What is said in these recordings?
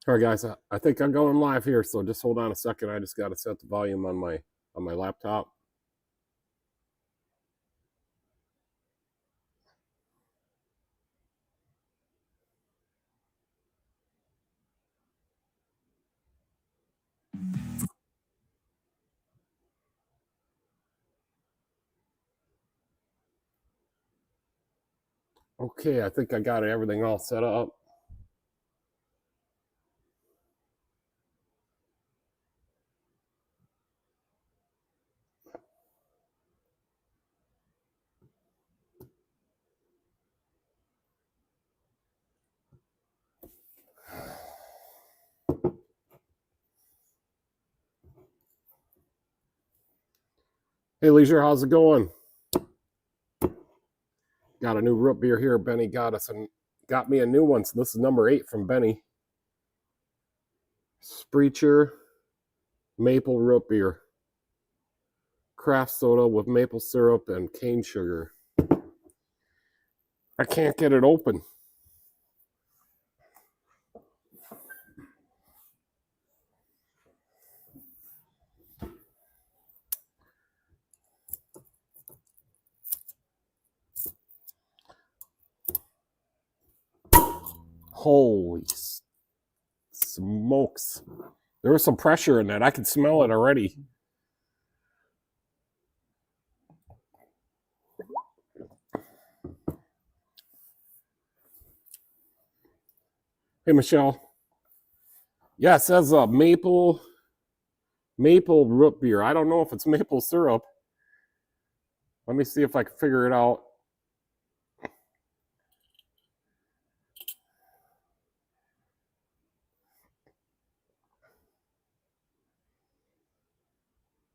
All right, guys, I think I'm going live here, so just hold on a second. I just got to set the volume on my laptop. Okay, I think I got everything all set up. Hey, Leisure, how's it going? Got a new root beer here. Benny got me a new one. So this is number 8 from Benny. Spreacher maple root beer, craft soda with maple syrup and cane sugar. I can't get it open. Holy smokes. There was some pressure in that. I could smell it already. Hey, Michelle. Yeah, it says maple root beer. I don't know if it's maple syrup. Let me see if I can figure it out.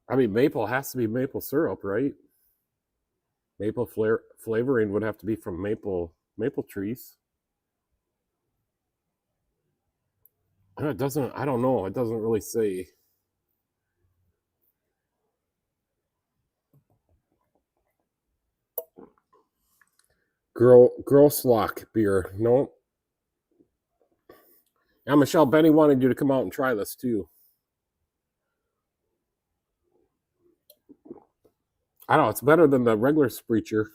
I mean, maple has to be maple syrup, right? Maple flavoring would have to be from maple trees. It doesn't. I don't know. It doesn't really say. Grosslock beer. No. Yeah, Michelle, Benny wanted you to come out and try this too. I don't know. It's better than the regular Spreacher.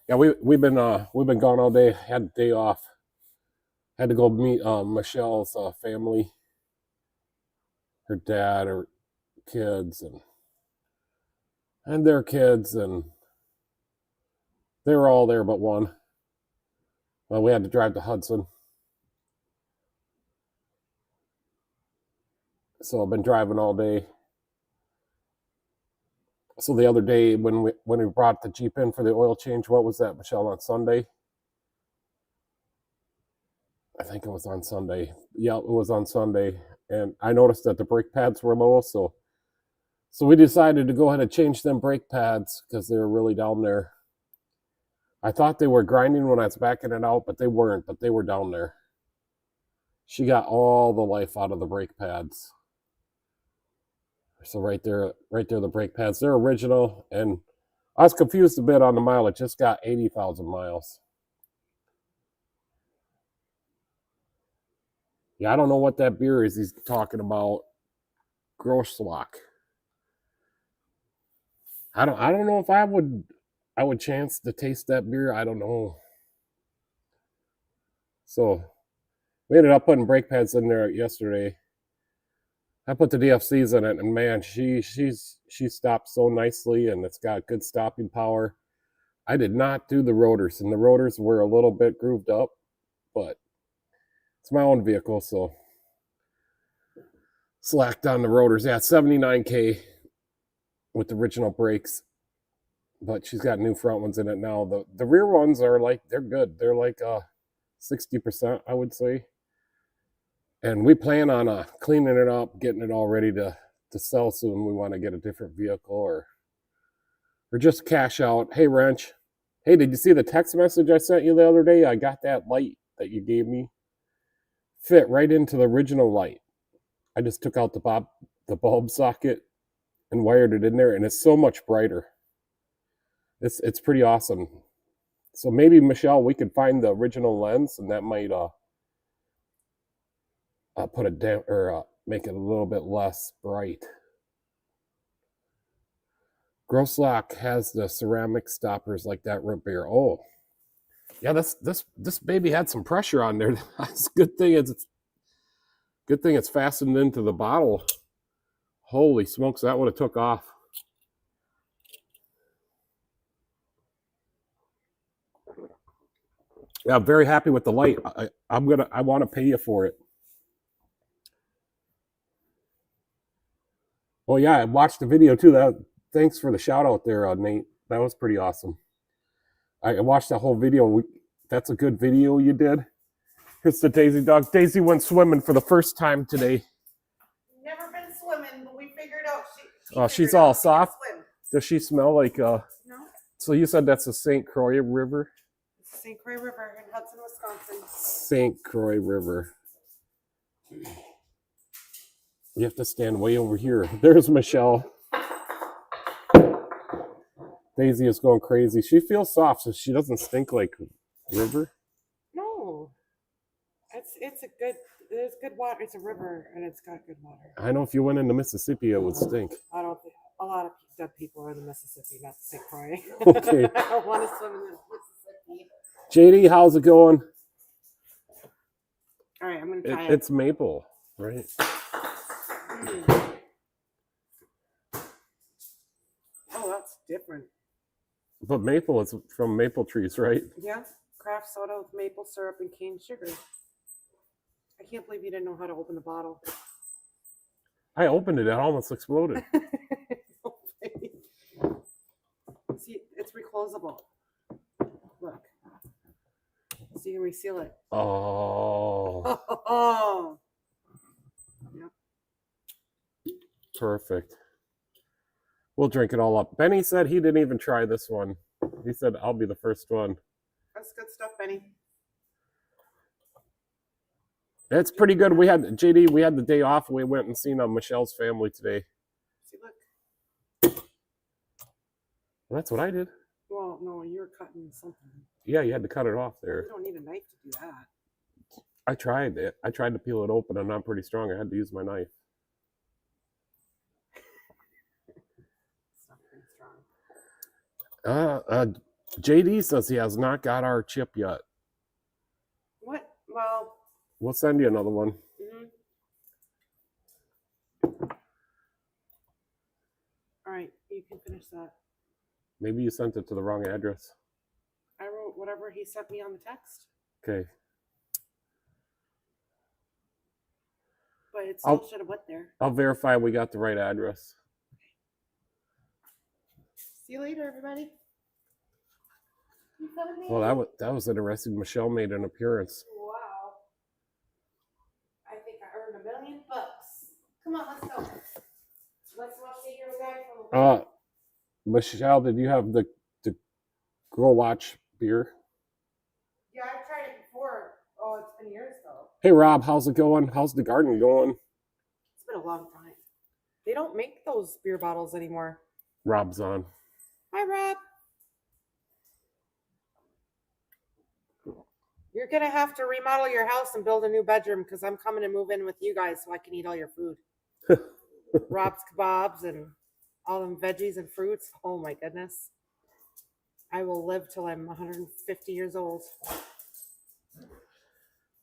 Yeah, we've been gone all day. Had a day off. Had to go meet Michelle's family, her dad, her kids, and their kids, and they were all there but one. Well, we had to drive to Hudson, so I've been driving all day. So the other day when we brought the Jeep in for the oil change, what was that, Michelle, on Sunday? I think it was on Sunday. Yeah, it was on Sunday, and I noticed that the brake pads were low, so we decided to go ahead and change them brake pads because they were really down there. I thought they were grinding when I was backing it out, but they weren't. But they were down there. She got all the life out of the brake pads. So right there, the brake pads. They're original, and I was confused a bit on the mileage. Just got 80,000 miles. Yeah, I don't know what that beer is he's talking about. Grosslock. I don't know if I would chance to taste that beer. I don't know. So we ended up putting brake pads in there yesterday. I put the DFCs in it, and man, she stopped so nicely, and it's got good stopping power. I did not do the rotors, and the rotors were a little bit grooved up, but it's my own vehicle, so slacked on the rotors. Yeah, 79K with the original brakes, but she's got new front ones in it now. The rear ones are they're good. They're like 60%, I would say. And we plan on cleaning it up, getting it all ready to sell soon. We want to get a different vehicle or just cash out. Hey, Wrench. Hey, did you see the text message I sent you the other day? I got that light that you gave me. Fit right into the original light. I just took out the bulb socket and wired it in there, and it's so much brighter. It's pretty awesome. So maybe, Michelle, we could find the original lens, and that might put it down or make it a little bit less bright. Grosslock has the ceramic stoppers like that root beer. Oh, yeah, this baby had some pressure on there. That's good thing it's fastened into the bottle. Holy smokes, that would have took off. Yeah, I'm very happy with the light. I want to pay you for it. Oh yeah, I watched the video too. Thanks for the shout out there, Nate. That was pretty awesome. I watched that whole video. That's a good video you did. Here's the Daisy dog. Daisy went swimming for the first time today. Never been swimming, but we figured out she's all soft. Does she smell like No. So you said that's the St. Croix River? It's the St. Croix River in Hudson, Wisconsin. St. Croix River. You have to stand way over here. There's Michelle. Daisy is going crazy. She feels soft, so she doesn't stink like river. No. There's good water. It's a river and it's got good water. I know if you went into Mississippi, it would stink. I don't think a lot of dead people are in the Mississippi, not St. Croix. Okay. I don't want to swim in the Mississippi. JD, how's it going? All right, I'm going to try it. It's maple, right? Oh, that's different. But maple is from maple trees, right? Yeah. Craft soda with maple syrup and cane sugar. I can't believe you didn't know how to open the bottle. I opened it. It almost exploded. See, it's reclosable. Look. So you can reseal it. Oh. Oh. Yep. Perfect. We'll drink it all up. Benny said he didn't even try this one. He said, I'll be the first one. That's good stuff, Benny. It's pretty good. We had the day off. We went and seen Michelle's family today. See, look. Well, that's what I did. Well, no, you're cutting something. Yeah, you had to cut it off there. You don't need a knife to do that. I tried it. I tried to peel it open. I'm not pretty strong. I had to use my knife. It's not pretty strong. JD says he has not got our chip yet. What? Well, we'll send you another one. All right, you can finish that. Maybe you sent it to the wrong address. I wrote whatever he sent me on the text. Okay. But it still should have went there. I'll verify we got the right address. See you later, everybody. Well, that was interesting. Michelle made an appearance. Wow. I think I earned $1 million. Come on, let's go. Let's watch the hero guy from Michelle, did you have the Girl Watch beer? Yeah, I've tried it before. Oh, it's been years though. Hey Rob, how's it going? How's the garden going? It's been a long time. They don't make those beer bottles anymore. Rob's on. Hi, Rob. You're going to have to remodel your house and build a new bedroom because I'm coming to move in with you guys so I can eat all your food. Rob's kebabs and all them veggies and fruits. Oh my goodness. I will live till I'm 150 years old.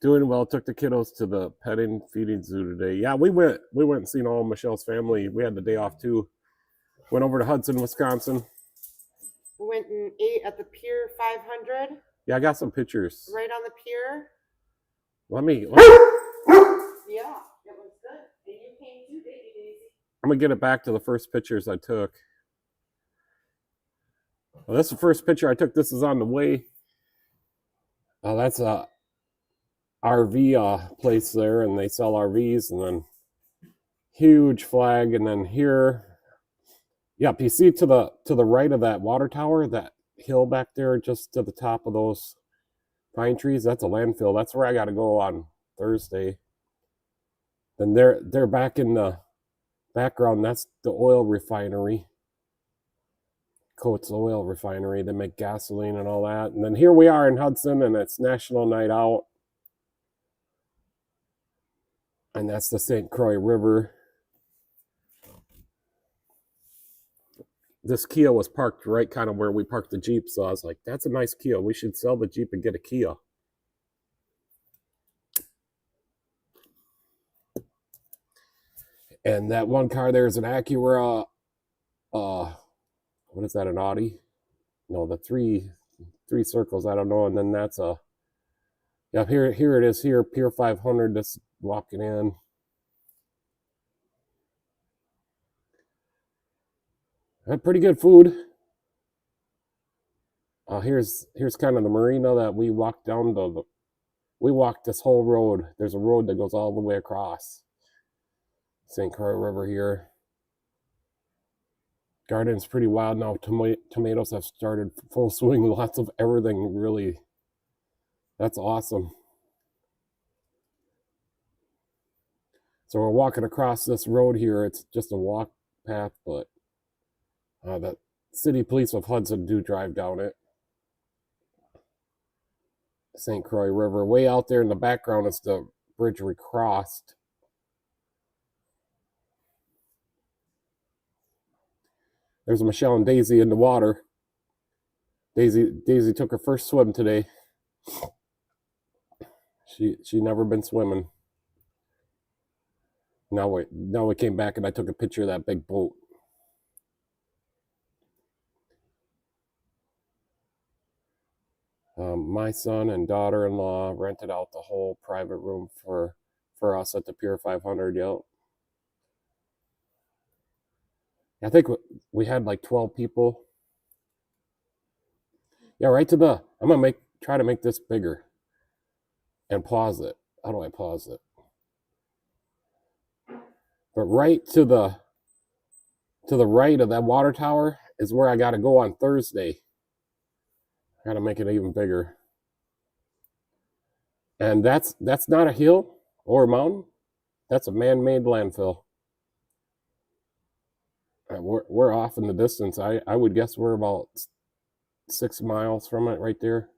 Doing well. Took the kiddos to the petting feeding zoo today. Yeah, we went and seen all Michelle's family. We had the day off too. Went over to Hudson, Wisconsin. We went and ate at the Pier 500. Yeah, I got some pictures. Right on the pier. Let me Yeah, it was good. And you came too, didn't you, Daisy? I'm gonna get it back to the first pictures I took. Well, that's the first picture I took. This is on the way. That's a RV place there, and they sell RVs, and then huge flag, and then here. Yep, you see to the right of that water tower, that hill back there, just to the top of those pine trees. That's a landfill. That's where I got to go on Thursday. Then they're back in the background. That's the oil refinery. Coates Oil Refinery. They make gasoline and all that. And then here we are in Hudson, and it's National Night Out. And that's the St. Croix River. This Kia was parked right kind of where we parked the Jeep, so I was like, that's a nice Kia. We should sell the Jeep and get a Kia. And that one car there is an Acura. What is that, an Audi? No, the three circles, I don't know. And then that's a, yeah, here it is here, Pier 500, just walking in. Had pretty good food. Here's kind of the marina that we walked down to. We walked this whole road. There's a road that goes all the way across St. Croix River here. Garden's pretty wild now. Tomatoes have started full swing. Lots of everything, really. That's awesome. So we're walking across this road here. It's just a walk path, but the city police of Hudson do drive down it. St. Croix River. Way out there in the background is the bridge we crossed. There's Michelle and Daisy in the water. Daisy took her first swim today. She never been swimming. Now we came back and I took a picture of that big boat. My son and daughter-in-law rented out the whole private room for us at the Pier 500. Yep. I think we had like 12 people. Yeah, right to the. I'm gonna try to make this bigger and pause it. How do I pause it? But right to the right of that water tower is where I got to go on Thursday. I got to make it even bigger. And that's not a hill or a mountain. That's a man-made landfill. We're off in the distance. I would guess we're about 6 miles from it right there.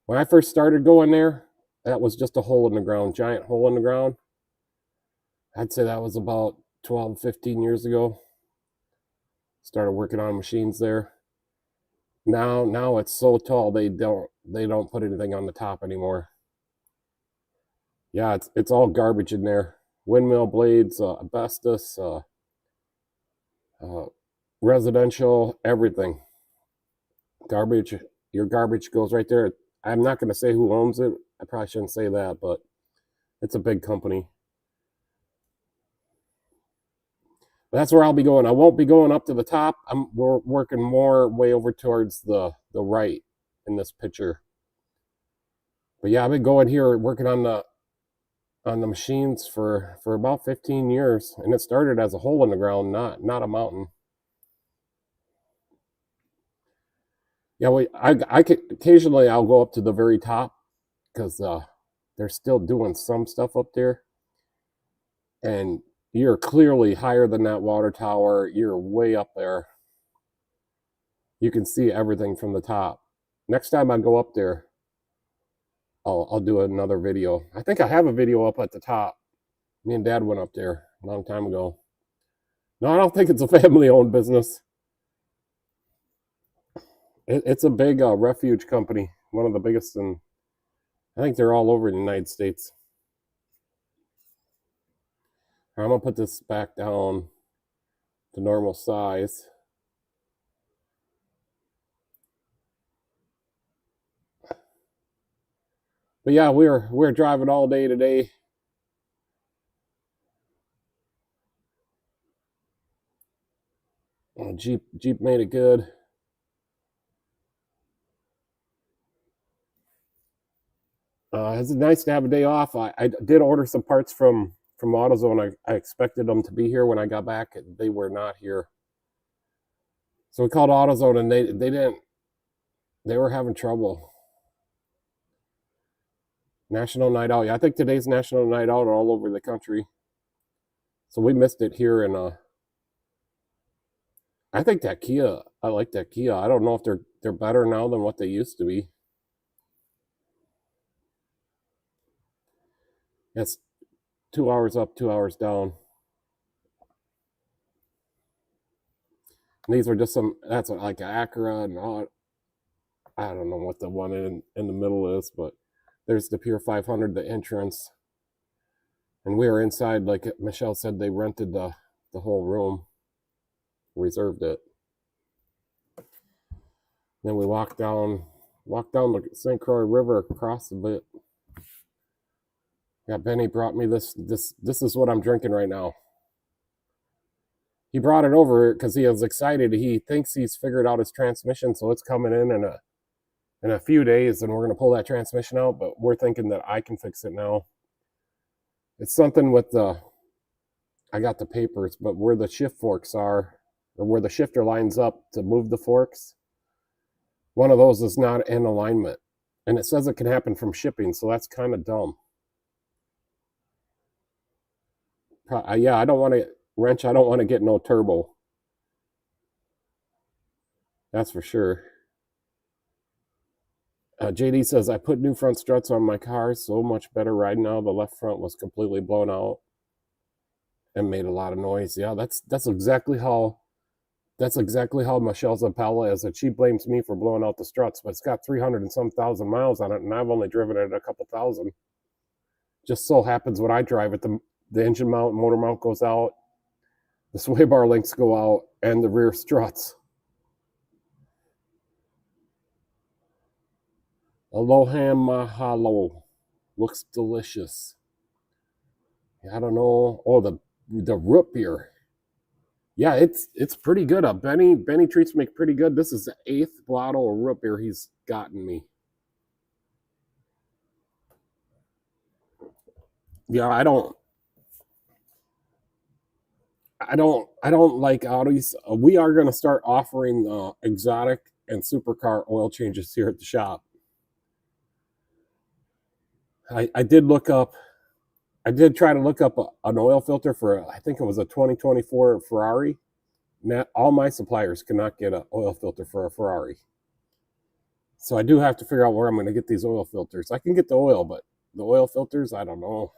When I first started going there, that was just a hole in the ground, giant hole in the ground. I'd say that was about 12, 15 years ago. Started working on machines there. Now it's so tall they don't put anything on the top anymore. Yeah, it's all garbage in there. Windmill blades, asbestos, residential, everything. Garbage. Your garbage goes right there. I'm not going to say who owns it. I probably shouldn't say that, but it's a big company. That's where I'll be going. I won't be going up to the top. We're working more way over towards the right in this picture. But yeah, I've been going here working on the machines for about 15 years, and it started as a hole in the ground, not a mountain. Yeah, I could occasionally I'll go up to the very top because they're still doing some stuff up there, and you're clearly higher than that water tower. You're way up there. You can see everything from the top. Next time I go up there, I'll do another video. I think I have a video up at the top. Me and Dad went up there a long time ago. No, I don't think it's a family-owned business. It's a big refuge company, one of the biggest, and I think they're all over the United States. I'm gonna put this back down to normal size. But yeah, we're driving all day today. Jeep made it good. It's nice to have a day off. I did order some parts from AutoZone. I expected them to be here when I got back. They were not here. So we called AutoZone and they didn't. They were having trouble. National Night Out. Yeah, I think today's National Night Out all over the country. So we missed it here in I think that Kia, I like that Kia. I don't know if they're better now than what they used to be. It's 2 hours up, 2 hours down. And these are just some, that's like an Acura and all. I don't know what the one in the middle is, but there's the Pure 500, the entrance. And we were inside, like Michelle said, they rented the whole room, reserved it. Then we walked down the St. Croix River across a bit. Yeah, Benny brought me this is what I'm drinking right now. He brought it over because he was excited. He thinks he's figured out his transmission, so it's coming in a few days, and we're gonna pull that transmission out. But we're thinking that I can fix it now. It's something with I got the papers, but where the shift forks are, or where the shifter lines up to move the forks, one of those is not in alignment, and it says it can happen from shipping, so that's kind of dumb. Yeah, I don't want to wrench. I don't want to get no turbo. That's for sure. JD says, I put new front struts on my car. So much better ride now. The left front was completely blown out and made a lot of noise. Yeah, that's exactly how Michelle's Impala is. That she blames me for blowing out the struts, but it's got 300 and some thousand miles on it, and I've only driven it a couple thousand. Just so happens when I drive it, the engine mount, motor mount goes out, the sway bar links go out, and the rear struts. Aloha mahalo. Looks delicious. I don't know. Oh, the root beer. Yeah, it's pretty good. Benny treats me pretty good. This is the 8th bottle of root beer he's gotten me. Yeah, I don't like Audis. We are going to start offering exotic and supercar oil changes here at the shop. I did try to look up an oil filter for, I think it was a 2024 Ferrari. All my suppliers cannot get an oil filter for a Ferrari. So I do have to figure out where I'm going to get these oil filters. I can get the oil, but the oil filters, I don't know.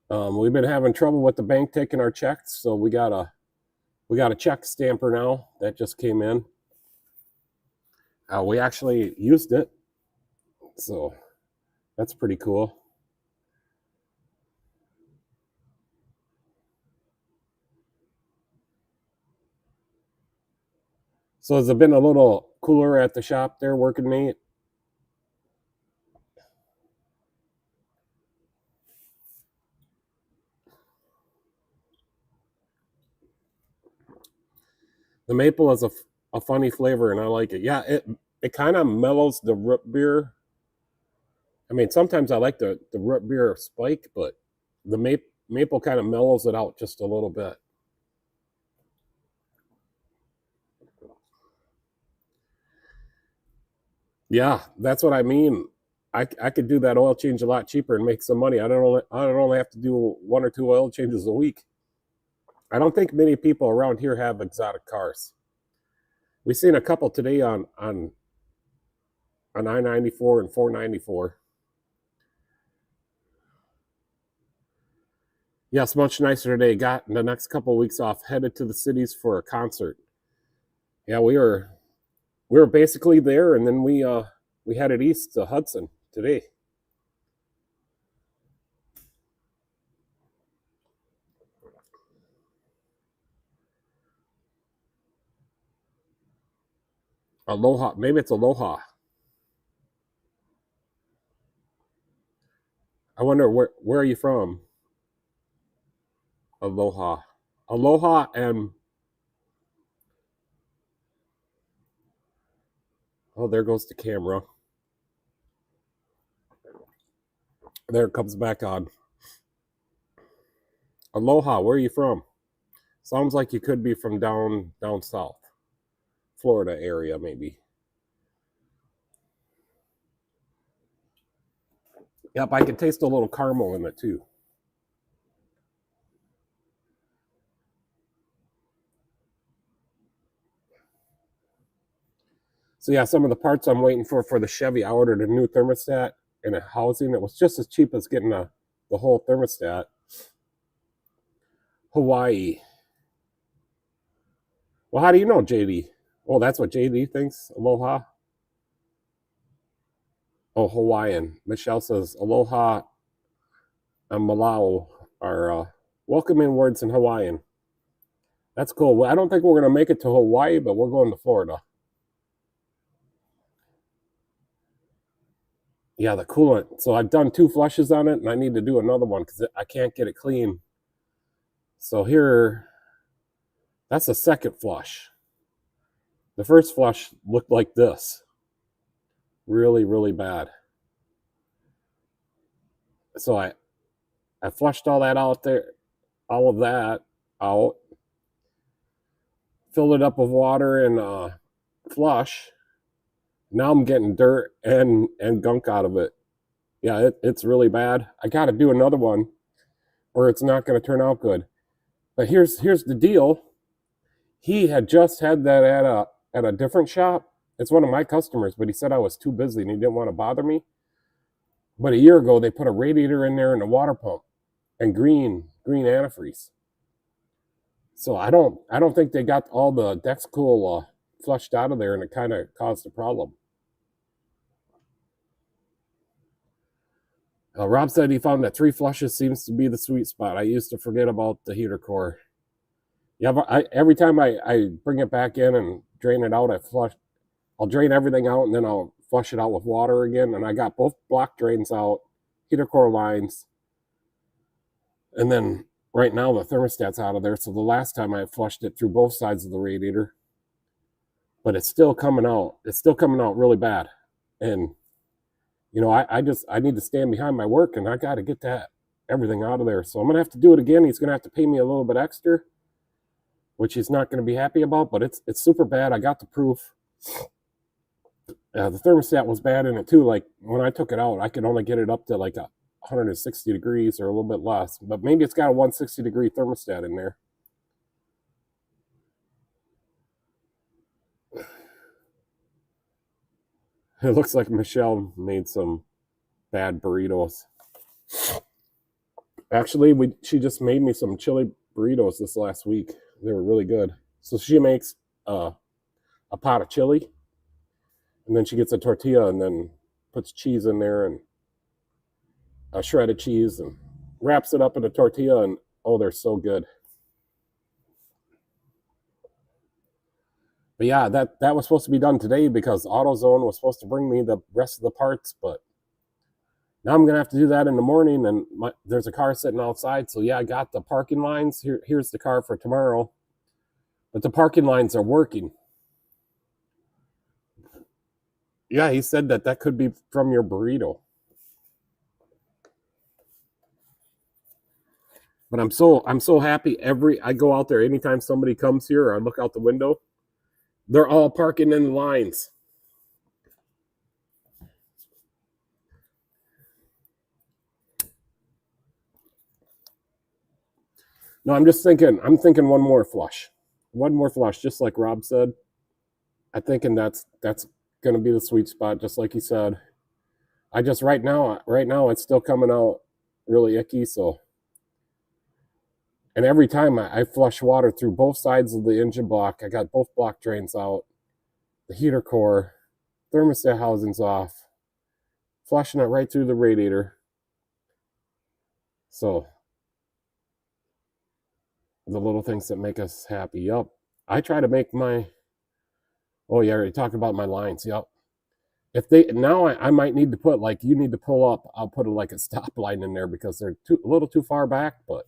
We've been having trouble with the bank taking our checks, so we got a check stamper now that just came in. We actually used it, so that's pretty cool. So has it been a little cooler at the shop there working, Nate? The maple is a funny flavor, and I like it. Yeah, it kind of mellows the root beer. I mean, sometimes I like the root beer spike, but the maple kind of mellows it out just a little bit. Yeah, that's what I mean. I could do that oil change a lot cheaper and make some money. I don't only have to do 1 or 2 oil changes a week. I don't think many people around here have exotic cars. We've seen a couple today on I-94 and 494. Yes, much nicer today. Got the next couple of weeks off, headed to the cities for a concert. Yeah, we were basically there, and then we headed east to Hudson today. Aloha, maybe it's Aloha. I wonder where are you from? Aloha, Aloha, and oh, there goes the camera. There it comes back on. Aloha, where are you from? Sounds like you could be from down south, Florida area, maybe. Yep, I can taste a little caramel in it too. So yeah, some of the parts I'm waiting for the Chevy, I ordered a new thermostat and a housing. It was just as cheap as getting the whole thermostat. Hawaii. Well, how do you know, JD? Oh, that's what JD thinks? Aloha? Oh, Hawaiian. Michelle says aloha and malao are welcoming words in Hawaiian. That's cool. Well, I don't think we're going to make it to Hawaii, but we're going to Florida. Yeah, the coolant. So I've done 2 flushes on it, and I need to do another one because I can't get it clean. So here, that's the second flush. The first flush looked like this. Really, really bad. So I flushed all that out there, all of that out, filled it up with water and flush. Now I'm getting dirt and gunk out of it. Yeah, it's really bad. I got to do another one or it's not going to turn out good. But here's the deal. He had just had that at a different shop. It's one of my customers, but he said I was too busy and he didn't want to bother me. But a year ago, they put a radiator in there and a water pump and green antifreeze. So I don't think they got all the Dexcool flushed out of there, and it kind of caused a problem. Rob said he found that 3 flushes seems to be the sweet spot. I used to forget about the heater core. Yeah, but every time I bring it back in and drain it out, I'll drain everything out and then I'll flush it out with water again. And I got both block drains out, heater core lines, and then right now the thermostat's out of there. So the last time I flushed it through both sides of the radiator, but it's still coming out. It's still coming out really bad. And you know, I need to stand behind my work, and I got to get that everything out of there. So I'm gonna have to do it again. He's gonna have to pay me a little bit extra, which he's not gonna be happy about. But it's super bad. I got the proof. The thermostat was bad in it too. Like when I took it out, I could only get it up to like 160 degrees or a little bit less. But maybe it's got a 160-degree thermostat in there. It looks like Michelle made some bad burritos. Actually, she just made me some chili burritos this last week. They were really good. So she makes a pot of chili, and then she gets a tortilla and then puts cheese in there and a shredded cheese and wraps it up in a tortilla, and oh, they're so good. But yeah, that was supposed to be done today because AutoZone was supposed to bring me the rest of the parts, but now I'm gonna have to do that in the morning, and there's a car sitting outside. So yeah, I got the parking lines. Here's the car for tomorrow, but the parking lines are working. Yeah, he said that could be from your burrito. But I'm so happy. I go out there anytime somebody comes here, or I look out the window, they're all parking in the lines. No, I'm thinking one more flush. One more flush, just like Rob said. I'm thinking that's gonna be the sweet spot, just like he said. I just right now it's still coming out really icky, so. And every time I flush water through both sides of the engine block, I got both block drains out, the heater core, thermostat housing's off, flushing it right through the radiator. So the little things that make us happy. Yep. I try to make my, oh yeah, already talked about my lines. Yep. If they, now I might need to put, like, you need to pull up, I'll put like a stop line in there because they're a little too far back, but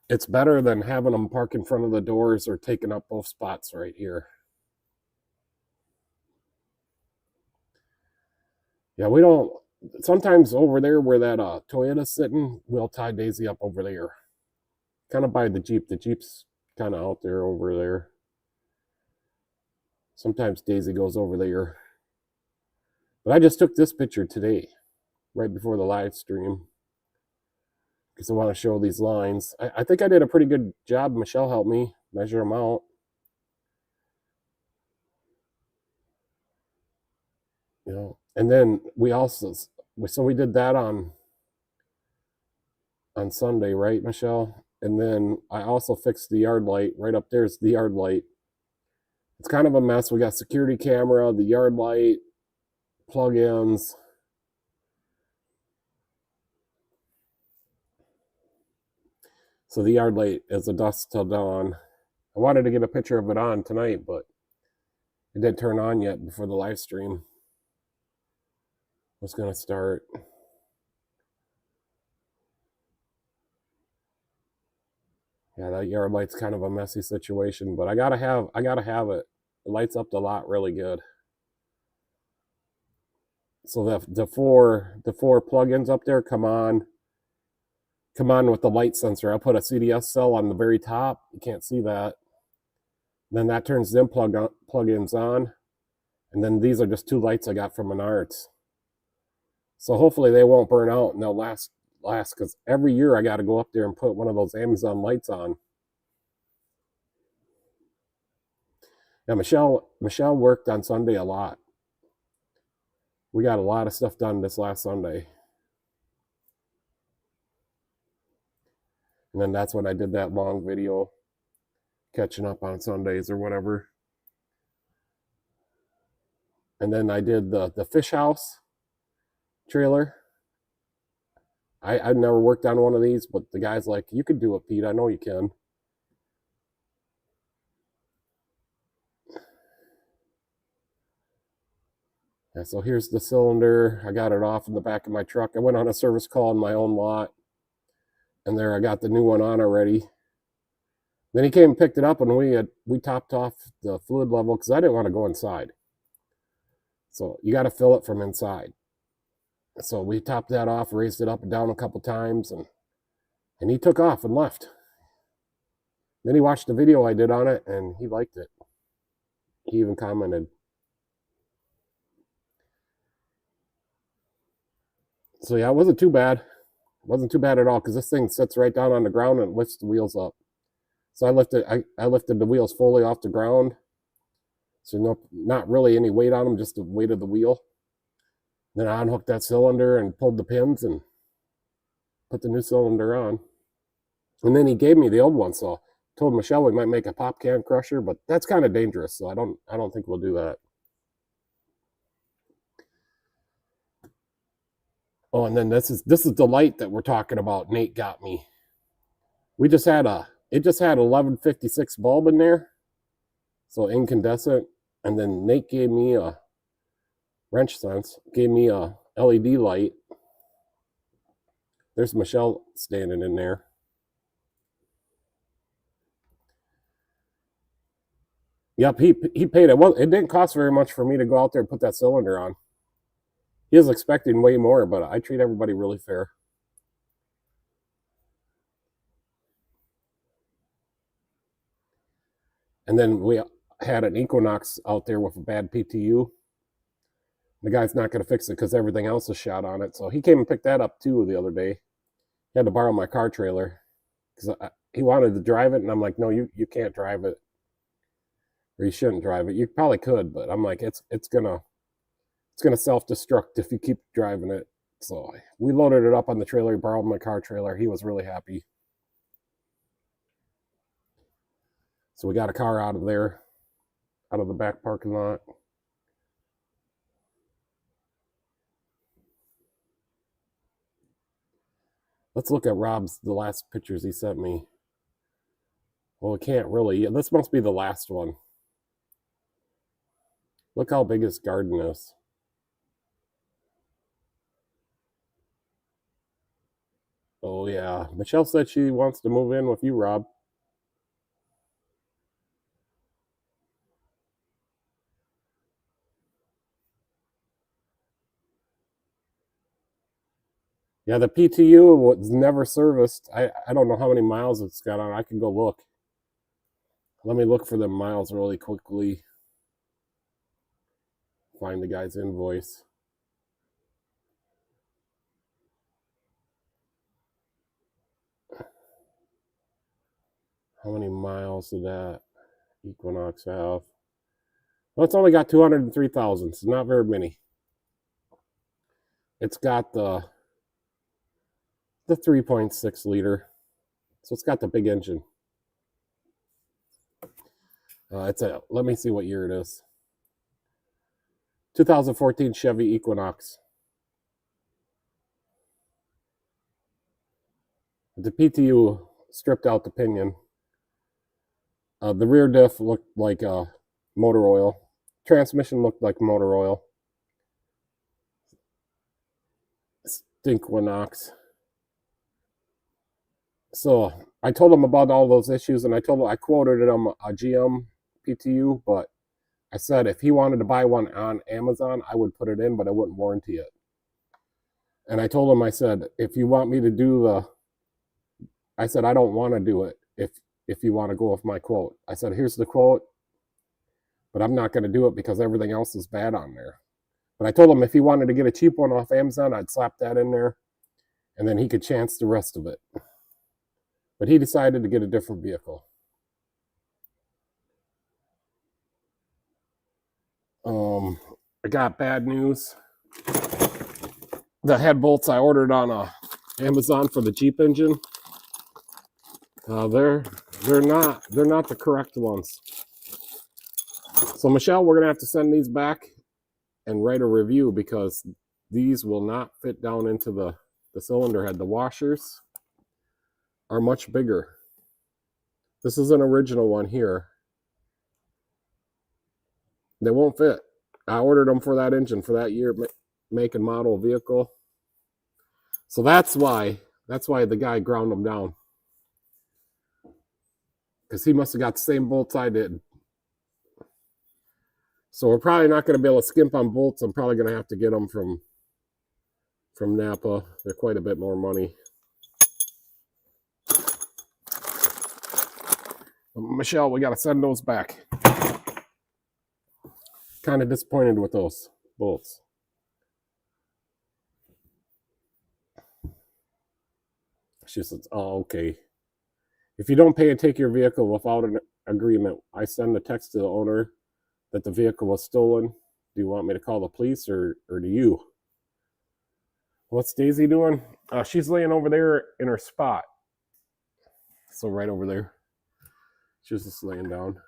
it's better than having them park in front of the doors or taking up both spots right here. Yeah, we don't, sometimes over there where that Toyota's sitting, we'll tie Daisy up over there. Kind of by the Jeep. The Jeep's kind of out there over there. Sometimes Daisy goes over there. But I just took this picture today, right before the live stream, because I want to show these lines. I think I did a pretty good job. Michelle helped me measure them out. you know. And then we did that on Sunday, right, Michelle? And then I also fixed the yard light. Right up there's the yard light. It's kind of a mess. We got security camera, the yard light, plug-ins. So the yard light is a dusk till dawn. I wanted to get a picture of it on tonight, but it didn't turn on yet before the live stream was going to start. Yeah, that yard light's kind of a messy situation, but I gotta have it. It lights up the lot really good. So the four plugins up there come on with the light sensor. I'll put a CDS cell on the very top. You can't see that. Then that turns them plugins on, and then these are just two lights I got from Menards. So hopefully they won't burn out and they'll last because every year I got to go up there and put one of those Amazon lights on. Now Michelle worked on Sunday a lot. We got a lot of stuff done this last Sunday. And then that's when I did that long video catching up on Sundays or whatever. And then I did the fish house trailer. I've never worked on one of these, but the guy's like, you could do it, Pete. I know you can. Yeah, so here's the cylinder. I got it off in the back of my truck. I went on a service call in my own lot, and there I got the new one on already. Then he came and picked it up, and we topped off the fluid level because I didn't want to go inside. So you got to fill it from inside. So we topped that off, raised it up and down a couple times, and he took off and left. Then he watched the video I did on it, and he liked it. He even commented. So yeah, it wasn't too bad. It wasn't too bad at all because this thing sits right down on the ground and lifts the wheels up. So I lifted the wheels fully off the ground. So not really any weight on them, just the weight of the wheel. Then I unhooked that cylinder and pulled the pins and put the new cylinder on. And then he gave me the old one, so I told Michelle we might make a pop can crusher, but that's kind of dangerous, so I don't think we'll do that. Oh, and then this is the light that we're talking about. Nate got me. It just had 1156 bulb in there, so incandescent. And then Nate gave me a Wrench Sense, gave me a LED light. There's Michelle standing in there. Yep, he paid it. Well, it didn't cost very much for me to go out there and put that cylinder on. He was expecting way more, but I treat everybody really fair. And then we had an Equinox out there with a bad PTU. The guy's not going to fix it because everything else is shot on it. So he came and picked that up too the other day. He had to borrow my car trailer because he wanted to drive it, and I'm like, no, you can't drive it, or you shouldn't drive it. You probably could, but I'm like, it's gonna self-destruct if you keep driving it. So we loaded it up on the trailer. He borrowed my car trailer. He was really happy. So we got a car out of there, out of the back parking lot. Let's look at the last pictures he sent me. Well, we can't really. This must be the last one. Look how big his garden is. Oh, yeah. Michelle said she wants to move in with you, Rob. Yeah, the PTU was never serviced. I don't know how many miles it's got on. I can go look. Let me look for the miles really quickly. Find the guy's invoice. How many miles did that Equinox have? Well, it's only got 203,000, so not very many. It's got the 3.6 liter, so it's got the big engine. Let me see what year it is. 2014 Chevy Equinox. The PTU stripped out the pinion. The rear diff looked like motor oil. Transmission looked like motor oil. Stinkwinox. So I told him about all those issues, and I quoted him a GM PTU, but I said if he wanted to buy one on Amazon, I would put it in, but I wouldn't warranty it. And I told him, I said, if you want me to do I said, I don't want to do it if you want to go with my quote. I said, here's the quote, but I'm not going to do it because everything else is bad on there. But I told him if he wanted to get a cheap one off Amazon, I'd slap that in there, and then he could chance the rest of it. But he decided to get a different vehicle. I got bad news. The head bolts I ordered on Amazon for the Jeep engine, they're not the correct ones. So Michelle, we're gonna have to send these back and write a review because these will not fit down into the cylinder head. The washers are much bigger. This is an original one here. They won't fit. I ordered them for that engine for that year, make and model vehicle. So that's why the guy ground them down. Because he must have got the same bolts I did. So we're probably not going to be able to skimp on bolts. I'm probably going to have to get them from Napa. They're quite a bit more money. Michelle, we got to send those back. Kind of disappointed with those bolts. She says, oh, okay. If you don't pay and take your vehicle without an agreement, I send a text to the owner that the vehicle was stolen. Do you want me to call the police or do you? What's Daisy doing? She's laying over there in her spot. So right over there. She's just laying down.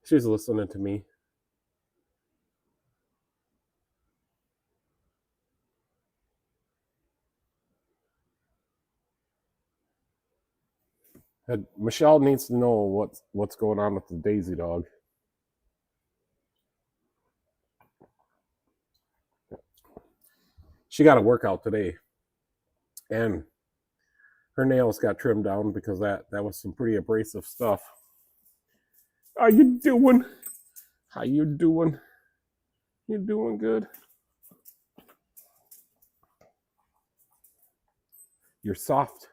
She's listening to me. Michelle needs to know what's going on with the Daisy dog. She got a workout today, and her nails got trimmed down because that was some pretty abrasive stuff. How you doing? How you doing? You doing good? You're soft.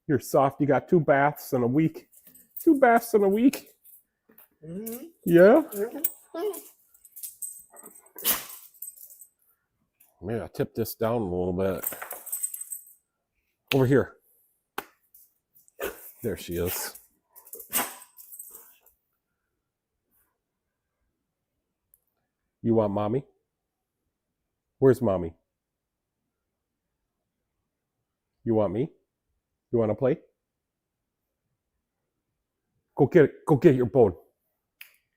You're soft. You got 2 baths in a week. 2 baths in a week? Mm-hmm. Yeah? Mm-hmm. Maybe I'll tip this down a little bit. Over here. There she is. You want mommy? Where's mommy? You want me? You want to play? Go get it. Go get your bone.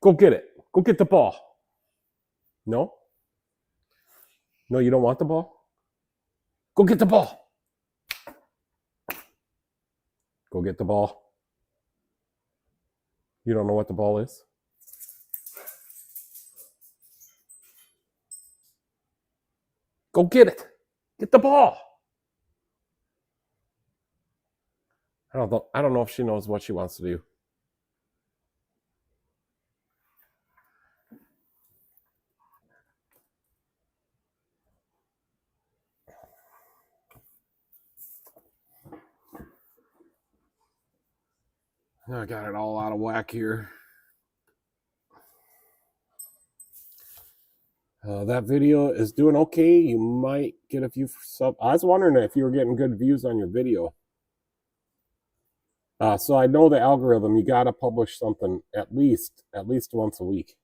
Go get it. Go get the ball. No? No, you don't want the ball? Go get the ball. Go get the ball. You don't know what the ball is? Go get it. Get the ball. I don't know if she knows what she wants to do. I got it all out of whack here. That video is doing okay. You might get a few sub. I was wondering if you were getting good views on your video. So I know the algorithm. You got to publish something at least once a week.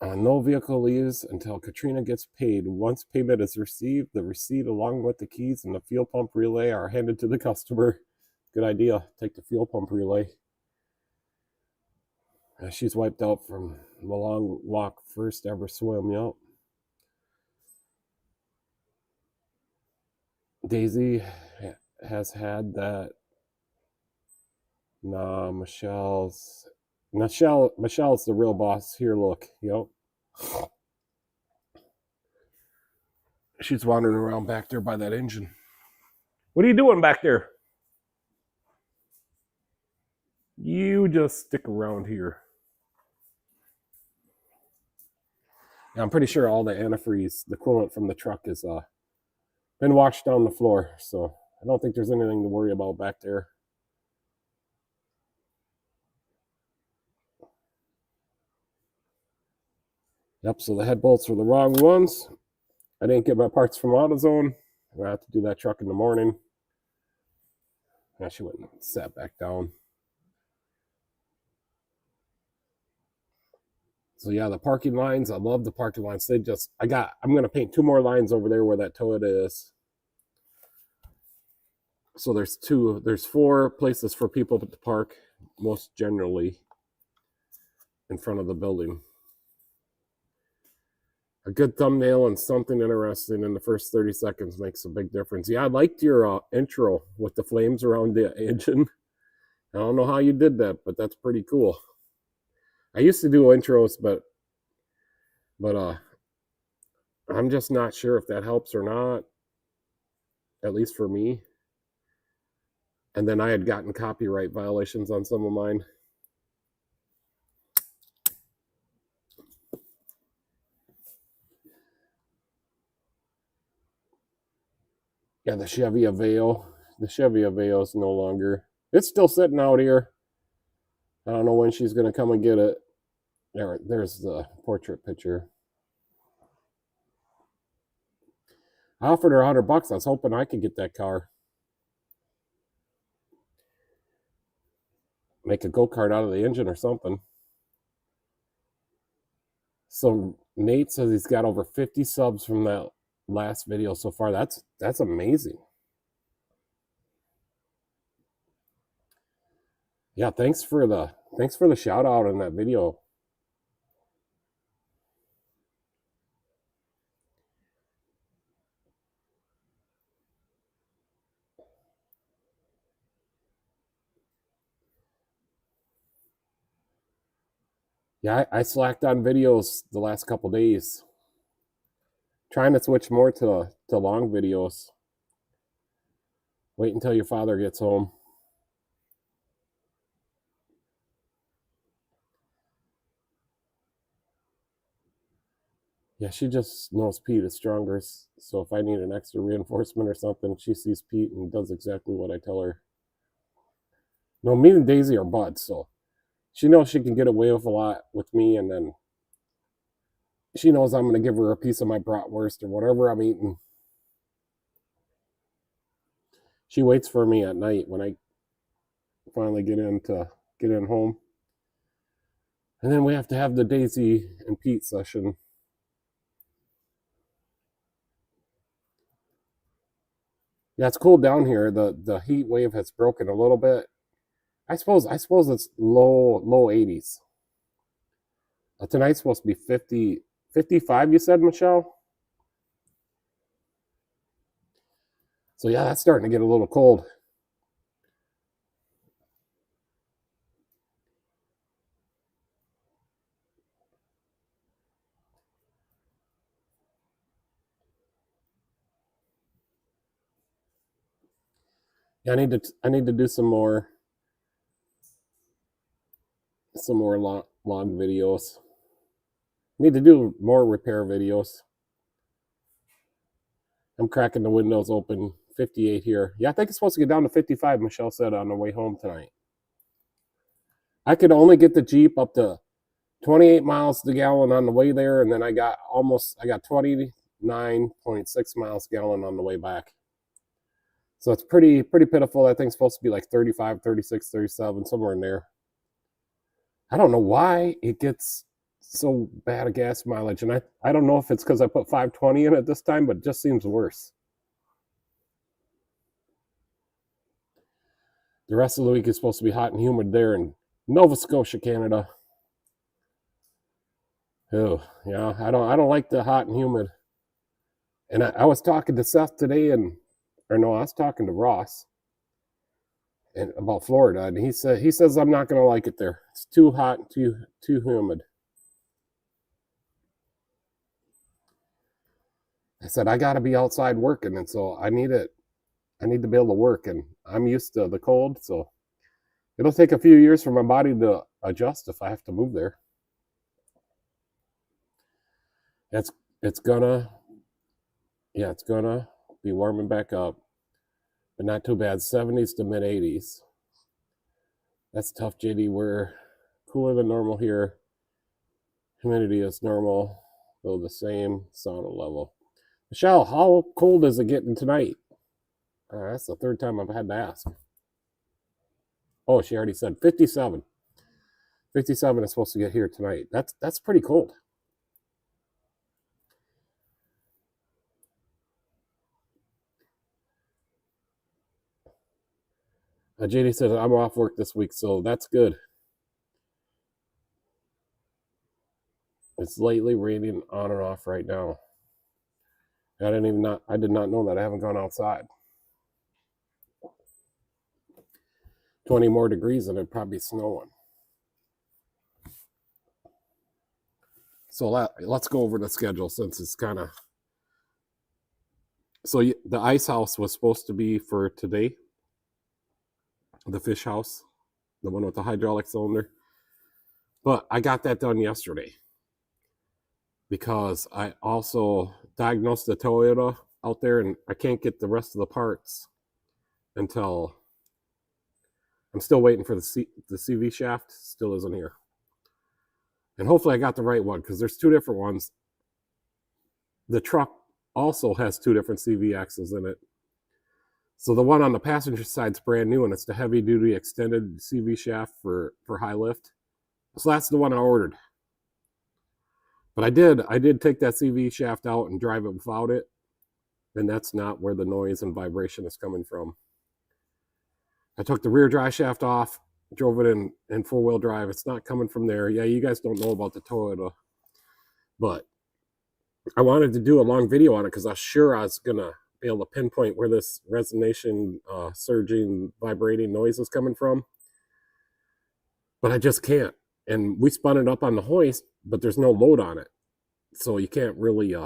No vehicle leaves until Katrina gets paid. Once payment is received, the receipt along with the keys and the fuel pump relay are handed to the customer. Good idea. Take the fuel pump relay. She's wiped out from the long walk, first ever swim. Yep. Daisy has had that. Nah, Michelle's the real boss. Here, look. Yep. She's wandering around back there by that engine. What are you doing back there? You just stick around here. Yeah, I'm pretty sure all the antifreeze, the coolant from the truck, is been washed down the floor, so I don't think there's anything to worry about back there. Yep, so the head bolts were the wrong ones. I didn't get my parts from AutoZone. I'm gonna have to do that truck in the morning. Yeah, she went and sat back down. So yeah, the parking lines, I love the parking lines. I'm gonna paint 2 more lines over there where that Toyota is. So there's 4 places for people to park, most generally in front of the building. A good thumbnail and something interesting in the first 30 seconds makes a big difference. Yeah, I liked your intro with the flames around the engine. I don't know how you did that, but that's pretty cool. I used to do intros, but I'm just not sure if that helps or not, at least for me. And then I had gotten copyright violations on some of mine. Yeah, the Chevy Aveo. The Chevy Aveo is no longer. It's still sitting out here. I don't know when she's going to come and get it. There's the portrait picture. I offered her $100. I was hoping I could get that car. Make a go-kart out of the engine or something. So Nate says he's got over 50 subs from that last video so far. That's amazing. Yeah, thanks for the shout out in that video. Yeah, I slacked on videos the last couple days. Trying to switch more to long videos. Wait until your father gets home. Yeah, she just knows Pete is stronger. So if I need an extra reinforcement or something, she sees Pete and does exactly what I tell her. No, me and Daisy are buds, so she knows she can get away with a lot with me, and then she knows I'm going to give her a piece of my bratwurst or whatever I'm eating. She waits for me at night when I finally get in home. And then we have to have the Daisy and Pete session. Yeah, it's cooled down here. The heat wave has broken a little bit. I suppose it's low 80s. Tonight's supposed to be 50, 55, you said, Michelle? So yeah, that's starting to get a little cold. Yeah, I need to do some more long videos. Need to do more repair videos. I'm cracking the windows open. 58 here. Yeah, I think it's supposed to get down to 55, Michelle said on the way home tonight. I could only get the Jeep up to 28 miles to the gallon on the way there, and then I got 29.6 miles a gallon on the way back. So it's pretty pitiful. That thing's supposed to be like 35, 36, 37, somewhere in there. I don't know why it gets so bad at gas mileage, and I don't know if it's because I put 520 in it this time, but it just seems worse. The rest of the week is supposed to be hot and humid there in Nova Scotia, Canada. Oh, yeah, I don't like the hot and humid. And I was talking to Seth today, I was talking to Ross and about Florida, and he says I'm not gonna like it there. It's too hot and too humid. I said I got to be outside working, and so I need to be able to work, and I'm used to the cold, so it'll take a few years for my body to adjust if I have to move there. It's gonna be warming back up, but not too bad. 70s to mid 80s. That's tough, JD. We're cooler than normal here. Humidity is normal, though the same sauna level. Michelle, how cold is it getting tonight? That's the third time I've had to ask. Oh, she already said 57. 57 is supposed to get here tonight. That's pretty cold. JD says I'm off work this week, so that's good. It's lately raining on and off right now. I did not know that. I haven't gone outside. 20 more degrees and it'd probably be snowing. So let's go over the schedule since it's kind of. So the ice house was supposed to be for today. The fish house, the one with the hydraulic cylinder. But I got that done yesterday because I also diagnosed the Toyota out there, and I can't get the rest of the parts until I'm still waiting for the CV shaft. Still isn't here. And hopefully I got the right one because there's two different ones. The truck also has two different CV axles in it. So the one on the passenger side is brand new, and it's the heavy duty extended CV shaft for high lift. So that's the one I ordered. But I did take that CV shaft out and drive it without it, and that's not where the noise and vibration is coming from. I took the rear drive shaft off, drove it in four-wheel drive. It's not coming from there. Yeah, you guys don't know about the Toyota, but I wanted to do a long video on it because I was sure I was gonna be able to pinpoint where this resonation, surging, vibrating noise is coming from, but I just can't. And we spun it up on the hoist, but there's no load on it, so you can't really.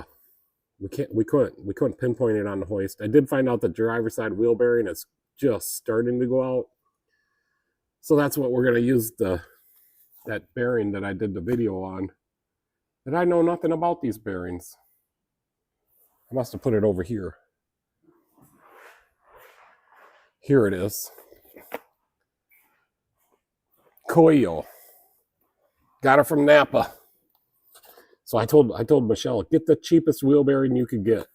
We couldn't pinpoint it on the hoist. I did find out the driver's side wheel bearing is just starting to go out, so that's what we're gonna use that bearing that I did the video on. And I know nothing about these bearings. I must have put it over here. Here it is. Koyo. Got it from Napa. So I told Michelle, get the cheapest wheel bearing you could get.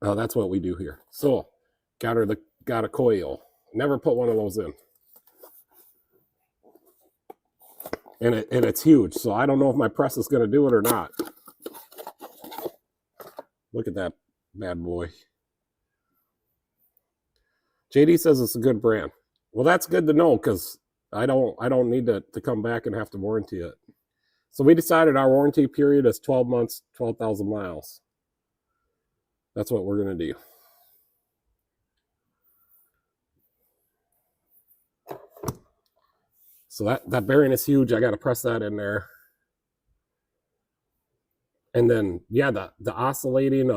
That's what we do here. So got a Koyo. Never put one of those in. And it's huge, so I don't know if my press is going to do it or not. Look at that bad boy. JD says it's a good brand. Well, that's good to know because I don't need to come back and have to warranty it. So we decided our warranty period is 12 months, 12,000 miles. That's what we're going to do. So that bearing is huge. I got to press that in there. And then, yeah, the oscillating,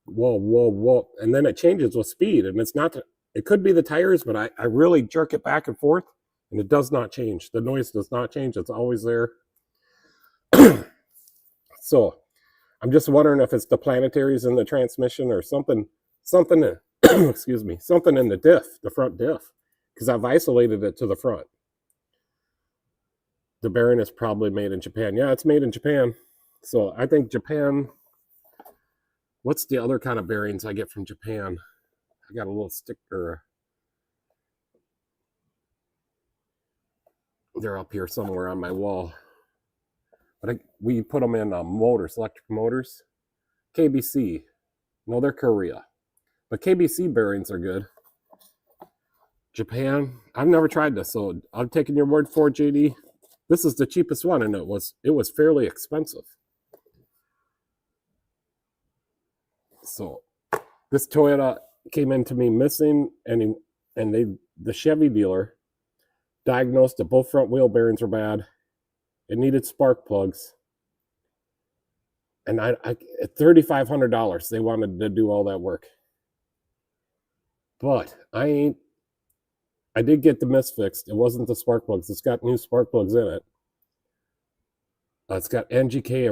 whoa. And then it changes with speed. And it's not, it could be the tires, but I really jerk it back and forth and it does not change. The noise does not change. It's always there. So I'm just wondering if it's the planetaries in the transmission or something, excuse me, something in the diff, the front diff, because I've isolated it to the front. The bearing is probably made in Japan. Yeah, it's made in Japan. So I think Japan, what's the other kind of bearings I get from Japan? I got a little sticker. They're up here somewhere on my wall. but we put them in motors, electric motors. KBC, no, they're Korea, but KBC bearings are good. Japan, I've never tried this, so I'm taking your word for it, JD. This is the cheapest one, and it was fairly expensive. So this Toyota came into me missing, and the Chevy dealer diagnosed that both front wheel bearings were bad. It needed spark plugs, and I at $3,500 they wanted to do all that work. But I did get the miss fixed. It wasn't the spark plugs. It's got new spark plugs in it. It's got NGK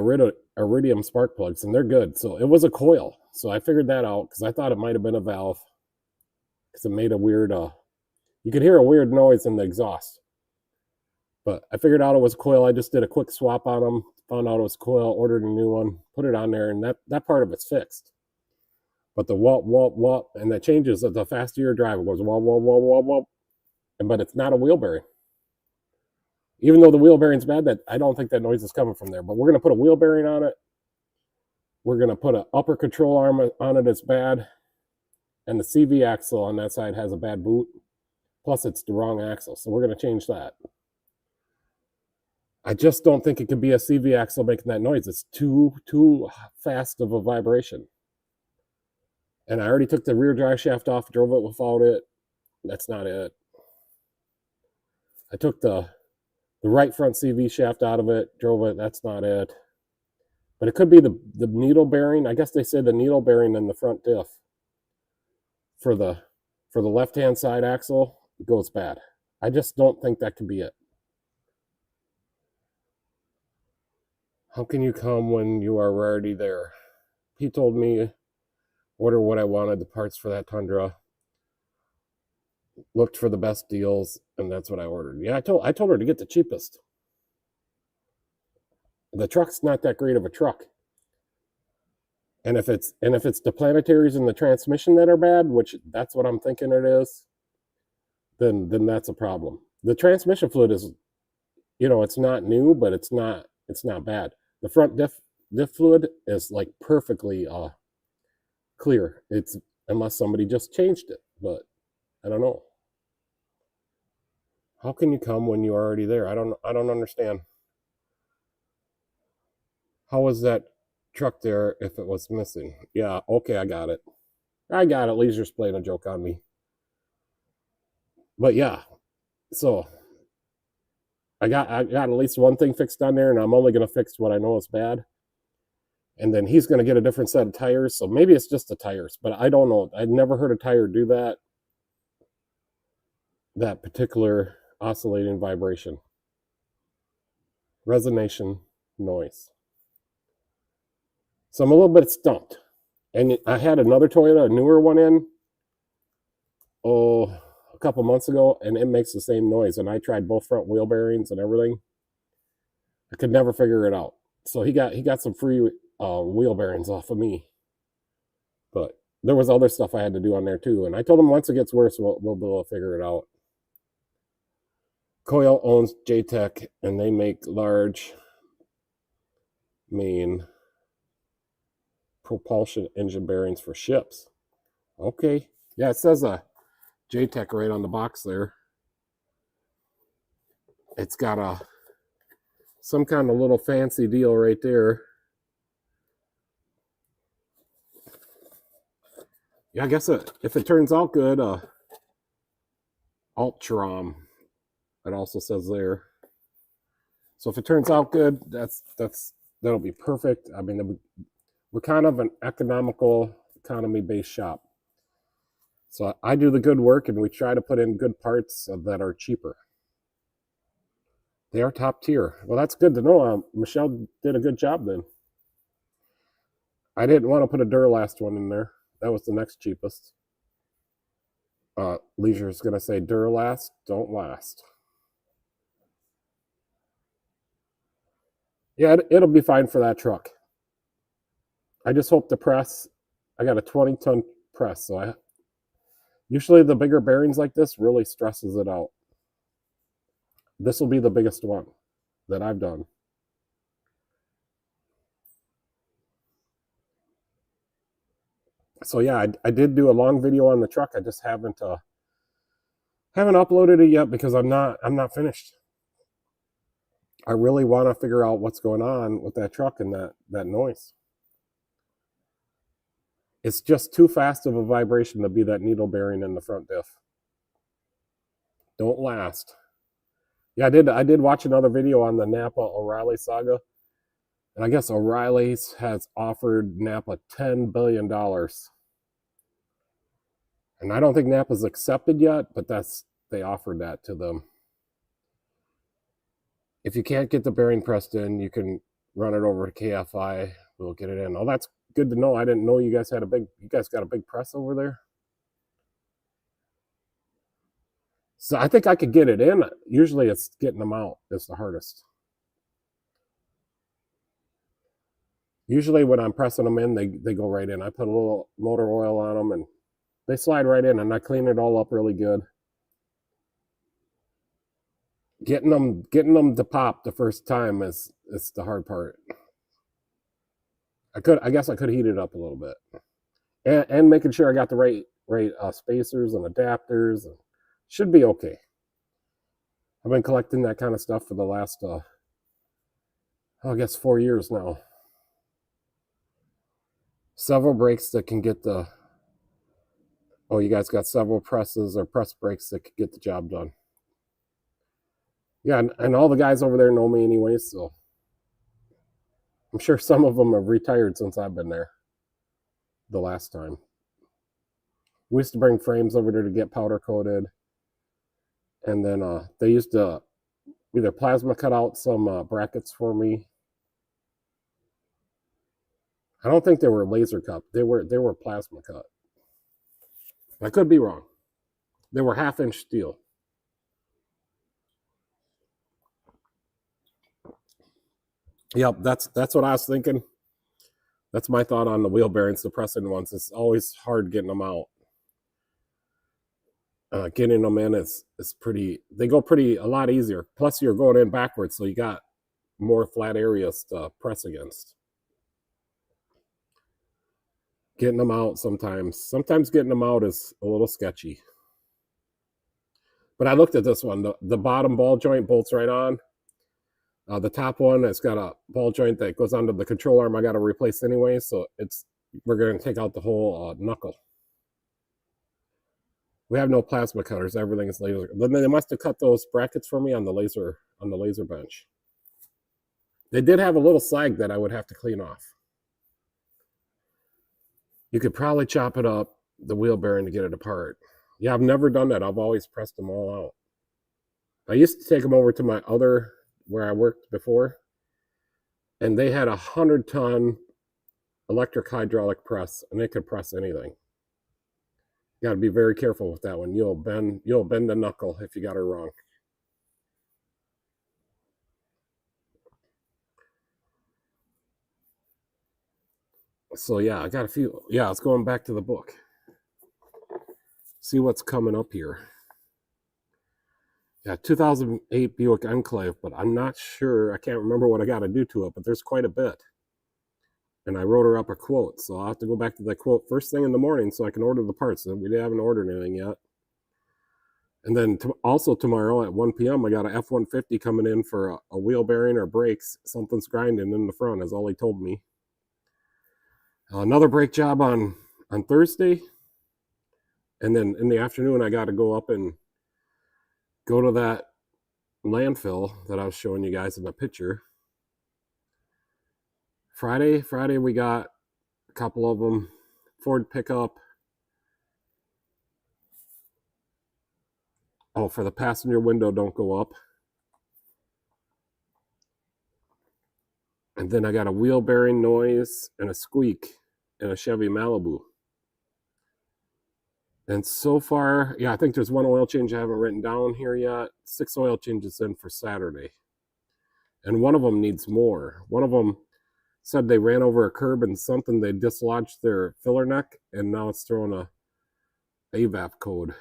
Iridium spark plugs, and they're good. So it was a coil. So I figured that out because I thought it might have been a valve because it made a weird, you could hear a weird noise in the exhaust. But I figured out it was a coil. I just did a quick swap on them, found out it was a coil, ordered a new one, put it on there, and that part of it's fixed. But the whoop, whoop, whoop, and that changes the faster you're driving. It goes whoop, whoop, whoop, whoop, whoop. But it's not a wheel bearing. Even though the wheel bearing's bad, that I don't think that noise is coming from there. But we're going to put a wheel bearing on it. We're going to put an upper control arm on it that's bad. And the CV axle on that side has a bad boot. Plus, it's the wrong axle. So we're going to change that. I just don't think it could be a CV axle making that noise. It's too fast of a vibration. And I already took the rear drive shaft off, drove it without it. That's not it. I took the right front CV shaft out of it, drove it. That's not it. But it could be the needle bearing. I guess they say the needle bearing in the front diff for the left-hand side axle goes bad. I just don't think that could be it. How can you come when you are already there? He told me order what I wanted, the parts for that Tundra. Looked for the best deals, and that's what I ordered. Yeah, I told her to get the cheapest. The truck's not that great of a truck. And if it's the planetaries and the transmission that are bad, which that's what I'm thinking it is, then that's a problem. The transmission fluid is, it's not new, but it's not bad. The front diff fluid is like perfectly clear. It's unless somebody just changed it, but I don't know. How can you come when you're already there? I don't understand. How was that truck there if it was missing? Yeah, okay, I got it. Leisure's playing a joke on me. But yeah, so I got at least one thing fixed on there, and I'm only going to fix what I know is bad. And then he's going to get a different set of tires, so maybe it's just the tires, but I don't know. I'd never heard a tire do that particular oscillating vibration. Resonation noise. So I'm a little bit stumped. And I had another Toyota, a newer one in, a couple months ago, and it makes the same noise. And I tried both front wheel bearings and everything. I could never figure it out. So he got some free wheel bearings off of me. But there was other stuff I had to do on there too. And I told him once it gets worse, we'll be able to figure it out. Coil owns JTech, and they make large main propulsion engine bearings for ships. Okay. Yeah, it says JTech right on the box there. It's got some kind of little fancy deal right there. Yeah, I guess if it turns out good, Altrom, it also says there. So if it turns out good, that'll be perfect. I mean, we're kind of an economy-based shop. So I do the good work, and we try to put in good parts that are cheaper. They are top tier. Well, that's good to know. Michelle did a good job then. I didn't want to put a Duralast one in there. That was the next cheapest. Leisure is going to say Duralast don't last. Yeah, it'll be fine for that truck. I just hope the press, I got a 20-ton press, so usually the bigger bearings like this really stresses it out. This will be the biggest one that I've done. So yeah, I did do a long video on the truck. I just haven't uploaded it yet because I'm not finished. I really want to figure out what's going on with that truck and that noise. It's just too fast of a vibration to be that needle bearing in the front diff. Don't last. Yeah, I did watch another video on the Napa O'Reilly saga. And I guess O'Reilly's has offered Napa $10 billion. And I don't think Napa's accepted yet, but they offered that to them. If you can't get the bearing pressed in, you can run it over to KFI. We'll get it in. Oh, that's good to know. I didn't know you guys got a big press over there. So I think I could get it in. Usually it's getting them out that's the hardest. Usually when I'm pressing them in, they go right in. I put a little motor oil on them and they slide right in, and I clean it all up really good. Getting them to pop the first time is the hard part. I guess I could heat it up a little bit, and making sure I got the right spacers and adapters. And should be okay. I've been collecting that kind of stuff for the last I guess 4 years now. Several brakes that can get the. Oh, you guys got several presses or press brakes that can get the job done. Yeah, and all the guys over there know me anyway, so I'm sure some of them have retired since I've been there the last time. We used to bring frames over there to get powder coated, and then they used to either plasma cut out some brackets for me. I don't think they were laser cut. They were plasma cut. I could be wrong. They were 1/2-inch steel. Yep, that's what I was thinking. That's my thought on the wheel bearings, the pressing ones. It's always hard getting them out. Getting them in is pretty. They go a lot easier. Plus, you're going in backwards, so you got more flat areas to press against. Getting them out sometimes getting them out is a little sketchy. But I looked at this one. The bottom ball joint bolts right on. The top one, it's got a ball joint that goes onto the control arm. I got to replace anyway, so we're going to take out the whole knuckle. We have no plasma cutters. Everything is laser. Then they must have cut those brackets for me on the laser bench. They did have a little slag that I would have to clean off. You could probably chop it up, the wheel bearing, to get it apart. Yeah, I've never done that. I've always pressed them all out. I used to take them over to my other, where I worked before, and they had 100-ton electric hydraulic press, and they could press anything. You got to be very careful with that one. You'll bend the knuckle if you got her wrong. So yeah, I got a few. Yeah, let's going back to the book. See what's coming up here. Yeah, 2008 Buick Enclave, but I'm not sure. I can't remember what I got to do to it, but there's quite a bit. And I wrote her up a quote, so I'll have to go back to that quote first thing in the morning so I can order the parts. We haven't ordered anything yet. And then also tomorrow at 1 p.m., I got an F-150 coming in for a wheel bearing or brakes. Something's grinding in the front, is all he told me. Another brake job on Thursday. And then in the afternoon, I got to go up and go to that landfill that I was showing you guys in the picture. Friday we got a couple of them. Ford pickup. Oh, for the passenger window, don't go up. And then I got a wheel bearing noise and a squeak in a Chevy Malibu. And so far, yeah, I think there's one oil change I haven't written down here yet. 6 oil changes in for Saturday. And one of them needs more. One of them said they ran over a curb and something, they dislodged their filler neck, and now it's throwing a AVAP code.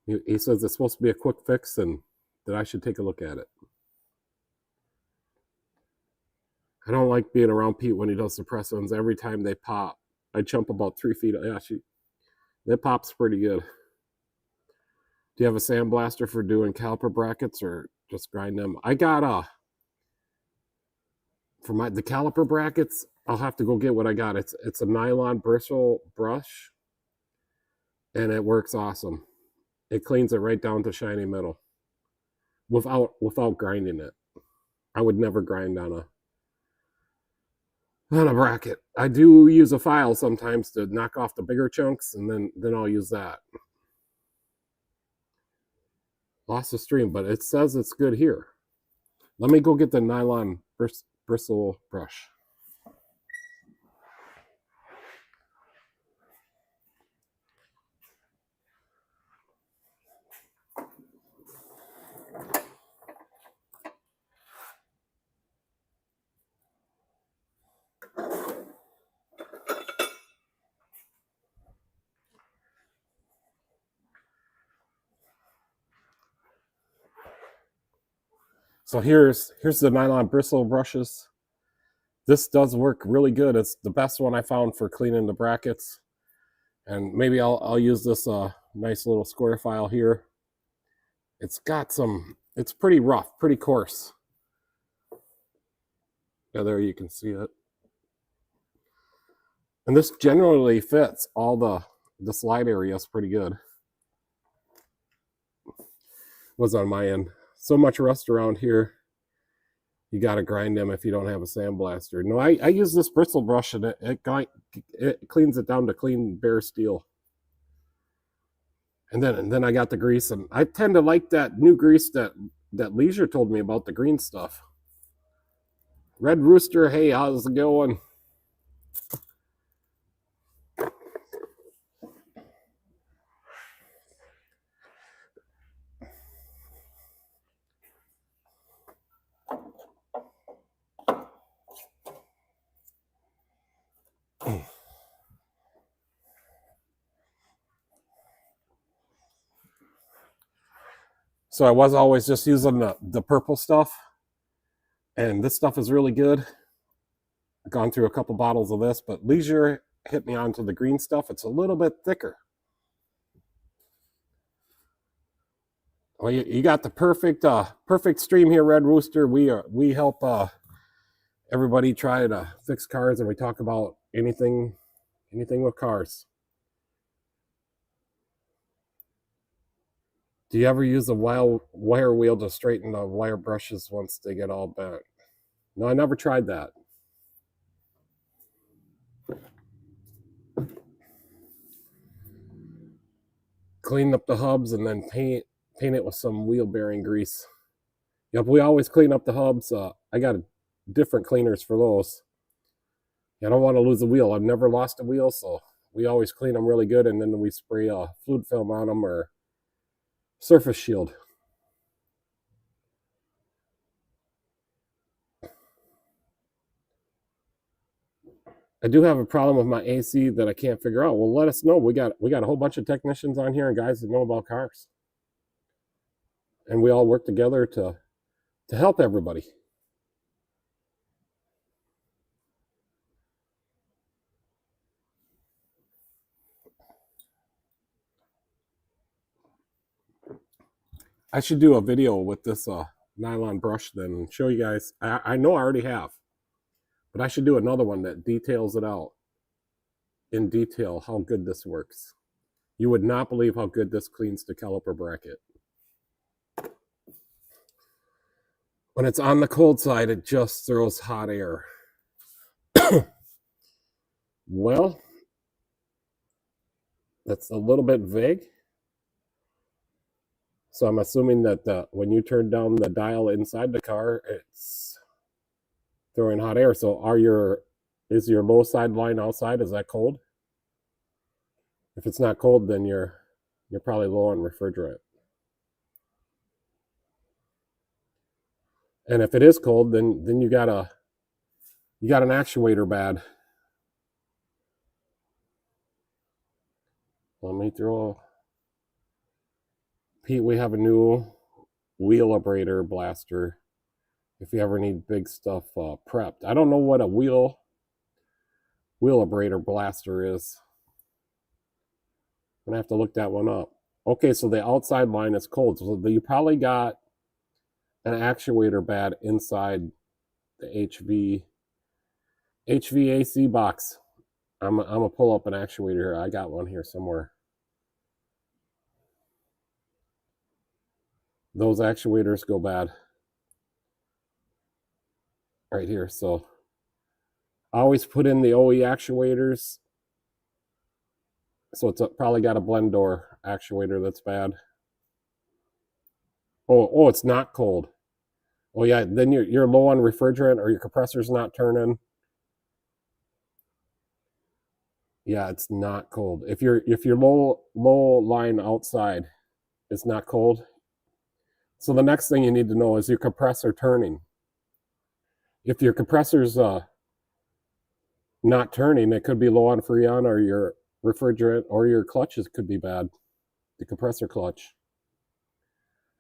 He says it's supposed to be a quick fix and that I should take a look at it. I don't like being around Pete when he does suppressors. Every time they pop, I jump about 3 feet. Yeah, that pops pretty good. Do you have a sandblaster for doing caliper brackets or just grind them? I got for the caliper brackets, I'll have to go get what I got. It's a nylon bristle brush, and it works awesome. It cleans it right down to shiny metal without grinding it. I would never grind on a bracket. I do use a file sometimes to knock off the bigger chunks, and then I'll use that. Lost the stream, but it says it's good here. Let me go get the nylon bristle brush. So here's the nylon bristle brushes. This does work really good. It's the best one I found for cleaning the brackets. And maybe I'll use this nice little square file here. It's pretty rough, pretty coarse. Yeah, there you can see it. And this generally fits all the slide areas pretty good. Was on my end. So much rust around here. You got to grind them if you don't have a sandblaster. No, I use this bristle brush, and it cleans it down to clean bare steel. And then I got the grease, and I tend to like that new grease that Leisure told me about, the green stuff. Red Rooster, hey, how's it going? So I was always just using the purple stuff, and this stuff is really good. I've gone through a couple bottles of this, but Leisure hit me onto the green stuff. It's a little bit thicker. Well, you got the perfect stream here, Red Rooster. We help everybody try to fix cars, and we talk about anything with cars. Do you ever use a wire wheel to straighten the wire brushes once they get all bent? No, I never tried that. Clean up the hubs and then paint it with some wheel bearing grease. Yep, we always clean up the hubs. I got different cleaners for those. I don't want to lose a wheel. I've never lost a wheel, so we always clean them really good, and then we spray fluid film on them or surface shield. I do have a problem with my AC that I can't figure out. Well, let us know. We got a whole bunch of technicians on here and guys that know about cars, and we all work together to help everybody. I should do a video with this nylon brush then and show you guys. I know I already have, but I should do another one that details it out in detail how good this works. You would not believe how good this cleans the caliper bracket. When it's on the cold side, it just throws hot air. Well, that's a little bit vague. So I'm assuming that when you turn down the dial inside the car, it's throwing hot air. So is your low side line outside? Is that cold? If it's not cold, then you're probably low on refrigerant. And if it is cold, then you got an actuator bad. Let me throw. Pete, we have a new wheel abrader blaster. If you ever need big stuff prepped, I don't know what a wheel wheelabrator blaster is. I'm gonna have to look that one up. Okay, so the outside line is cold. So you probably got an actuator bad inside the HVAC box. I'm gonna pull up an actuator here. I got one here somewhere. Those actuators go bad right here. So I always put in the OE actuators. So it's probably got a blend door actuator that's bad. Oh, it's not cold. Oh yeah, then you're low on refrigerant or your compressor's not turning. Yeah, it's not cold. If you're low line outside, it's not cold. So the next thing you need to know is your compressor turning. If your compressor's not turning, it could be low on Freon, or your refrigerant, or your clutches could be bad. The compressor clutch.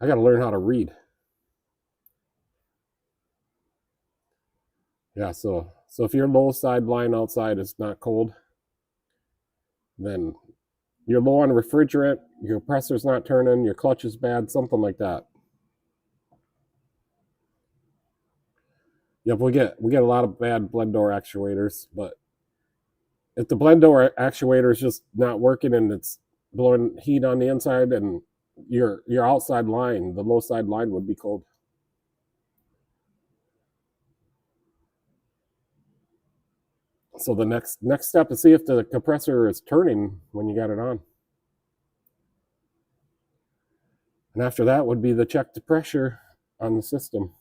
I got to learn how to read. Yeah, so if your low side line outside is not cold, then you're low on refrigerant, your compressor's not turning, your clutch is bad, something like that. Yep, we get a lot of bad blend door actuators, but if the blend door actuator is just not working and it's blowing heat on the inside, and your outside line, the low side line, would be cold. So the next step is see if the compressor is turning when you got it on. And after that would be the check the pressure on the system.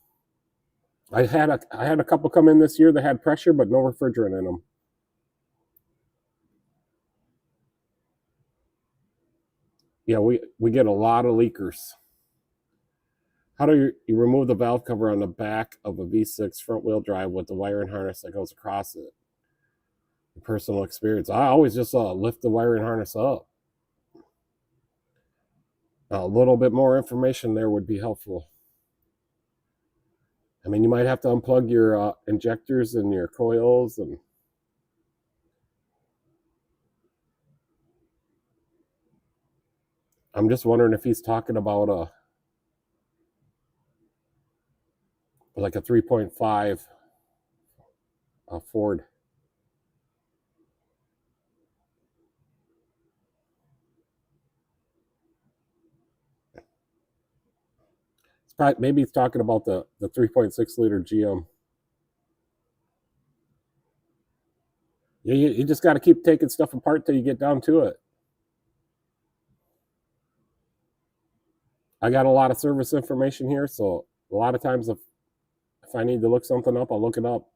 I had a couple come in this year that had pressure but no refrigerant in them. Yeah, we get a lot of leakers. How do you remove the valve cover on the back of a V6 front wheel drive with the wiring harness that goes across it? Personal experience. I always just lift the wiring harness up. A little bit more information there would be helpful. I mean, you might have to unplug your injectors and your coils, and I'm just wondering if he's talking about like a 3.5 Ford. It's probably, maybe he's talking about the 3.6 liter GM. Yeah, you just got to keep taking stuff apart till you get down to it. I got a lot of service information here, so a lot of times if I need to look something up, I'll look it up.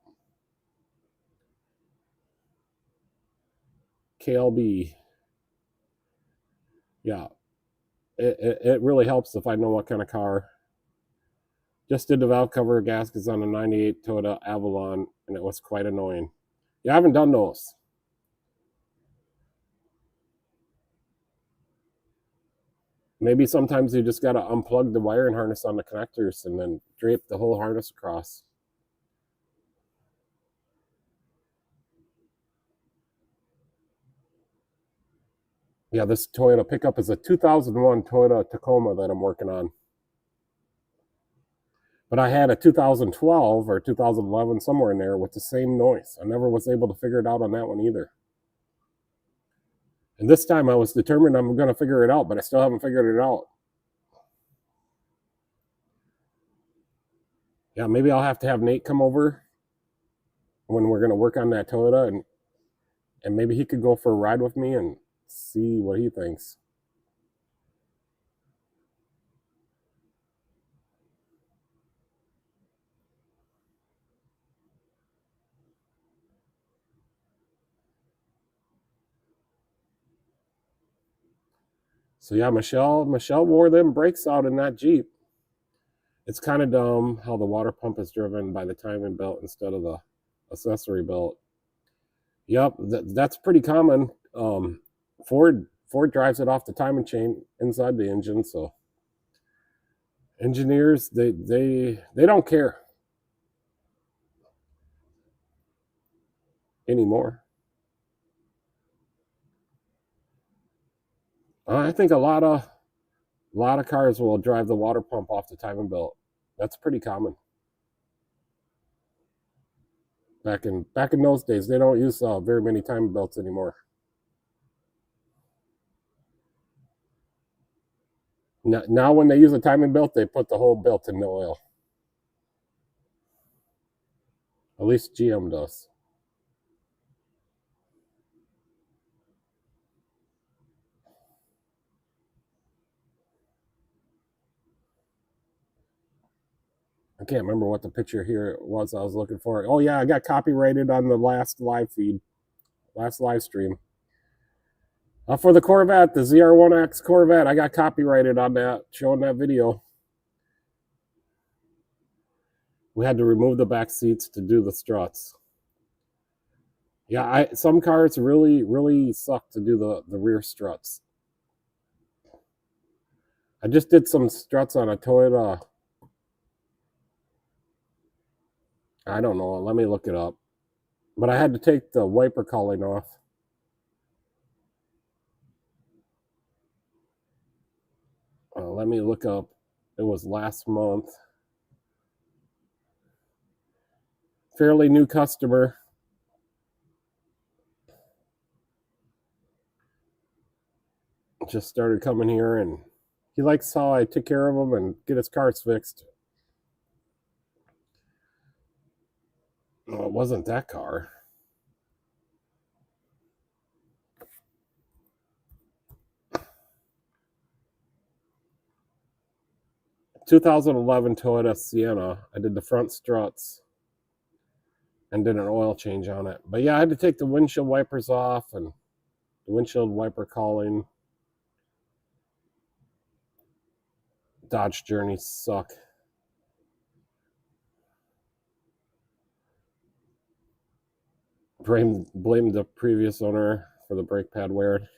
KLB. Yeah, it really helps if I know what kind of car. Just did the valve cover gaskets on a 98 Toyota Avalon, and it was quite annoying. Yeah, I haven't done those. Maybe sometimes you just got to unplug the wiring harness on the connectors and then drape the whole harness across. Yeah, this Toyota pickup is a 2001 Toyota Tacoma that I'm working on. But I had a 2012 or 2011 somewhere in there with the same noise. I never was able to figure it out on that one either. And this time I was determined I'm going to figure it out, but I still haven't figured it out. Yeah, maybe I'll have to have Nate come over when we're going to work on that Toyota, and maybe he could go for a ride with me and see what he thinks. So yeah, Michelle wore them brakes out in that Jeep. It's kind of dumb how the water pump is driven by the timing belt instead of the accessory belt. Yep, that's pretty common. Ford drives it off the timing chain inside the engine, so engineers they don't care anymore. I think a lot of cars will drive the water pump off the timing belt. That's pretty common. Back in those days, they don't use very many timing belts anymore. Now, when they use a timing belt, they put the whole belt in the oil. At least GM does. I can't remember what the picture here was I was looking for. Oh yeah, I got copyrighted on the last live stream. For the Corvette, the ZR1X Corvette, I got copyrighted on that, showing that video. We had to remove the back seats to do the struts. Yeah, some cars really, really suck to do the rear struts. I just did some struts on a Toyota. I don't know. Let me look it up. But I had to take the wiper cowling off. Let me look up. It was last month. Fairly new customer. Just started coming here, and he likes how I take care of him and get his cars fixed. No, it wasn't that car. ...2011 Toyota Sienna. I did the front struts and did an oil change on it. But yeah, I had to take the windshield wipers off and the windshield wiper cowling. Dodge Journeys suck. Blame the previous owner for the brake pad wear.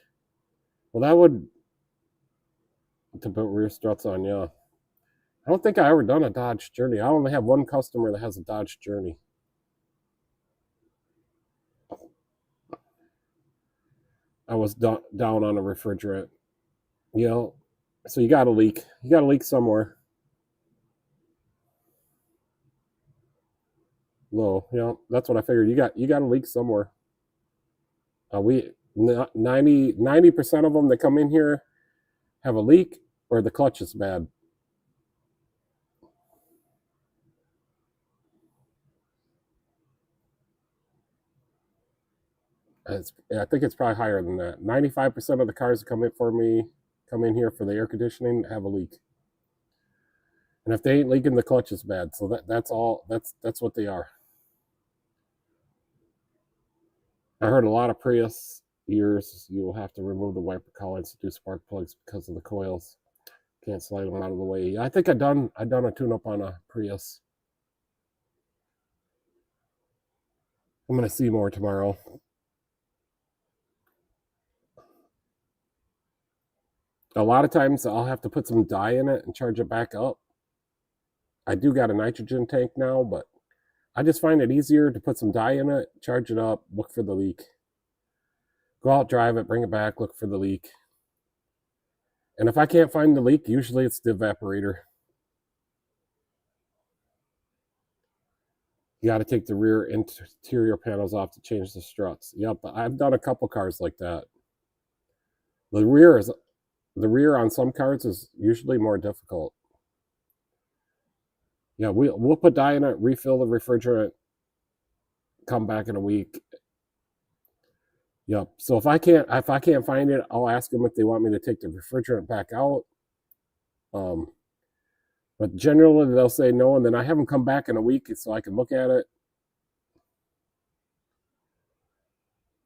Well, that would... to put rear struts on, yeah. I don't think I ever done a Dodge Journey. I only have one customer that has a Dodge Journey. I was down on a refrigerant. You know, so you got a leak. You got a leak somewhere. Low. You know, that's what I figured. You got a leak somewhere. 90% of them that come in here have a leak or the clutch is bad. I think it's probably higher than that. 95% of the cars that come in here for the air conditioning have a leak. And if they ain't leaking, the clutch is bad. So that's all. That's what they are. I heard a lot of Prius years you will have to remove the wiper cowlings to do spark plugs because of the coils. Can't slide them out of the way. I think I done a tune-up on a Prius. I'm gonna see more tomorrow. A lot of times I'll have to put some dye in it and charge it back up. I do got a nitrogen tank now, but I just find it easier to put some dye in it, charge it up, look for the leak. Go out, drive it, bring it back, look for the leak. And if I can't find the leak, usually it's the evaporator. You got to take the rear interior panels off to change the struts. Yep, I've done a couple cars like that. The rear on some cars is usually more difficult. Yeah, we'll put dye in it, refill the refrigerant, come back in a week. Yep. So if I can't find it, I'll ask them if they want me to take the refrigerant back out. But generally they'll say no, and then I have them come back in a week so I can look at it.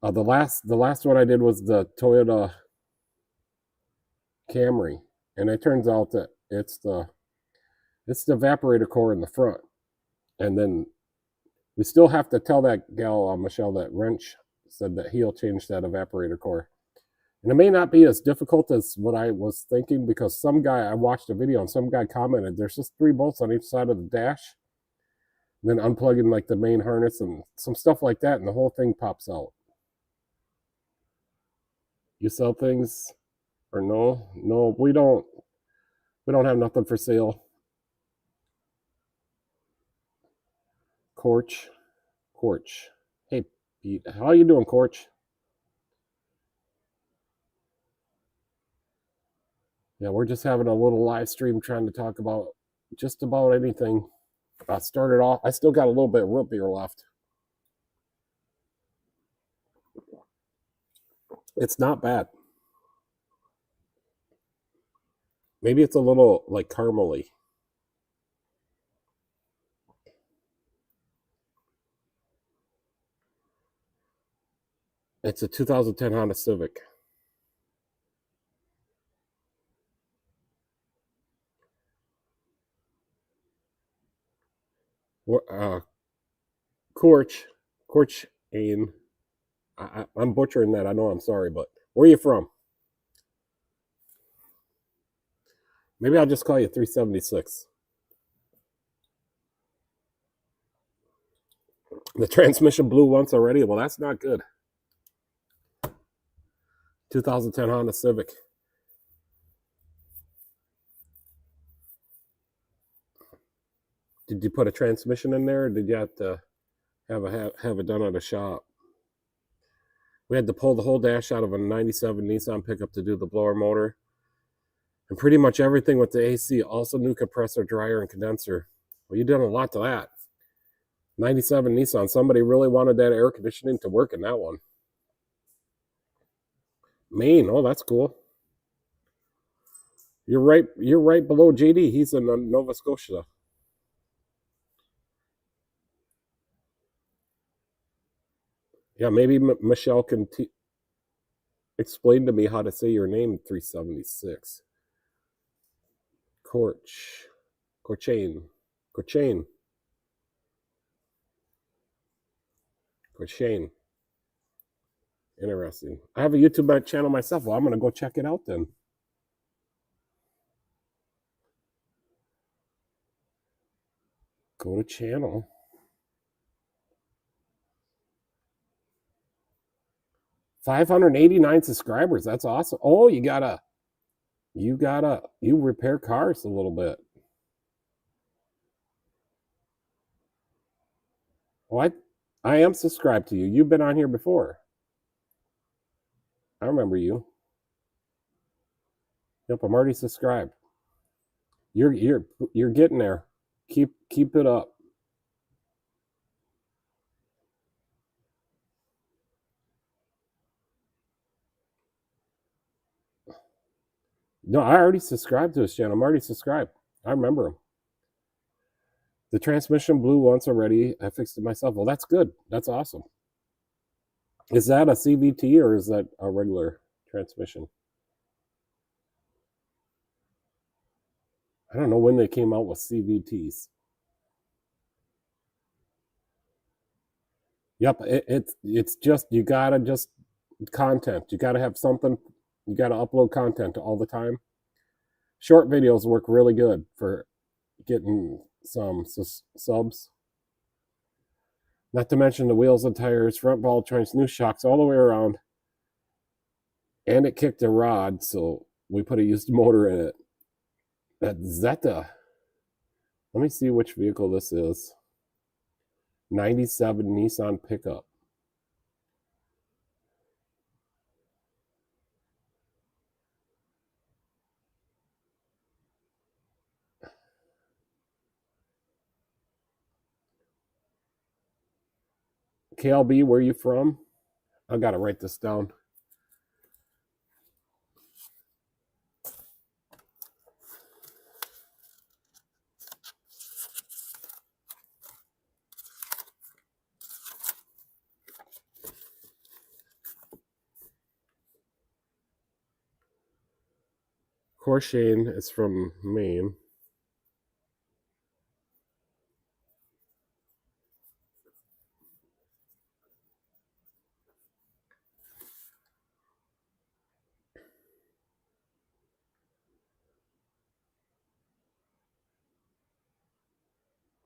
The last one I did was the Toyota Camry, and it turns out that it's the evaporator core in the front, and then we still have to tell that gal Michelle that Wrench said that he'll change that evaporator core. And it may not be as difficult as what I was thinking, because I watched a video and some guy commented there's just 3 bolts on each side of the dash, and then unplugging like the main harness and some stuff like that, and the whole thing pops out. You sell things Or no, we don't have nothing for sale. Corch. Hey, Pete, how you doing, Corch? Yeah, we're just having a little live stream trying to talk about just about anything. I started off, I still got a little bit of root beer left. It's not bad. Maybe it's a little like caramely. It's a 2010 Honda Civic. Corch, Ain. I'm butchering that. I know. I'm sorry, but where are you from? Maybe I'll just call you 376. The transmission blew once already. Well, that's not good. 2010 Honda Civic. Did you put a transmission in there, or did you have to have it done at a shop? We had to pull the whole dash out of a 97 Nissan pickup to do the blower motor. And pretty much everything with the AC, also new compressor, dryer, and condenser. Well, you did a lot to that. 97 Nissan, somebody really wanted that air conditioning to work in that one. Maine, oh, that's cool. You're right below JD. He's in Nova Scotia. Yeah, maybe Michelle can explain to me how to say your name, 376. Corchain. Interesting. I have a YouTube channel myself. Well, I'm going to go check it out then. Go to channel. $589 subscribers. That's awesome. Oh, you repair cars a little bit. Well, I am subscribed to you. You've been on here before. I remember you. Yep, I'm already subscribed. You're getting there. Keep it up. No, I already subscribed to his channel. I'm already subscribed. I remember him. The transmission blew once already. I fixed it myself. Well, that's good. That's awesome. Is that a CVT or is that a regular transmission? I don't know when they came out with CVTs. Yep, it's just you gotta just content. You gotta have something. You gotta upload content all the time. Short videos work really good for getting some subs. Not to mention the wheels and tires, front ball joints, new shocks all the way around. And it kicked a rod, so we put a used motor in it. That Zeta. Let me see which vehicle this is. 97 Nissan pickup. KLB, where are you from? I gotta write this down. Corshane is from Maine.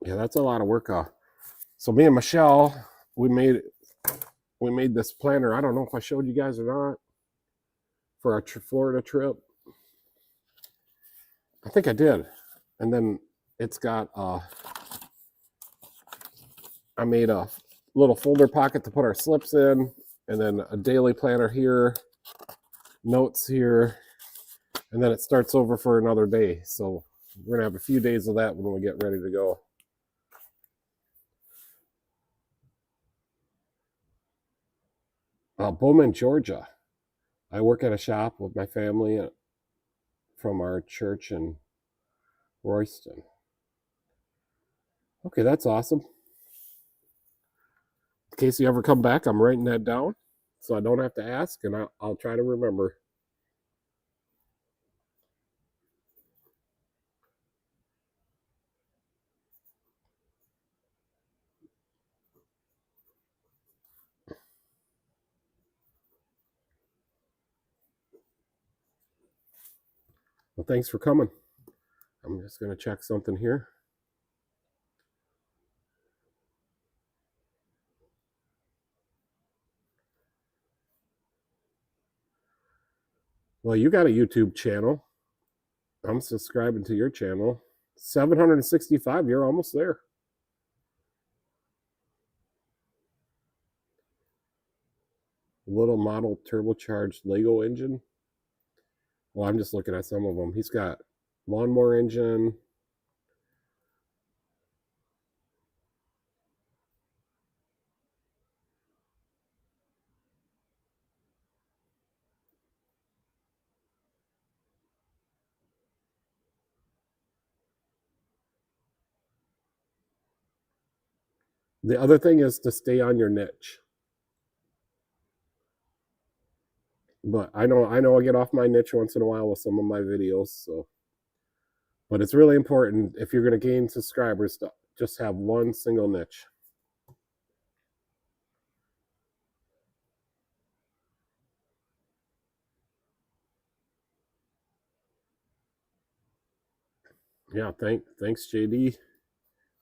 Yeah, that's a lot of work. So me and Michelle, we made this planner. I don't know if I showed you guys or not. for our Florida trip. I think I did. And then it's got, I made a little folder pocket to put our slips in, and then a daily planner here, notes here, and then it starts over for another day. So we're gonna have a few days of that when we get ready to go. Bowman, Georgia. I work at a shop with my family from our church in Royston. Okay, that's awesome. In case you ever come back, I'm writing that down so I don't have to ask, and I'll try to remember. Well, thanks for coming. I'm just going to check something here. Well, you got a YouTube channel. I'm subscribing to your channel. 765, you're almost there. Little model turbocharged Lego engine. Well, I'm just looking at some of them. He's got lawnmower engine. The other thing is to stay on your niche. But I know I get off my niche once in a while with some of my videos, so but it's really important if you're going to gain subscribers to just have one single niche. Yeah, thanks JD.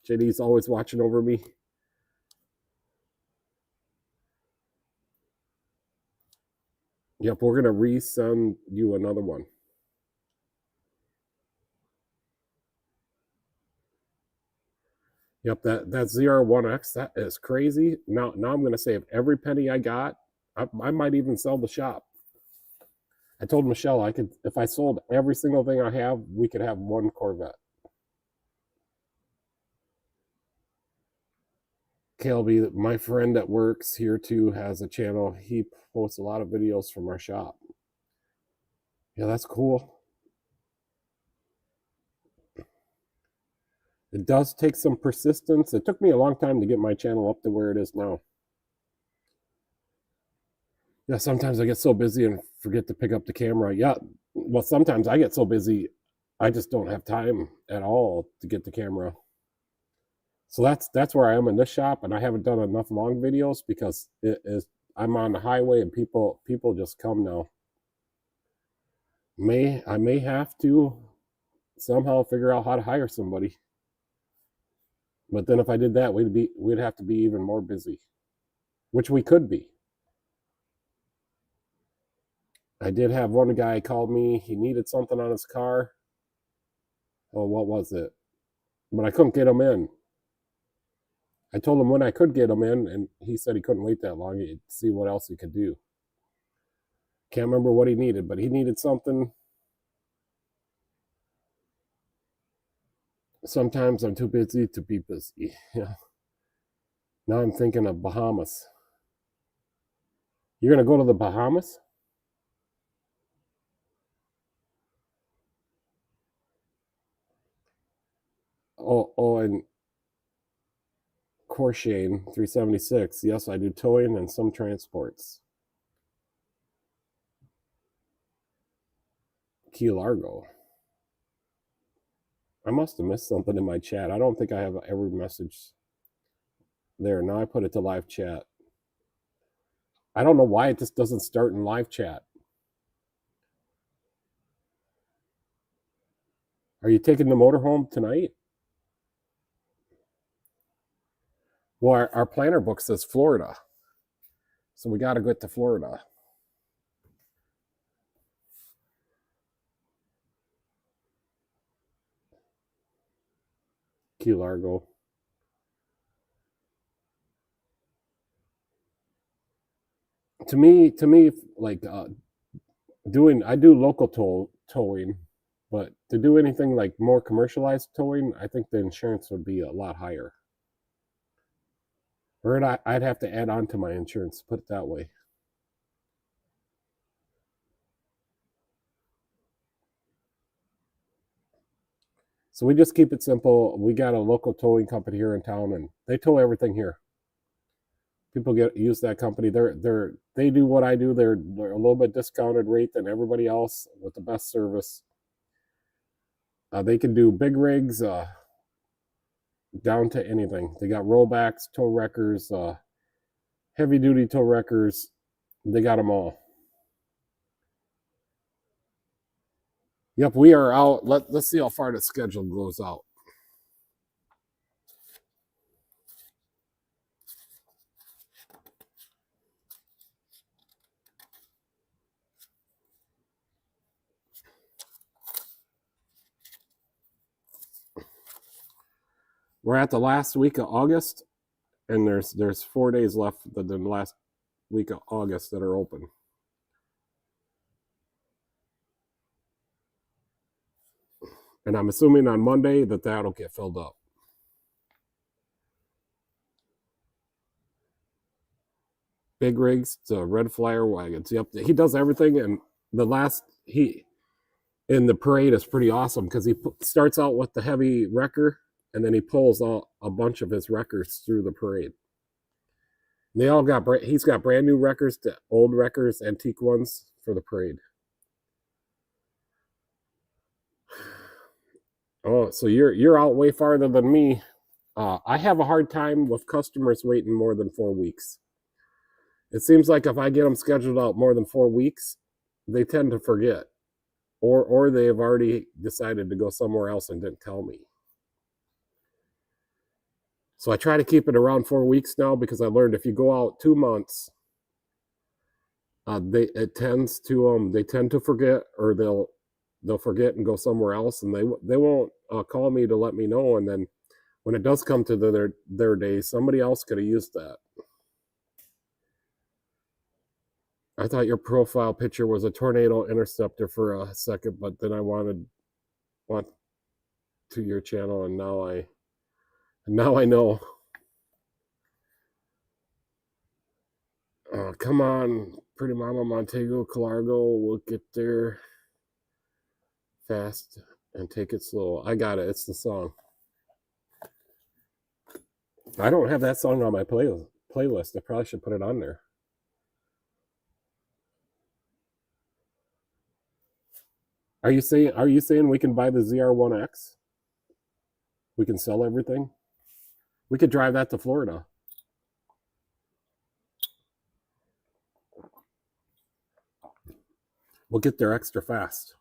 JD's always watching over me. Yep, we're gonna resend you another one. Yep, that ZR1X, that is crazy. Now I'm gonna save every penny I got. I might even sell the shop. I told Michelle I could, if I sold every single thing I have, we could have one Corvette. Kelby, my friend that works here too, has a channel. He posts a lot of videos from our shop. Yeah, that's cool. It does take some persistence. It took me a long time to get my channel up to where it is now. Yeah, sometimes I get so busy and forget to pick up the camera. Yeah, well, sometimes I get so busy, I just don't have time at all to get the camera. So that's where I am in this shop, and I haven't done enough long videos because I'm on the highway and people just come now. I may have to somehow figure out how to hire somebody. But then if I did that, we'd have to be even more busy, which we could be. I did have one guy call me. He needed something on his car. Oh, what was it? But I couldn't get him in. I told him when I could get him in, and he said he couldn't wait that long. He'd see what else he could do. Can't remember what he needed, but he needed something. Sometimes I'm too busy to be busy. Yeah. Now I'm thinking of Bahamas. You're going to go to the Bahamas? Oh, and Corshane 376. Yes, I do towing and some transports. Key Largo. I must have missed something in my chat. I don't think I have every message there. Now I put it to live chat. I don't know why it just doesn't start in live chat. Are you taking the motorhome tonight? Well, our planner book says Florida. So we got to get to Florida. Key Largo. To me, like I do local towing, but to do anything like more commercialized towing, I think the insurance would be a lot higher. Or I'd have to add on to my insurance, put it that way. So we just keep it simple. We got a local towing company here in town, and they tow everything here. People use that company. They do what I do. They're a little bit discounted rate than everybody else with the best service. They can do big rigs down to anything. They got rollbacks, tow wreckers, heavy duty tow wreckers. They got them all. Yep, we are out. Let's see how far the schedule goes out. We're at the last week of August, and there's 4 days left of the last week of August that are open. And I'm assuming on Monday that'll get filled up. Big rigs to red flyer wagons. Yep, he does everything, and in the parade is pretty awesome because he starts out with the heavy wrecker, and then he pulls out a bunch of his wreckers through the parade. And they all he's got brand new wreckers to old wreckers, antique ones for the parade. Oh, so you're out way farther than me. I have a hard time with customers waiting more than 4 weeks. It seems like if I get them scheduled out more than 4 weeks, they tend to forget, or they have already decided to go somewhere else and didn't tell me. So I try to keep it around 4 weeks now because I learned if you go out 2 months, they tend to forget, or they'll forget and go somewhere else, and they won't call me to let me know. And then when it does come to their day, somebody else could have used that. I thought your profile picture was a Tornado Interceptor for a second, but then I went to your channel, and now I know. Come on, Pretty Mama Montego, Calargo. We'll get there fast and take it slow. I got it. It's the song. I don't have that song on my playlist. I probably should put it on there. Are you saying we can buy the ZR1X? We can sell everything? We could drive that to Florida. We'll get there extra fast.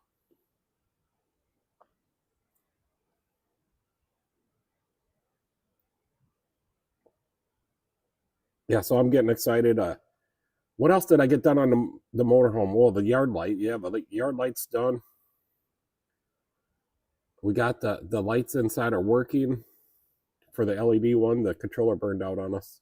Yeah, so I'm getting excited. What else did I get done on the motorhome? Well, the yard light. Yeah, the yard light's done. We got the lights inside are working for the LED one. The controller burned out on us.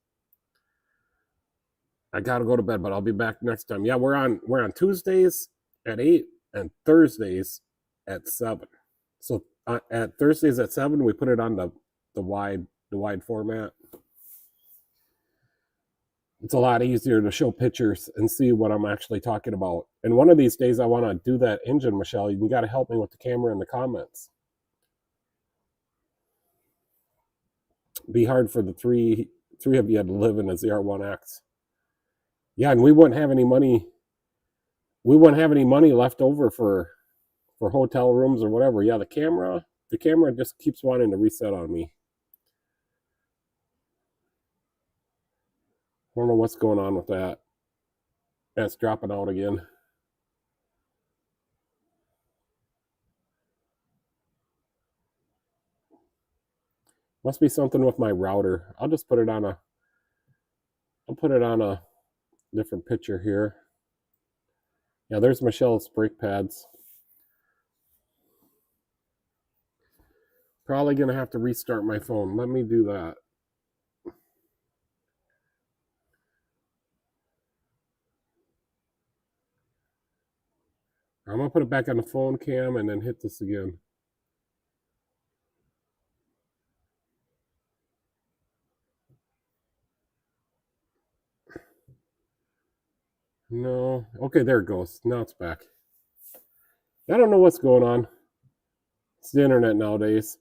I gotta go to bed, but I'll be back next time. Yeah, we're on Tuesdays at 8 and Thursdays at 7. So at Thursdays at 7, we put it on the wide format. It's a lot easier to show pictures and see what I'm actually talking about. And one of these days, I want to do that engine, Michelle. You got to help me with the camera in the comments. Be hard for the three of you to live in a ZR1X. Yeah, and we wouldn't have any money. We wouldn't have any money left over for hotel rooms or whatever. Yeah, the camera just keeps wanting to reset on me. I don't know what's going on with that. That's dropping out again. Must be something with my router. I'll put it on a different picture here. Yeah, there's Michelle's brake pads. Probably going to have to restart my phone. Let me do that. I'm going to put it back on the phone cam and then hit this again. No. Okay, there it goes. Now it's back. I don't know what's going on. It's the internet nowadays.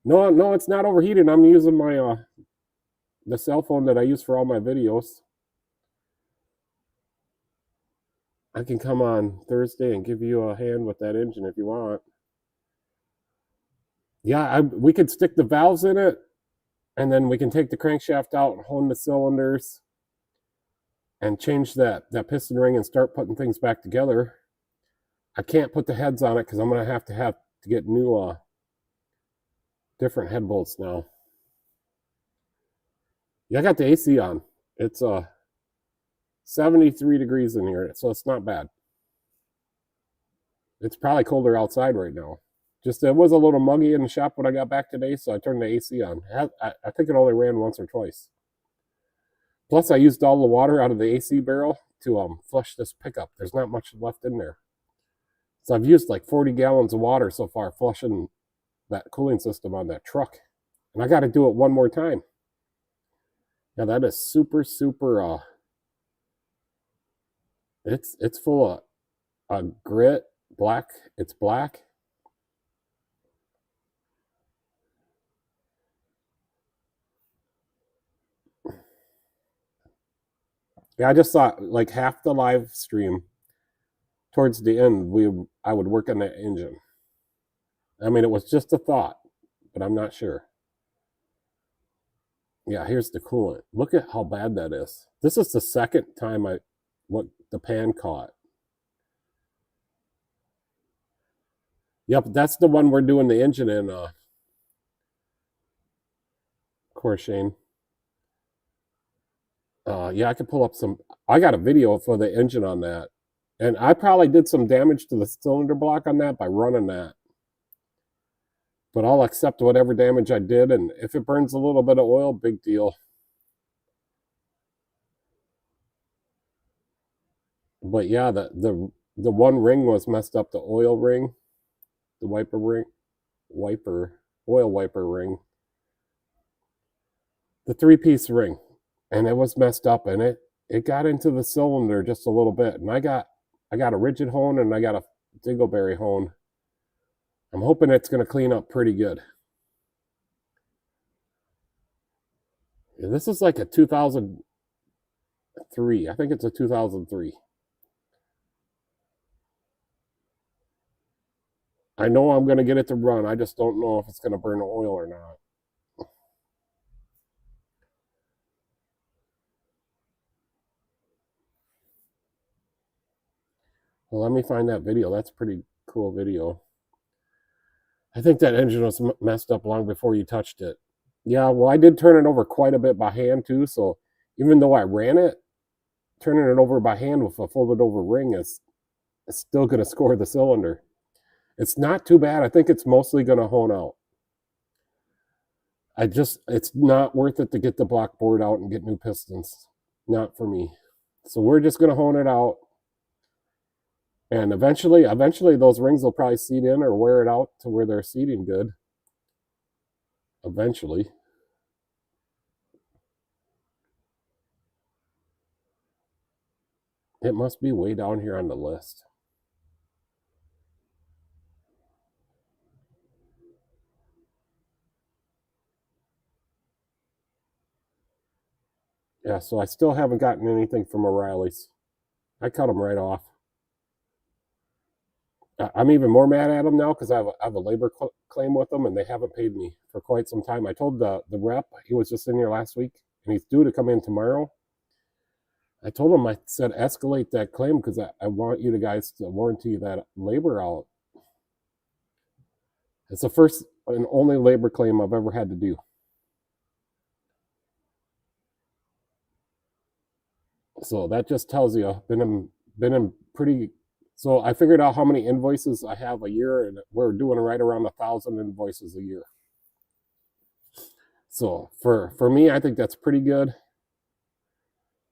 No, it's not overheating. I'm using my the cell phone that I use for all my videos. I can come on Thursday and give you a hand with that engine if you want. Yeah, we could stick the valves in it, and then we can take the crankshaft out and hone the cylinders and change that piston ring and start putting things back together. I can't put the heads on it because I'm going to have to get new different head bolts now. Yeah, I got the AC on. It's 73 degrees in here, so it's not bad. It's probably colder outside right now. Just it was a little muggy in the shop when I got back today, so I turned the AC on. I think it only ran once or twice. Plus, I used all the water out of the AC barrel to flush this pickup. There's not much left in there. So I've used like 40 gallons of water so far flushing that cooling system on that truck. And I got to do it one more time. Now that is super, it's full of grit, black. It's black. Yeah, I just thought like half the live stream towards the end, I would work on that engine. I mean, it was just a thought, but I'm not sure. Yeah, here's the coolant. Look at how bad that is. This is the second time the pan caught. Yep, that's the one we're doing the engine in, Shane. Yeah, I could pull up I got a video for the engine on that. And I probably did some damage to the cylinder block on that by running that. But I'll accept whatever damage I did, and if it burns a little bit of oil, big deal. But yeah, the one ring was messed up, the oil ring, the oil wiper ring. The 3-piece ring. And it was messed up, and it got into the cylinder just a little bit. And I got a rigid hone and I got a dingleberry hone. I'm hoping it's going to clean up pretty good. Yeah, this is like a 2003. I think it's a 2003. I know I'm going to get it to run. I just don't know if it's going to burn oil or not. Well, let me find that video. That's a pretty cool video. I think that engine was messed up long before you touched it. Yeah, well, I did turn it over quite a bit by hand too, so even though I ran it, turning it over by hand with a folded over ring is still going to score the cylinder. It's not too bad. I think it's mostly going to hone out. It's not worth it to get the block bored out and get new pistons. Not for me. So we're just going to hone it out. And eventually those rings will probably seat in or wear it out to where they're seating good. Eventually. It must be way down here on the list. Yeah, so I still haven't gotten anything from O'Reilly's. I cut them right off. I'm even more mad at them now because I have a labor claim with them and they haven't paid me for quite some time. I told the rep, he was just in here last week, and he's due to come in tomorrow. I told him, I said, escalate that claim because I want you guys to warranty that labor out. It's the first and only labor claim I've ever had to do. So that just tells you, I've been in pretty So I figured out how many invoices I have a year, and we're doing right around 1,000 invoices a year. So for me, I think that's pretty good.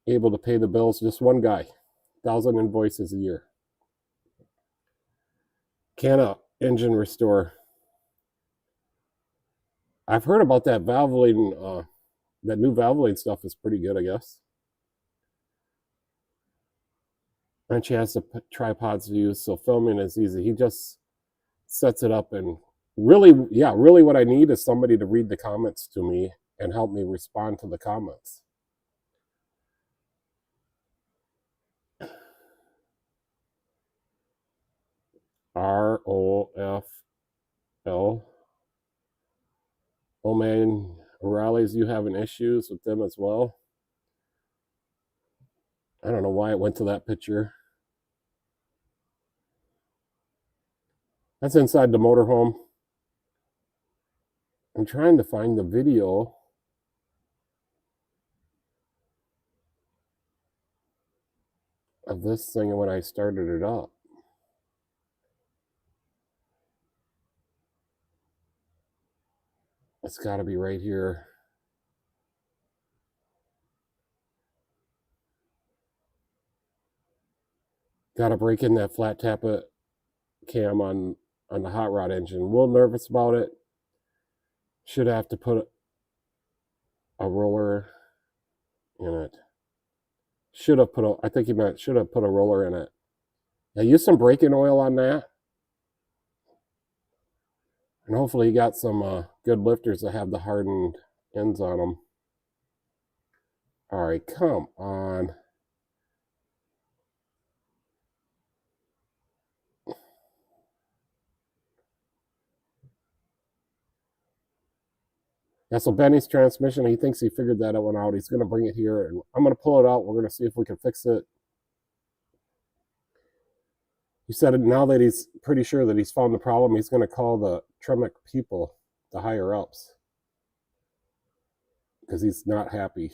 Able to pay the bills, just one guy, 1,000 invoices a year. Canna engine restore. I've heard about that Valvoline, that new Valvoline stuff is pretty good, I guess. And she has the tripods to use, so filming is easy. He just sets it up, and really, yeah, really what I need is somebody to read the comments to me and help me respond to the comments. ROFL. Oh man, O'Reilly's, you having issues with them as well? I don't know why it went to that picture. That's inside the motorhome. I'm trying to find the video. Of this thing when I started it up. It's got to be right here. Got to break in that flat tappet cam on the hot rod engine. A little nervous about it. Should have to put a roller in it. Should have put a, I think he meant should have put a roller in it. I used some braking oil on that. And hopefully you got some good lifters that have the hardened ends on them. All right, come on. Yeah, so Benny's transmission, he thinks he figured that one out. He's going to bring it here, and I'm going to pull it out. We're going to see if we can fix it. He said now that he's pretty sure that he's found the problem, he's going to call the Tremec people, the higher ups, because he's not happy.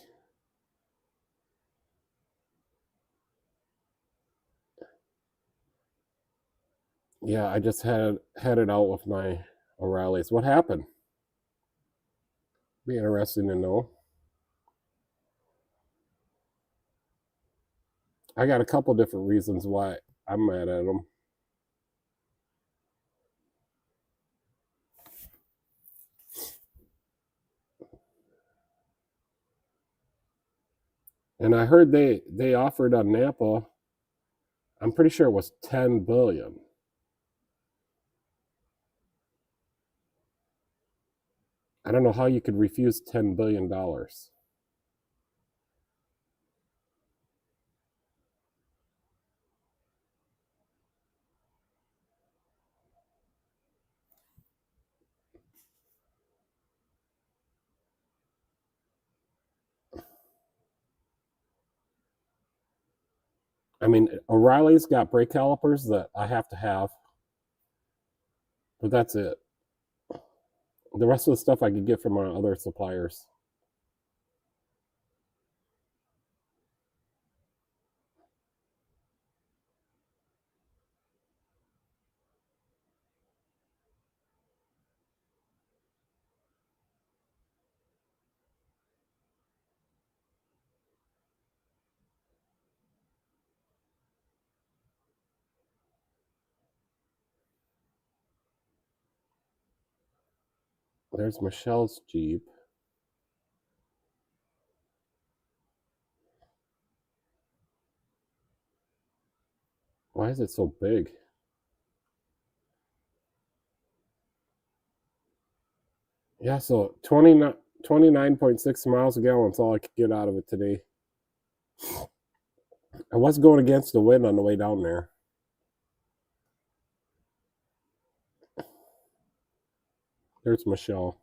Yeah, I just had it out with my O'Reilly's. What happened? Be interesting to know. I got a couple different reasons why I'm mad at him. And I heard they offered on Napa, I'm pretty sure it was 10 billion. I don't know how you could refuse $10 billion. I mean, O'Reilly's got brake calipers that I have to have, but that's it. The rest of the stuff I could get from my other suppliers. There's Michelle's Jeep. Why is it so big? Yeah, so 29.6 miles a gallon is all I could get out of it today. I was going against the wind on the way down there. There's Michelle.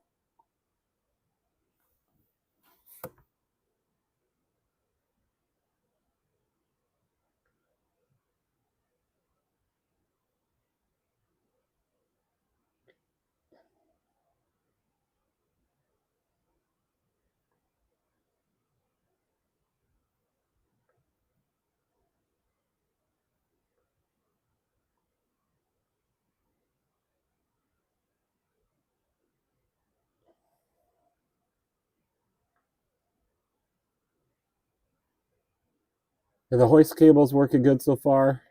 And the hoist cable's working good so far.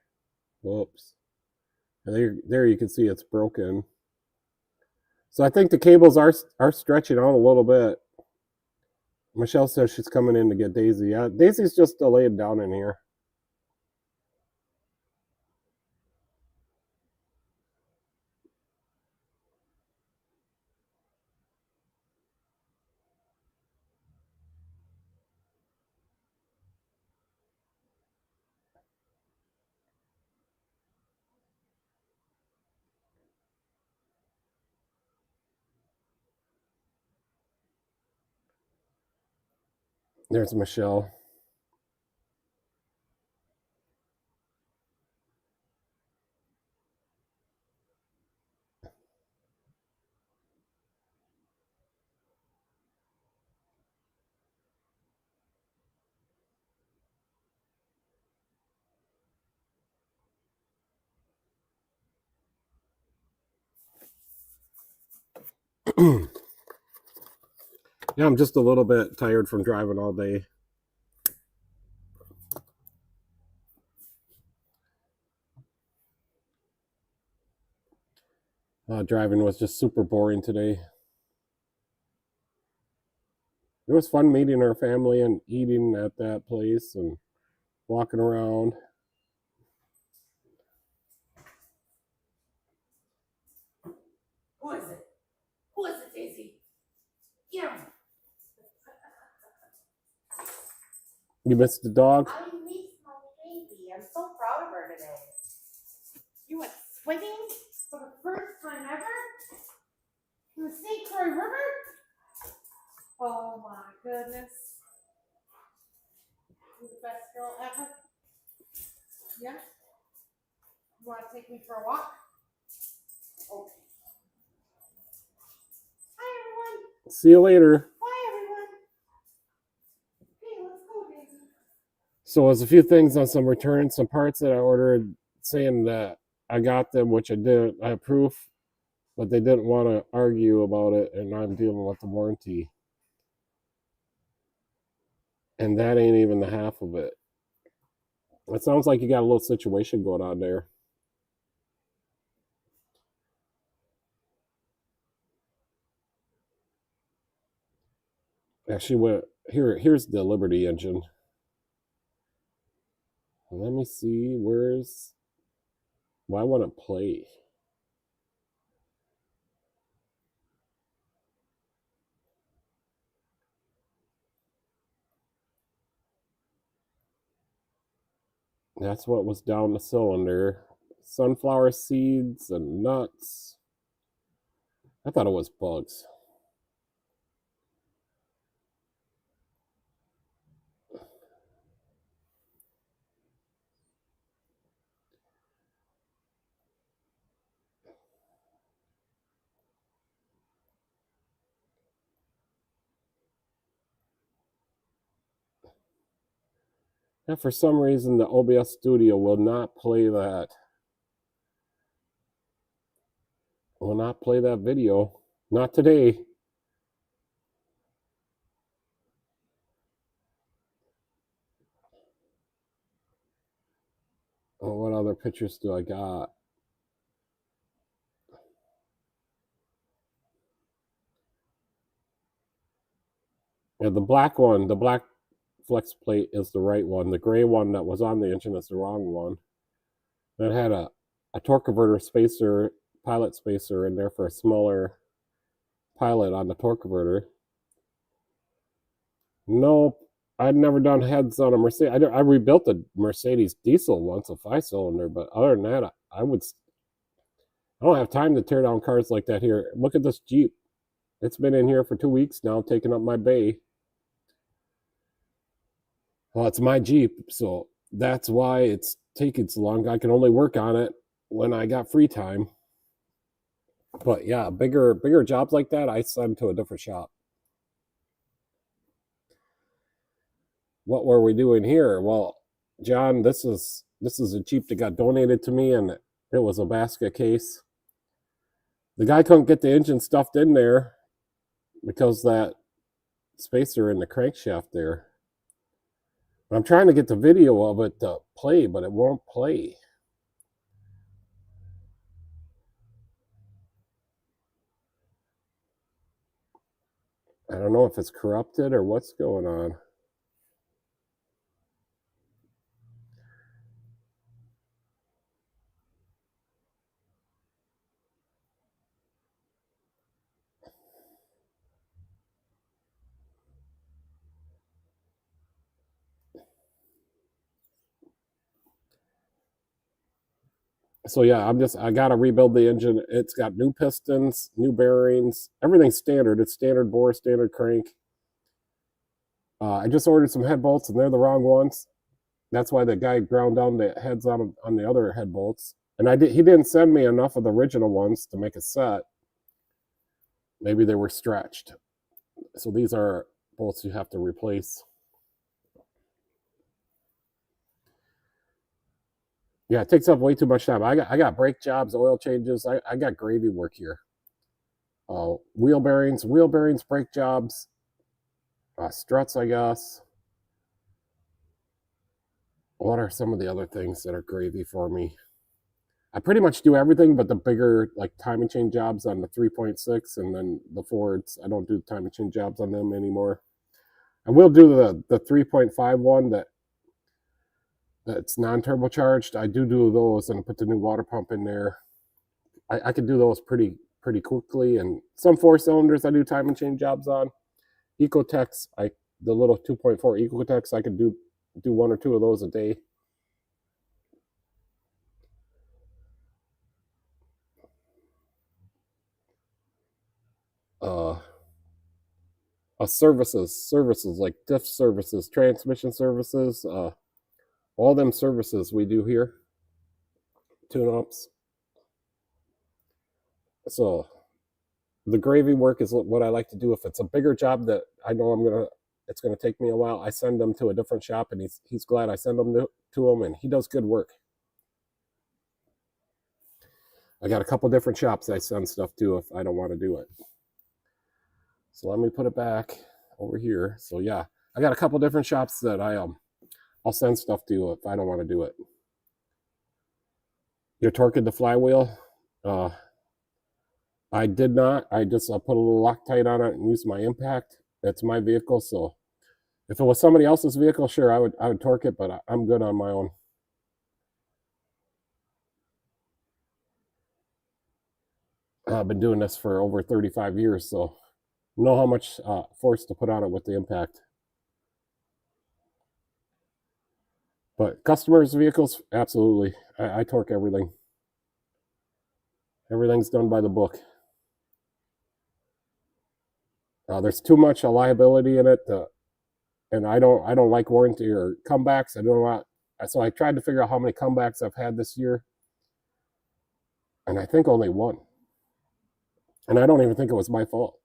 Whoops. And there you can see it's broken. So I think the cables are stretching out a little bit. Michelle says she's coming in to get Daisy. Yeah, Daisy's just laying down in here. There's Michelle. Yeah, I'm just a little bit tired from driving all day. Driving was just super boring today. It was fun meeting our family and eating at that place and walking around. Who is it? Who is it, Daisy? Yeah. You missed the dog? I missed my baby. I'm so proud of her today. You went swimming for the first time ever in the St. Croix River? Oh my goodness. You're the best girl ever. Yeah? You want to take me for a walk? Okay. Hi, everyone. See you later. Bye, everyone. Okay, let's go, Daisy. So there's a few things on some returns, some parts that I ordered saying that I got them, which I did. I have proof, but they didn't want to argue about it, and I'm dealing with the warranty. And that ain't even the half of it. It sounds like you got a little situation going on there. Actually, went here's the Liberty engine. Let me see, why won't it play? That's what was down the cylinder. Sunflower seeds and nuts. I thought it was bugs. And for some reason, the OBS Studio will not play that. Will not play that video. Not today. Oh, what other pictures do I got? Yeah, the black one, the black flex plate is the right one. The gray one that was on the engine is the wrong one. That had a torque converter spacer, pilot spacer in there for a smaller pilot on the torque converter. Nope, I'd never done heads on a Mercedes. I rebuilt a Mercedes diesel once, a 5-cylinder, but other than that, I don't have time to tear down cars like that here. Look at this Jeep. It's been in here for 2 weeks now, taking up my bay. Well, it's my Jeep, so that's why it's taking so long. I can only work on it when I got free time. But yeah, bigger jobs like that, I send to a different shop. What were we doing here? Well, John, this is a Jeep that got donated to me, and it was a basket case. The guy couldn't get the engine stuffed in there because that spacer in the crankshaft there. I'm trying to get the video of it to play, but it won't play. I don't know if it's corrupted or what's going on. So yeah, I gotta rebuild the engine. It's got new pistons, new bearings, everything's standard. It's standard bore, standard crank. I just ordered some head bolts and they're the wrong ones. That's why the guy ground down the heads on the other head bolts. And he didn't send me enough of the original ones to make a set. Maybe they were stretched. So these are bolts you have to replace. Yeah, it takes up way too much time. I got brake jobs, oil changes. I got gravy work here. Wheel bearings, brake jobs, struts, I guess. What are some of the other things that are gravy for me? I pretty much do everything but the bigger like timing chain jobs on the 3.6 and then the Fords. I don't do timing chain jobs on them anymore. I will do the 3.5 one that's non-turbocharged. I do those and put the new water pump in there. I can do those pretty quickly. And some 4-cylinders I do timing chain jobs on. Ecotechs, the little 2.4 Ecotechs, I could do 1 or 2 of those a day. Services like diff services, transmission services, all them services we do here, tune-ups. So the gravy work is what I like to do. If it's a bigger job that I know it's gonna take me a while, I send them to a different shop, and he's glad I send them to him, and he does good work. I got a couple different shops I send stuff to if I don't want to do it. So let me put it back over here. So yeah, I got a couple different shops that I'll send stuff to if I don't want to do it. You're torquing the flywheel. I did not. I put a little Loctite on it and used my impact. That's my vehicle. So if it was somebody else's vehicle, sure, I would torque it, but I'm good on my own. I've been doing this for over 35 years, so I know how much force to put on it with the impact. But customers' vehicles, absolutely. I torque everything. Everything's done by the book. There's too much liability in it, and I don't like warranty or comebacks. I don't want. So I tried to figure out how many comebacks I've had this year, and I think only one. And I don't even think it was my fault.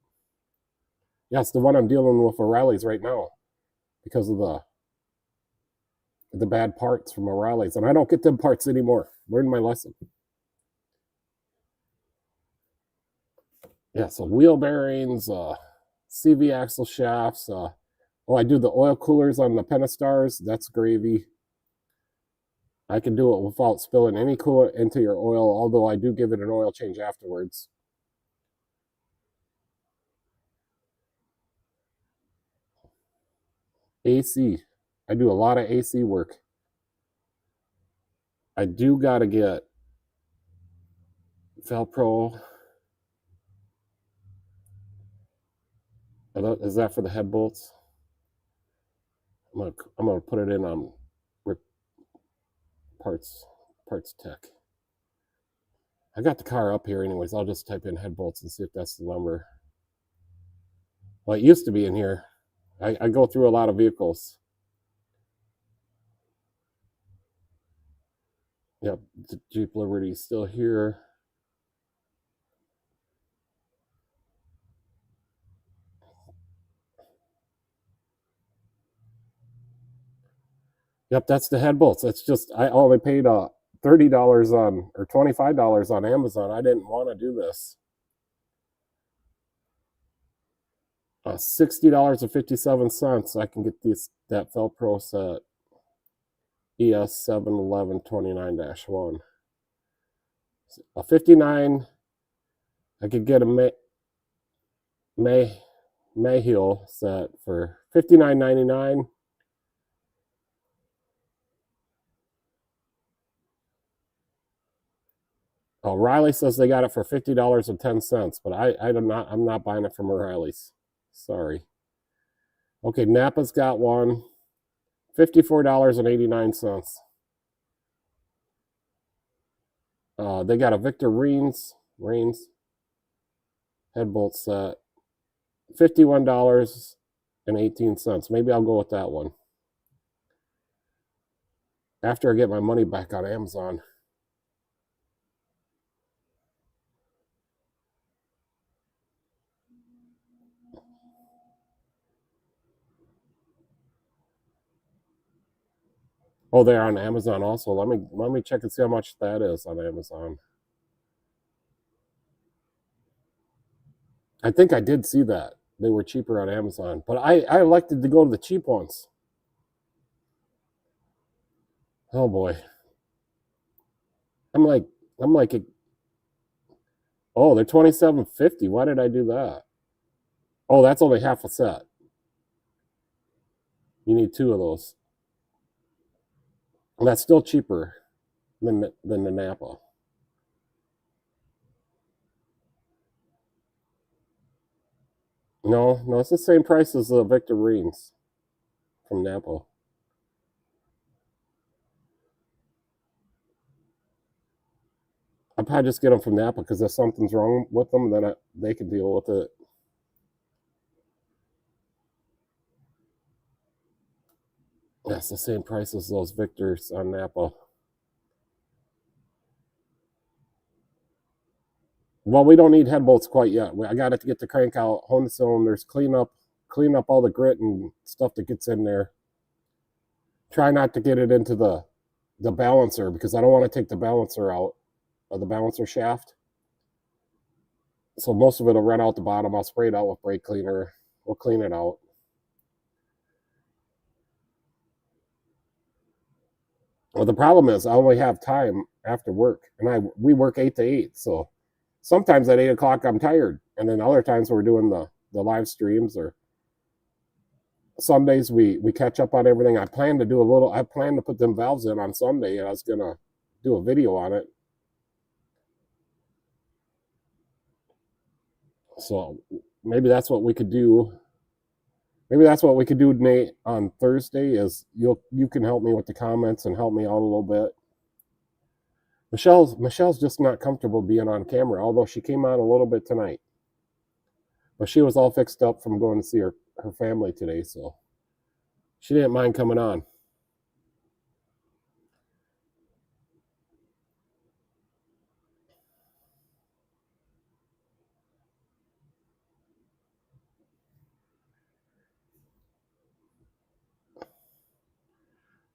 Yes, the one I'm dealing with O'Reilly's right now because of the bad parts from O'Reilly's, and I don't get them parts anymore. Learned my lesson. Yeah, so wheel bearings, CV axle shafts. I do the oil coolers on the Penastars. That's gravy. I can do it without spilling any coolant into your oil, although I do give it an oil change afterwards. AC. I do a lot of AC work. I do got to get Velcro. Is that for the head bolts? I'm gonna put it in on parts tech. I got the car up here anyways. I'll just type in head bolts and see if that's the number. Well, it used to be in here. I go through a lot of vehicles. Yep, the Jeep Liberty is still here. Yep, that's the head bolts. It's just I only paid $30 on or $25 on Amazon. I didn't want to do this. $60.57. I can get that Velcro set. ES 71129-1. A 59, I could get a Mayhew set for $59.99. Oh, Riley says they got it for $50.10, but I'm not buying it from O'Reilly's. Sorry. Okay, Napa's got one. $54.89. They got a Victor Reigns headbolt set. $51.18. Maybe I'll go with that one. After I get my money back on Amazon. Oh, they're on Amazon also. Let me check and see how much that is on Amazon. I think I did see that. They were cheaper on Amazon. But I elected to go to the cheap ones. Oh boy. I'm like oh, they're $27.50. Why did I do that? Oh, that's only half a set. You need 2 of those. And that's still cheaper than the Napa. No, it's the same price as the Victor Reigns from Napa. I'll probably just get them from Napa because if something's wrong with them, then they can deal with it. That's the same price as those Victors on Napa. Well, we don't need head bolts quite yet. I got it to get the crank out, hone the cylinders, clean up all the grit and stuff that gets in there. Try not to get it into the balancer because I don't want to take the balancer out of the balancer shaft. So most of it will run out the bottom. I'll spray it out with brake cleaner. We'll clean it out. Well, the problem is I only have time after work, and we work 8 to 8. So sometimes at 8 o'clock I'm tired, and then other times we're doing the live streams, or Sundays we catch up on everything. I plan to put them valves in on Sunday, and I was gonna do a video on it. So maybe that's what we could do. Maybe that's what we could do, Nate, on Thursday. Is you can help me with the comments and help me out a little bit. Michelle's just not comfortable being on camera, although she came on a little bit tonight. But she was all fixed up from going to see her family today, so she didn't mind coming on.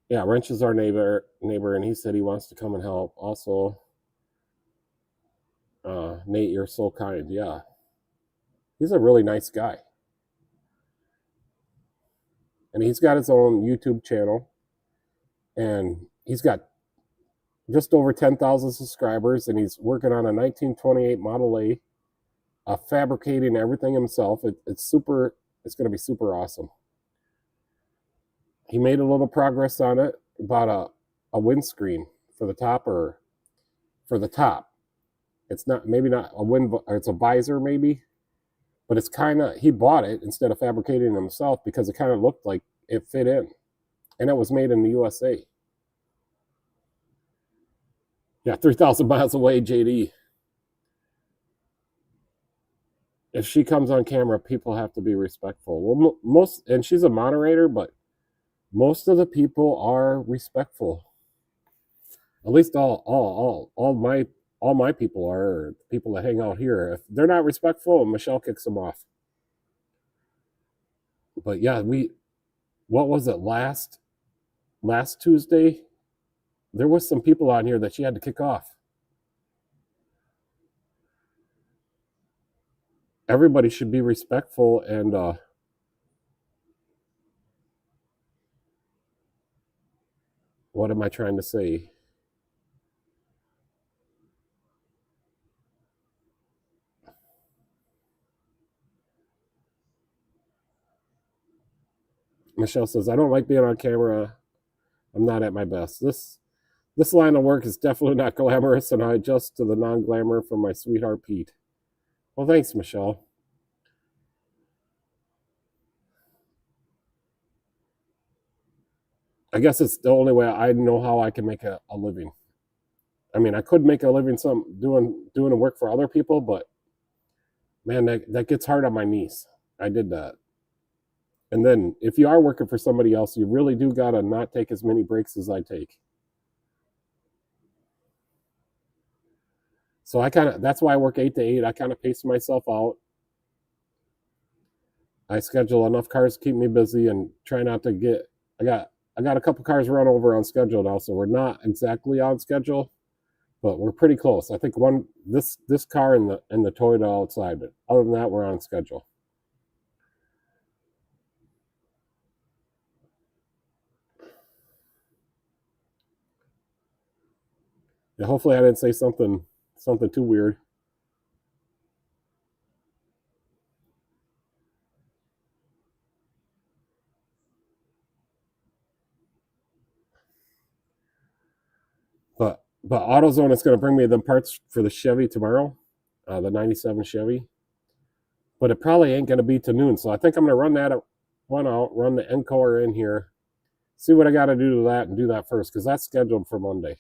Yeah, Wrench is our neighbor, and he said he wants to come and help. Also, Nate, you're so kind. Yeah, he's a really nice guy, and he's got his own YouTube channel, and he's got just over 10,000 subscribers, and he's working on a 1928 Model A, fabricating everything himself. It's going to be super awesome. He made a little progress on it, bought a windscreen for the top, or for the top. It's not it's a visor maybe, but it's he bought it instead of fabricating it himself because it kind of looked like it fit in, and it was made in the USA. Yeah, 3,000 miles away, JD. If she comes on camera, people have to be respectful. Well, and she's a moderator, but most of the people are respectful. At least all my people are, people that hang out here. If they're not respectful, Michelle kicks them off. But yeah, what was it, last Tuesday? There was some people on here that she had to kick off. Everybody should be respectful, and What am I trying to say? Michelle says, I don't like being on camera. I'm not at my best. This line of work is definitely not glamorous, and I adjust to the non-glamour from my sweetheart Pete. Well, thanks, Michelle. I guess it's the only way I know how I can make a living. I mean, I could make a living doing the work for other people, but man, that gets hard on my knees. I did that. And then if you are working for somebody else, you really do gotta not take as many breaks as I take. So that's why I work 8 to 8. I kind of pace myself out. I schedule enough cars to keep me busy and try not to get. I got a couple cars run over on schedule now, so we're not exactly on schedule, but we're pretty close. I think this car and the Toyota outside. But other than that, we're on schedule. Yeah, hopefully I didn't say something too weird. But AutoZone is going to bring me the parts for the Chevy tomorrow, the '97 Chevy. But it probably ain't going to be to noon, so I think I'm going to run that one out, run the Encore in here, see what I got to do to that, and do that first because that's scheduled for Monday.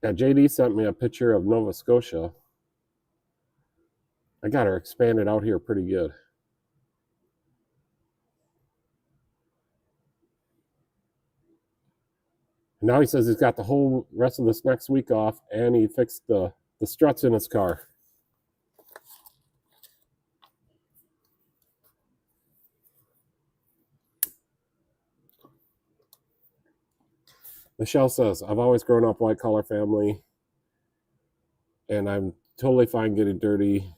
Yeah, JD sent me a picture of Nova Scotia. I got her expanded out here pretty good. And now he says he's got the whole rest of this next week off, and he fixed the struts in his car. Michelle says, I've always grown up white collar family, and I'm totally fine getting dirty.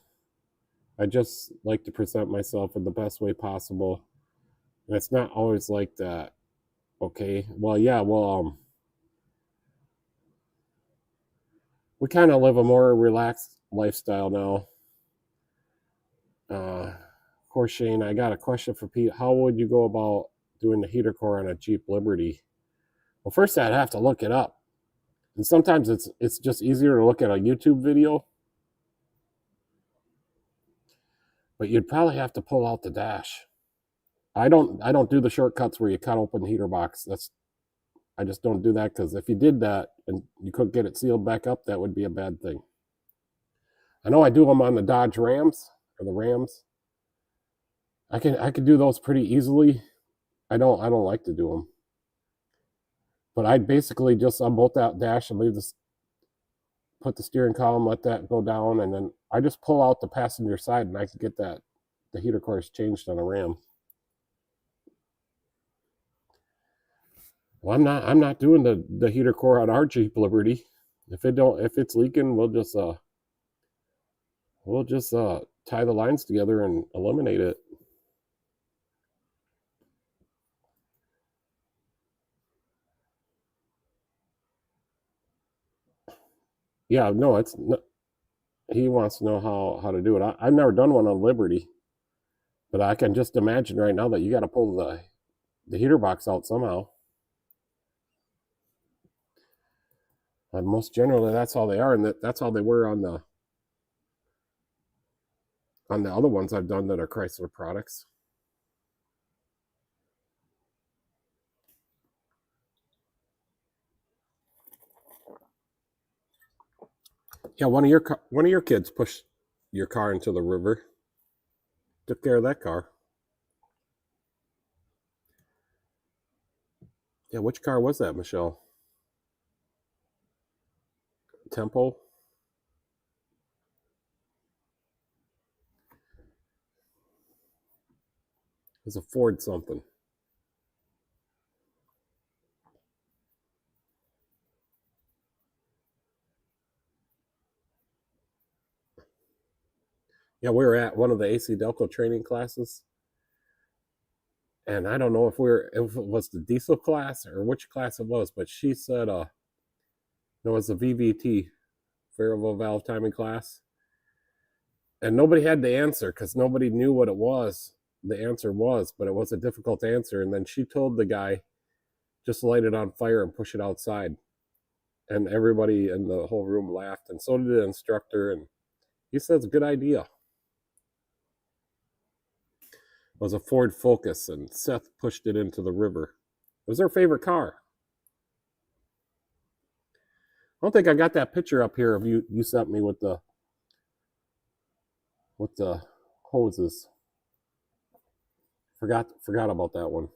I just like to present myself in the best way possible. And it's not always like that. Okay. Well, yeah, we kind of live a more relaxed lifestyle now. Of course, Shane, I got a question for Pete. How would you go about doing the heater core on a Jeep Liberty? Well, first I'd have to look it up. And sometimes it's just easier to look at a YouTube video. But you'd probably have to pull out the dash. I don't do the shortcuts where you cut open the heater box. I just don't do that because if you did that and you couldn't get it sealed back up, that would be a bad thing. I know I do them on the Dodge Rams or the Rams. I can do those pretty easily. I don't like to do them, but I'd basically just unbolt that dash and put the steering column, let that go down, and then I just pull out the passenger side and I can get the heater cores changed on a Ram. Well, I'm not doing the heater core on our Jeep Liberty. If it's leaking, we'll just tie the lines together and eliminate it. Yeah, no, it's not, he wants to know how to do it. I've never done one on Liberty, but I can just imagine right now that you got to pull the heater box out somehow. And most generally, that's all they are, and that's all they were on the other ones I've done that are Chrysler products. Yeah, one of your kids pushed your car into the river. Took care of that car. Yeah, which car was that, Michelle? Tempo? It was a Ford something. Yeah, we were at one of the AC Delco training classes, and I don't know if it was the diesel class or which class it was, but she said it was the VVT, variable valve timing class, and nobody had the answer because nobody knew what it was. The answer was, but it was a difficult answer. And then she told the guy, just light it on fire and push it outside. And everybody in the whole room laughed, and so did the instructor. And he said it's a good idea. It was a Ford Focus, and Seth pushed it into the river. It was their favorite car. I don't think I got that picture up here of you sent me with the hoses. Forgot about that one.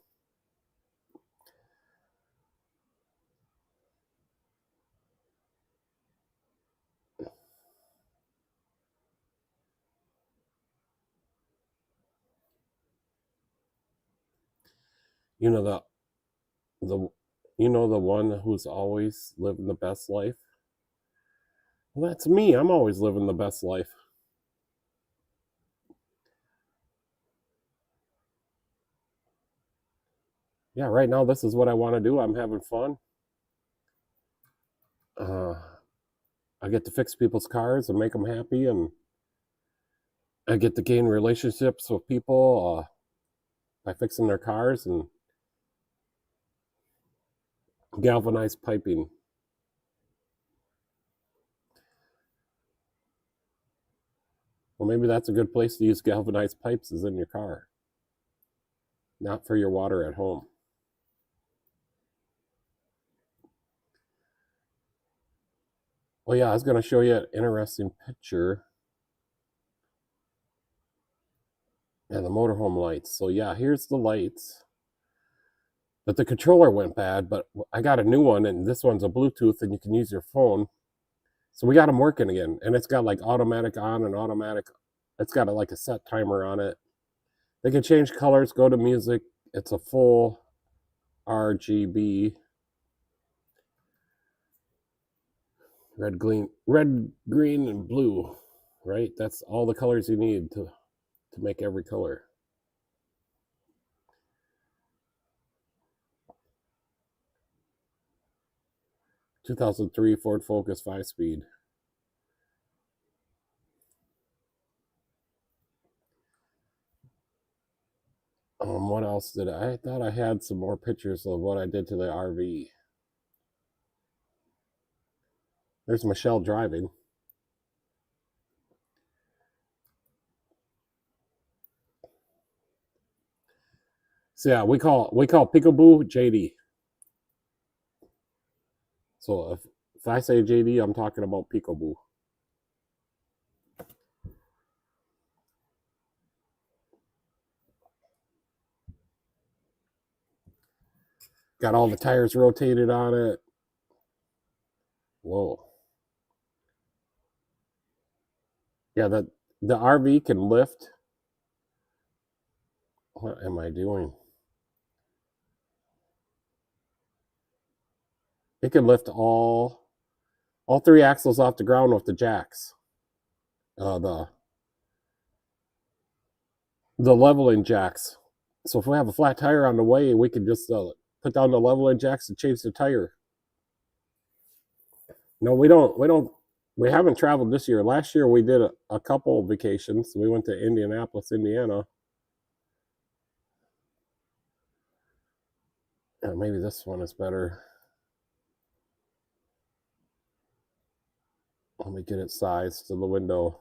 You know the one who's always living the best life? Well, that's me. I'm always living the best life. Yeah, right now this is what I want to do. I'm having fun. I get to fix people's cars and make them happy, and I get to gain relationships with people by fixing their cars and galvanized piping. Well, maybe that's a good place to use galvanized pipes, is in your car, not for your water at home. Well, yeah, I was going to show you an interesting picture. And the motorhome lights. So yeah, here's the lights. But the controller went bad, but I got a new one, and this one's a Bluetooth, and you can use your phone. So we got them working again, and it's got like automatic on and automatic. It's got like a set timer on it. They can change colors, go to music. It's a full RGB. Red, green, and blue, right? That's all the colors you need to make every color. (2003) Ford Focus 5-speed. What else did I thought I had some more pictures of what I did to the RV. There's Michelle driving. So yeah, we call Peekaboo JD. So if I say JD, I'm talking about Peekaboo. Got all the tires rotated on it. Whoa. Yeah, the RV can lift. What am I doing? It can lift all 3 axles off the ground with the jacks. The leveling jacks. So if we have a flat tire on the way, we can just put down the leveling jacks and change the tire. No, we don't. We haven't traveled this year. Last year we did a couple of vacations. We went to Indianapolis, Indiana. Maybe this one is better. Let me get it sized to the window.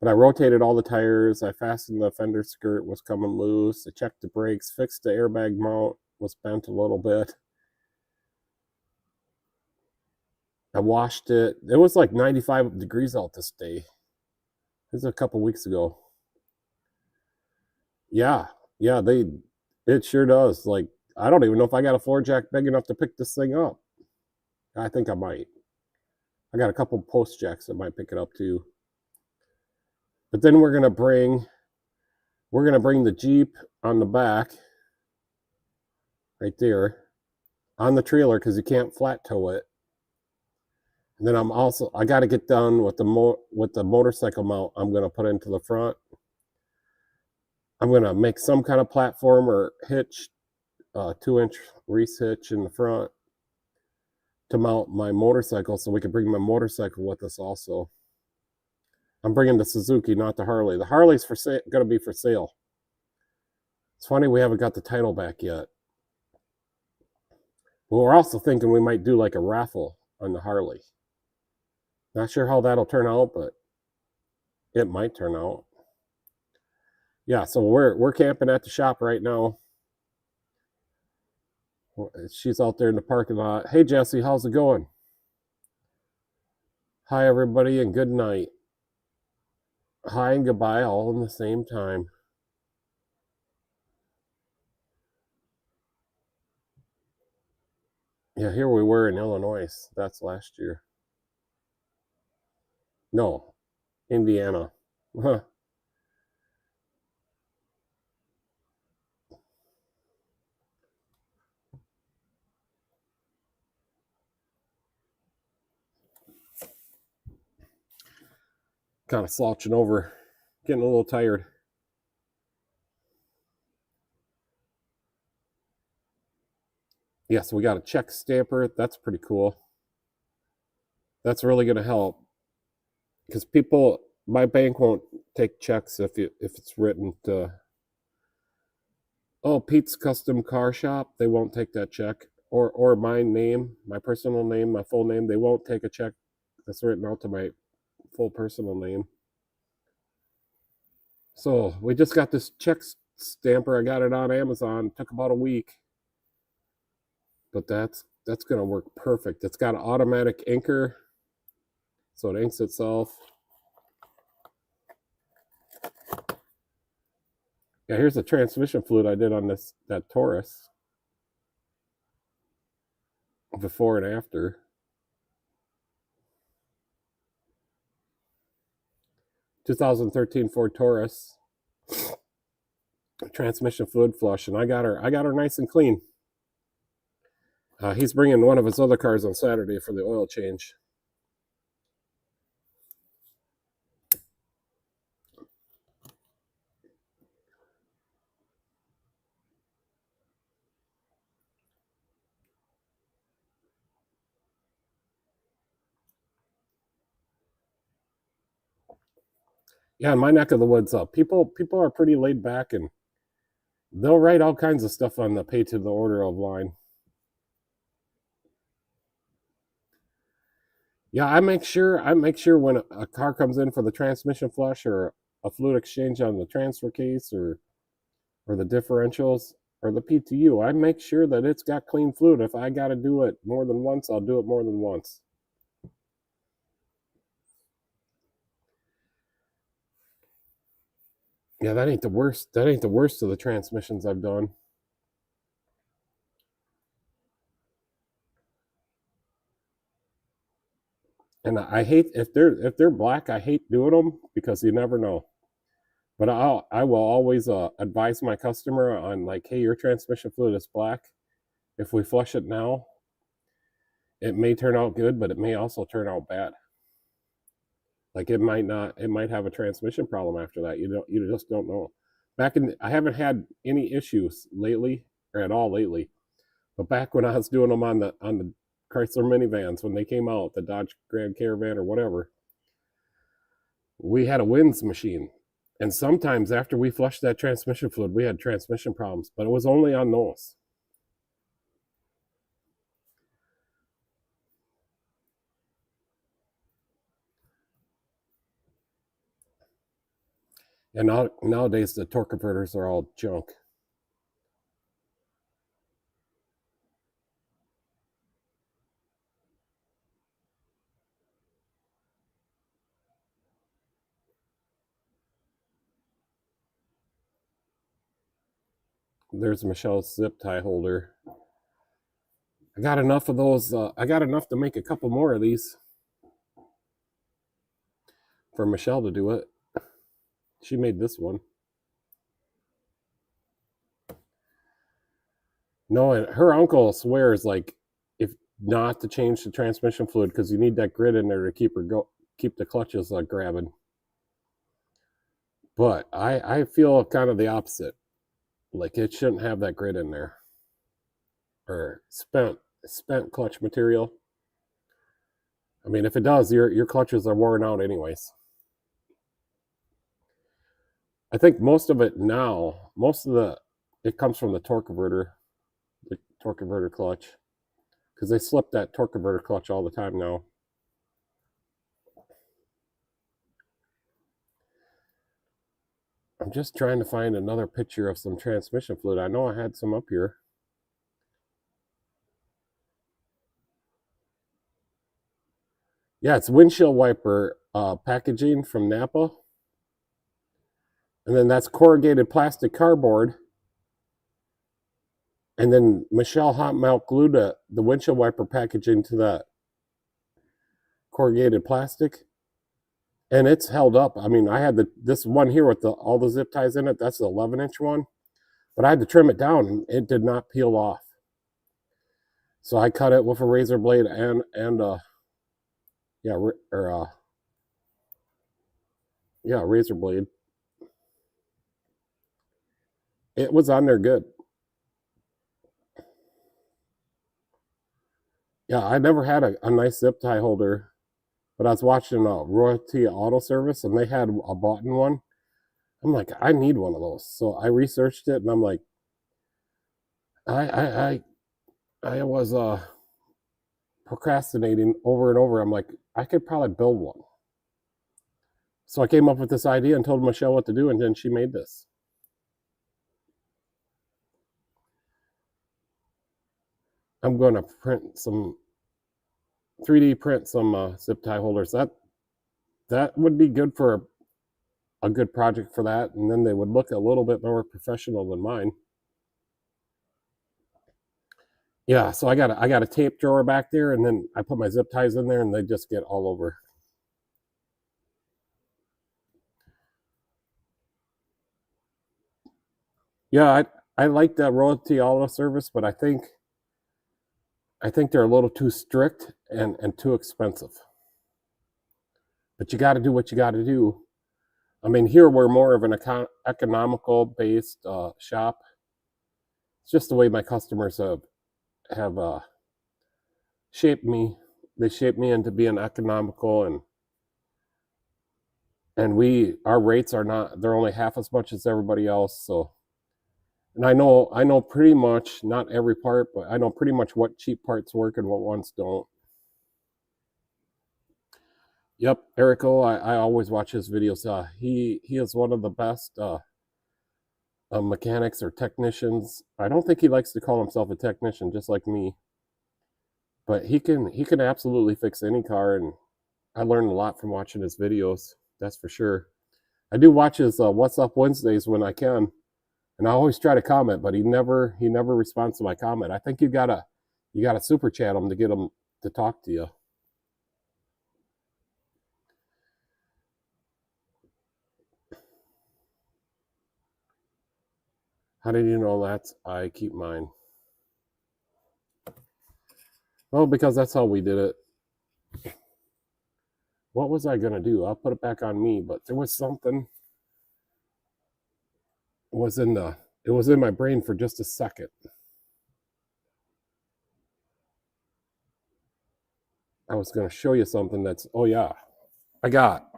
But I rotated all the tires. I fastened the fender skirt, was coming loose. I checked the brakes, fixed the airbag mount, was bent a little bit. I washed it. It was like 95 degrees out this day. This is a couple weeks ago. Yeah, it sure does. Like, I don't even know if I got a floor jack big enough to pick this thing up. I think I might. I got a couple post jacks that might pick it up too. But then we're gonna bring the Jeep on the back, right there on the trailer because you can't flat tow it. And then I got to get done with the motorcycle mount I'm going to put into the front. I'm going to make some kind of platform or hitch, 2-inch Reese hitch in the front to mount my motorcycle so we can bring my motorcycle with us also. I'm bringing the Suzuki, not the Harley. The Harley's going to be for sale. It's funny we haven't got the title back yet. But we're also thinking we might do like a raffle on the Harley. Not sure how that'll turn out, but it might turn out. Yeah, so we're camping at the shop right now. She's out there in the parking lot. Hey, Jesse, how's it going? Hi, everybody, and good night. Hi and goodbye all in the same time. Yeah, here we were in Illinois. That's last year. No, Indiana. Huh. Kind of slouching over, getting a little tired. Yeah, so we got a check stamper. That's pretty cool. That's really going to help because my bank won't take checks if it's written to, oh, Pete's Custom Car Shop. They won't take that check, or my name, my personal name, my full name. They won't take a check that's written out to my full personal name. So we just got this check stamper. I got it on Amazon. Took about a week, but that's going to work perfect. It's got an automatic inker, so it inks itself. Yeah, here's the transmission fluid I did on that Taurus. Before and after. (2013) Ford Taurus. Transmission fluid flush, and I got her nice and clean. He's bringing one of his other cars on Saturday for the oil change. Yeah, in my neck of the woods, people are pretty laid back, and they'll write all kinds of stuff on the pay to the order of line. Yeah, I make sure when a car comes in for the transmission flush or a fluid exchange on the transfer case or the differentials or the PTU, I make sure that it's got clean fluid. If I got to do it more than once, I'll do it more than once. Yeah, that ain't the worst. That ain't the worst of the transmissions I've done. And I hate if they're black. I hate doing them because you never know. But I will always advise my customer on like, hey, your transmission fluid is black. If we flush it now, it may turn out good, but it may also turn out bad. Like it might not. It might have a transmission problem after that. You just don't know. I haven't had any issues lately or at all lately. But back when I was doing them on the Chrysler minivans when they came out, the Dodge Grand Caravan or whatever, we had a WINS machine. And sometimes after we flushed that transmission fluid, we had transmission problems, but it was only on those. And nowadays the torque converters are all junk. There's Michelle's zip tie holder. I got enough of those. I got enough to make a couple more of these for Michelle to do it. She made this one. No, and her uncle swears like if not to change the transmission fluid because you need that grit in there to keep the clutches grabbing. But I feel kind of the opposite. Like it shouldn't have that grit in there or spent clutch material. I mean, if it does, your clutches are worn out anyways. I think most of it comes from the torque converter clutch, because they slip that torque converter clutch all the time now. I'm just trying to find another picture of some transmission fluid. I know I had some up here. Yeah, it's windshield wiper packaging from Napa. And then that's corrugated plastic cardboard. And then Michelle hot melt glued the windshield wiper packaging to that corrugated plastic. And it's held up. I mean, I had this one here with all the zip ties in it. That's the 11-inch one. But I had to trim it down, and it did not peel off. So I cut it with a razor blade and razor blade. It was on there good. Yeah, I never had a nice zip tie holder, but I was watching Royalty Auto Service, and they had a button one. I'm like, I need one of those. So I researched it, and I'm like, I was procrastinating over and over. I'm like, I could probably build one. So I came up with this idea and told Michelle what to do, and then she made this. I'm going to 3D print some zip tie holders. That would be good for a good project for that, and then they would look a little bit more professional than mine. Yeah, so I got a tape drawer back there, and then I put my zip ties in there, and they just get all over. Yeah, I like that Royalty Auto Service, but I think they're a little too strict and too expensive. But you got to do what you got to do. I mean, here we're more of an economical based shop. It's just the way my customers have shaped me. They shaped me into being economical, and our rates are not, they're only half as much as everybody else. So, and I know pretty much, not every part, but I know pretty much what cheap parts work and what ones don't. Yep, Erico, I always watch his videos. He is one of the best mechanics or technicians. I don't think he likes to call himself a technician, just like me. But he can absolutely fix any car, and I learned a lot from watching his videos. That's for sure. I do watch his What's Up Wednesdays when I can, and I always try to comment, but he never responds to my comment. I think you gotta super chat him to get him to talk to you. How did you know that? I keep mine. Well, because that's how we did it. What was I gonna do? I'll put it back on me, but there was something. It was in my brain for just a second. I was gonna show you something that's, oh yeah, I got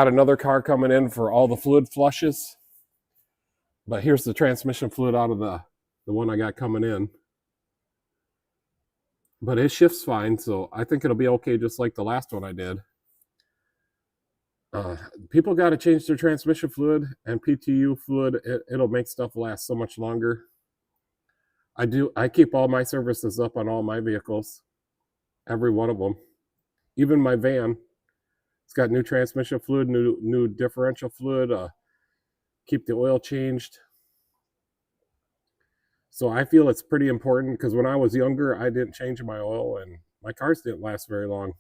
another car coming in for all the fluid flushes. But here's the transmission fluid out of the one I got coming in. But it shifts fine, so I think it'll be okay, just like the last one I did. People got to change their transmission fluid and PTU fluid. It'll make stuff last so much longer. I keep all my services up on all my vehicles, every one of them. Even my van, it's got new transmission fluid, new differential fluid. Keep the oil changed. So I feel it's pretty important, because when I was younger, I didn't change my oil, and my cars didn't last very long.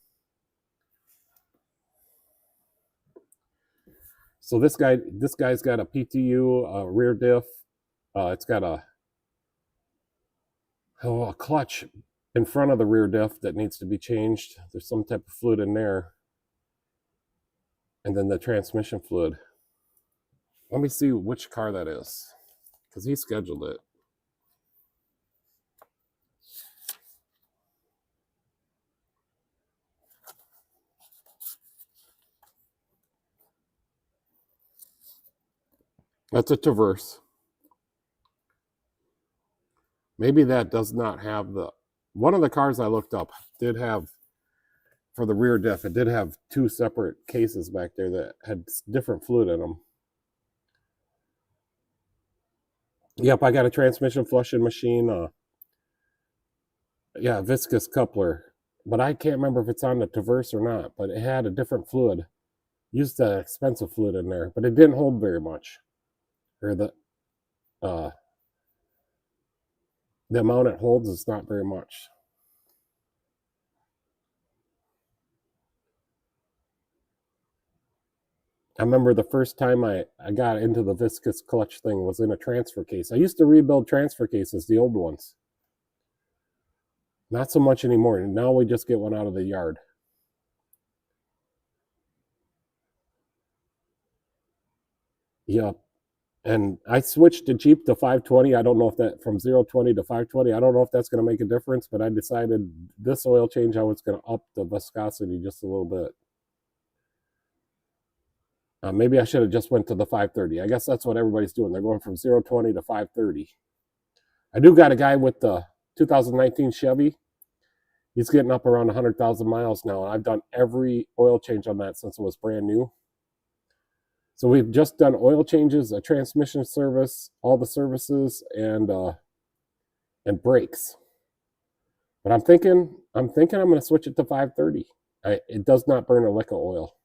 So this guy's got a PTU, a rear diff. It's got a clutch in front of the rear diff that needs to be changed. There's some type of fluid in there. And then the transmission fluid. Let me see which car that is, because he scheduled it. That's a Traverse. Maybe that does not have the... One of the cars I looked up did have, for the rear diff, it did have two separate cases back there that had different fluid in them. Yep, I got a transmission flushing machine. Yeah, viscous coupler. But I can't remember if it's on the Traverse or not, but it had a different fluid. Used the expensive fluid in there, but it didn't hold very much. Or the amount it holds is not very much. I remember the first time I got into the viscous clutch thing was in a transfer case. I used to rebuild transfer cases, the old ones. Not so much anymore. Now we just get one out of the yard. Yep. And I switched the Jeep to 520. I don't know if that, from 020 to 520, I don't know if that's going to make a difference, but I decided this oil change, I was going to up the viscosity just a little bit. Maybe I should have just went to the 530. I guess that's what everybody's doing. They're going from 020 to 530. I do got a guy with the 2019 Chevy. He's getting up around 100,000 miles now. And I've done every oil change on that since it was brand new. So we've just done oil changes, a transmission service, all the services, and brakes. But I'm thinking I'm going to switch it to 530. It does not burn a lick of oil.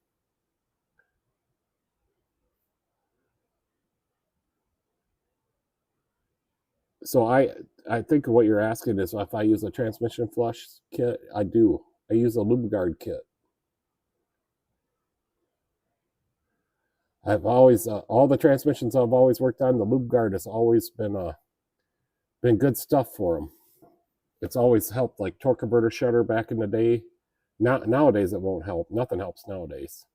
So I think what you're asking is if I use a transmission flush kit. I do. I use a LubeGuard kit. I've always all the transmissions I've always worked on, the LubeGuard has always been good stuff for them. It's always helped, like torque converter shutter back in the day. Nowadays it won't help. Nothing helps nowadays.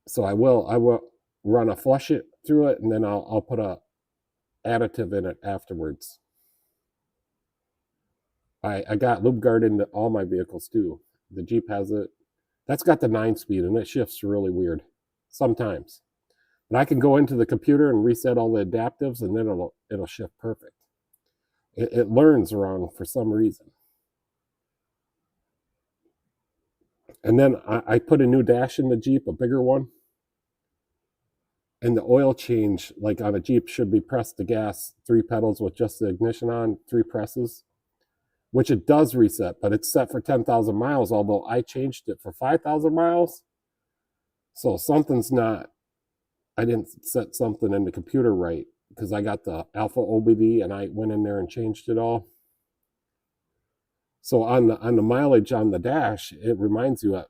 So I will run a flush it through it, and then I'll put a additive in it afterwards. I got LubeGuard in all my vehicles too. The Jeep has it. That's got the 9-speed, and it shifts really weird sometimes. But I can go into the computer and reset all the adaptives, and then it'll shift perfect. It learns wrong for some reason. And then I put a new dash in the Jeep, a bigger one. And the oil change, like on a Jeep, should be press the gas 3 pedals with just the ignition on, 3 presses, which it does reset, but it's set for 10,000 miles, although I changed it for 5,000 miles. So something's not, I didn't set something in the computer right, because I got the Alpha OBD and I went in there and changed it all. So on the mileage on the dash, it reminds you at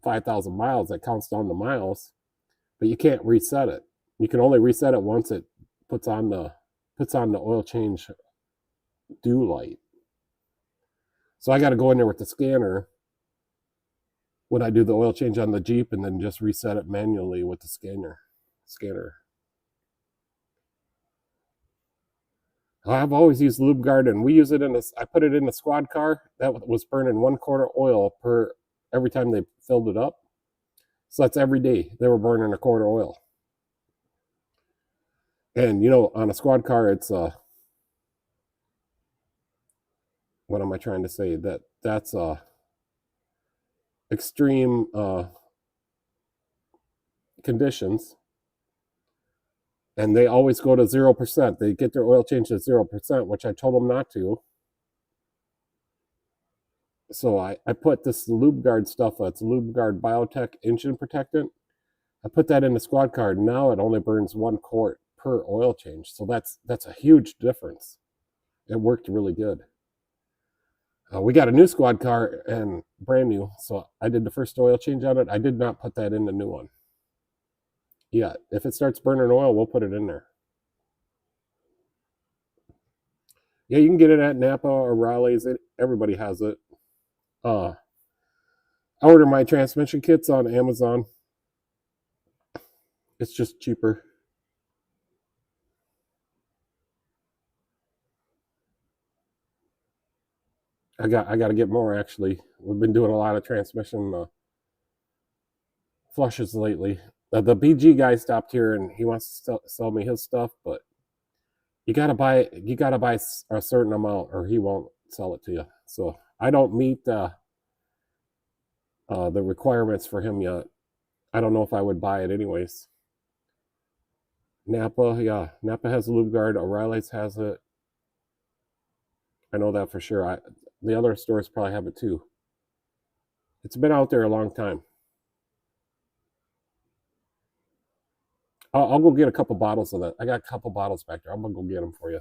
5,000 miles, it counts down the miles, but you can't reset it. You can only reset it once it puts on the oil change dew light. So I got to go in there with the scanner when I do the oil change on the Jeep, and then just reset it manually with the scanner. I've always used LubeGuard, and we use it I put it in the squad car. That was burning 1/4 oil every time they filled it up. So that's every day they were burning 1/4 oil. And you know, on a squad car, it's what am I trying to say? That's extreme conditions, and they always go to 0%. They get their oil changed to 0%, which I told them not to. So I put this LubeGuard stuff. It's LubeGuard Biotech engine protectant. I put that in the squad car. Now it only burns 1 quart per oil change. So that's a huge difference. It worked really good. We got a new squad car, and brand new. So I did the first oil change on it. I did not put that in the new one. Yeah, if it starts burning oil, we'll put it in there. Yeah, you can get it at Napa or Raleigh's. Everybody has it. I order my transmission kits on Amazon. It's just cheaper. I got to get more actually. We've been doing a lot of transmission flushes lately. The BG guy stopped here and he wants to sell me his stuff, but you gotta buy a certain amount or he won't sell it to you. So I don't meet the requirements for him yet. I don't know if I would buy it anyways. Napa, yeah, Napa has a lube guard. O'Reilly's has it. I know that for sure. The other stores probably have it too. It's been out there a long time. I'll go get a couple bottles of that. I got a couple bottles back there. I'm gonna go get them for you.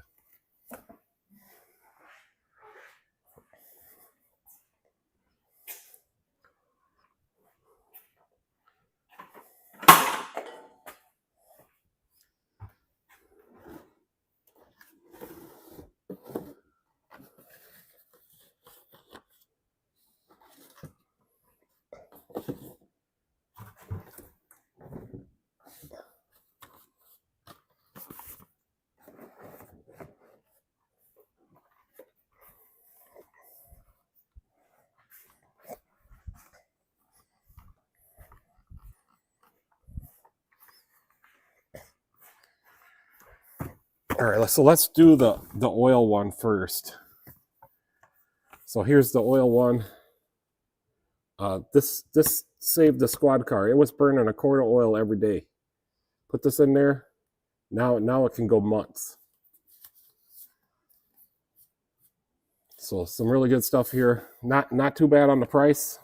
All right, so let's do the oil one first. So here's the oil one. This saved the squad car. It was burning a quart of oil every day. Put this in there. Now it can go months. So some really good stuff here. Not too bad on the price.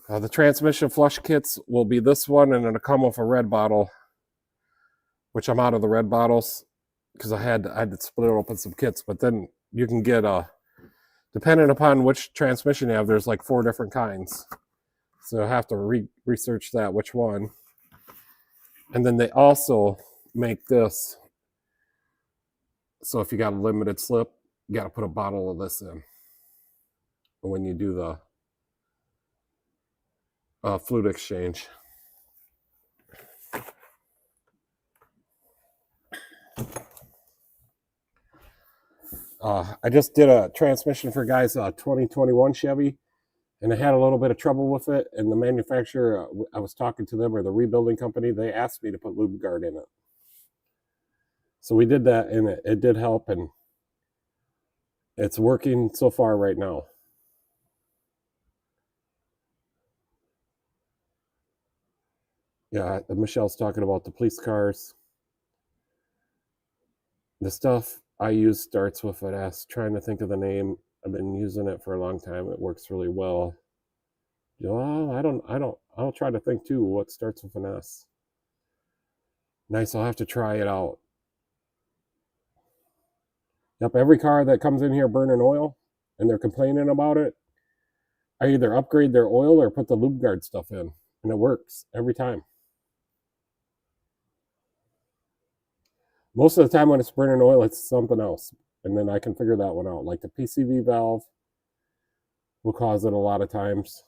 The transmission flush kits will be this one, and it'll come with a red bottle, which I'm out of the red bottles because I had to split open some kits. But then you can get depending upon which transmission you have, there's like 4 different kinds. So I have to research that which one. And then they also make this. So if you got a limited slip, you got to put a bottle of this in when you do the fluid exchange. I just did a transmission for guys 2021 Chevy, and I had a little bit of trouble with it. And the manufacturer, I was talking to them, or the rebuilding company, they asked me to put lube guard in it. So we did that, and it did help, and it's working so far right now. Yeah, Michelle's talking about the police cars. The stuff I use starts with an S. Trying to think of the name. I've been using it for a long time. It works really well. I'll try to think too what starts with an S. Nice, I'll have to try it out. Yep, every car that comes in here burning oil and they're complaining about it, I either upgrade their oil or put the lube guard stuff in, and it works every time. Most of the time when it's burning oil, it's something else, and then I can figure that one out. Like the PCV valve will cause it a lot of times.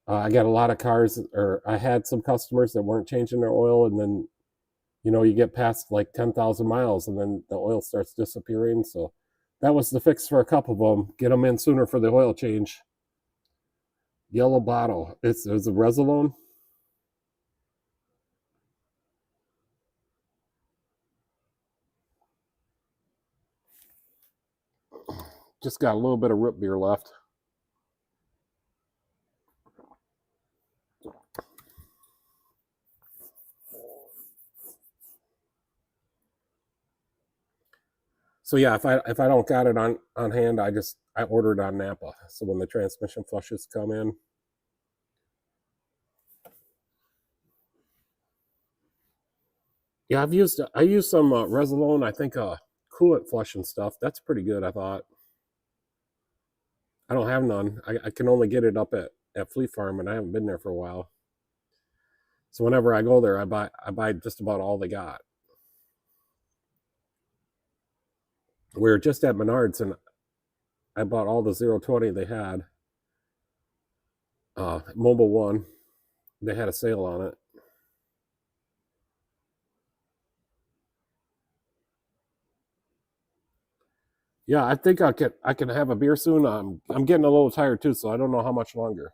I got a lot of cars, or I had some customers that weren't changing their oil, and then you get past like 10,000 miles and then the oil starts disappearing. So that was the fix for a couple of them. Get them in sooner for the oil change. Yellow bottle. It's a Resolone. Just got a little bit of root beer left. So yeah, if I don't got it on hand, I order it on Napa. So when the transmission flushes come in, yeah, I used some Resolone. I think coolant flush and stuff. That's pretty good. I thought. I don't have none. I can only get it up at at Fleet Farm, and I haven't been there for a while. So whenever I go there, I buy just about all they got. We were just at Menards, and I bought all the 020 they had. Mobile One, they had a sale on it. Yeah, I think I can have a beer soon. I'm getting a little tired too, so I don't know how much longer.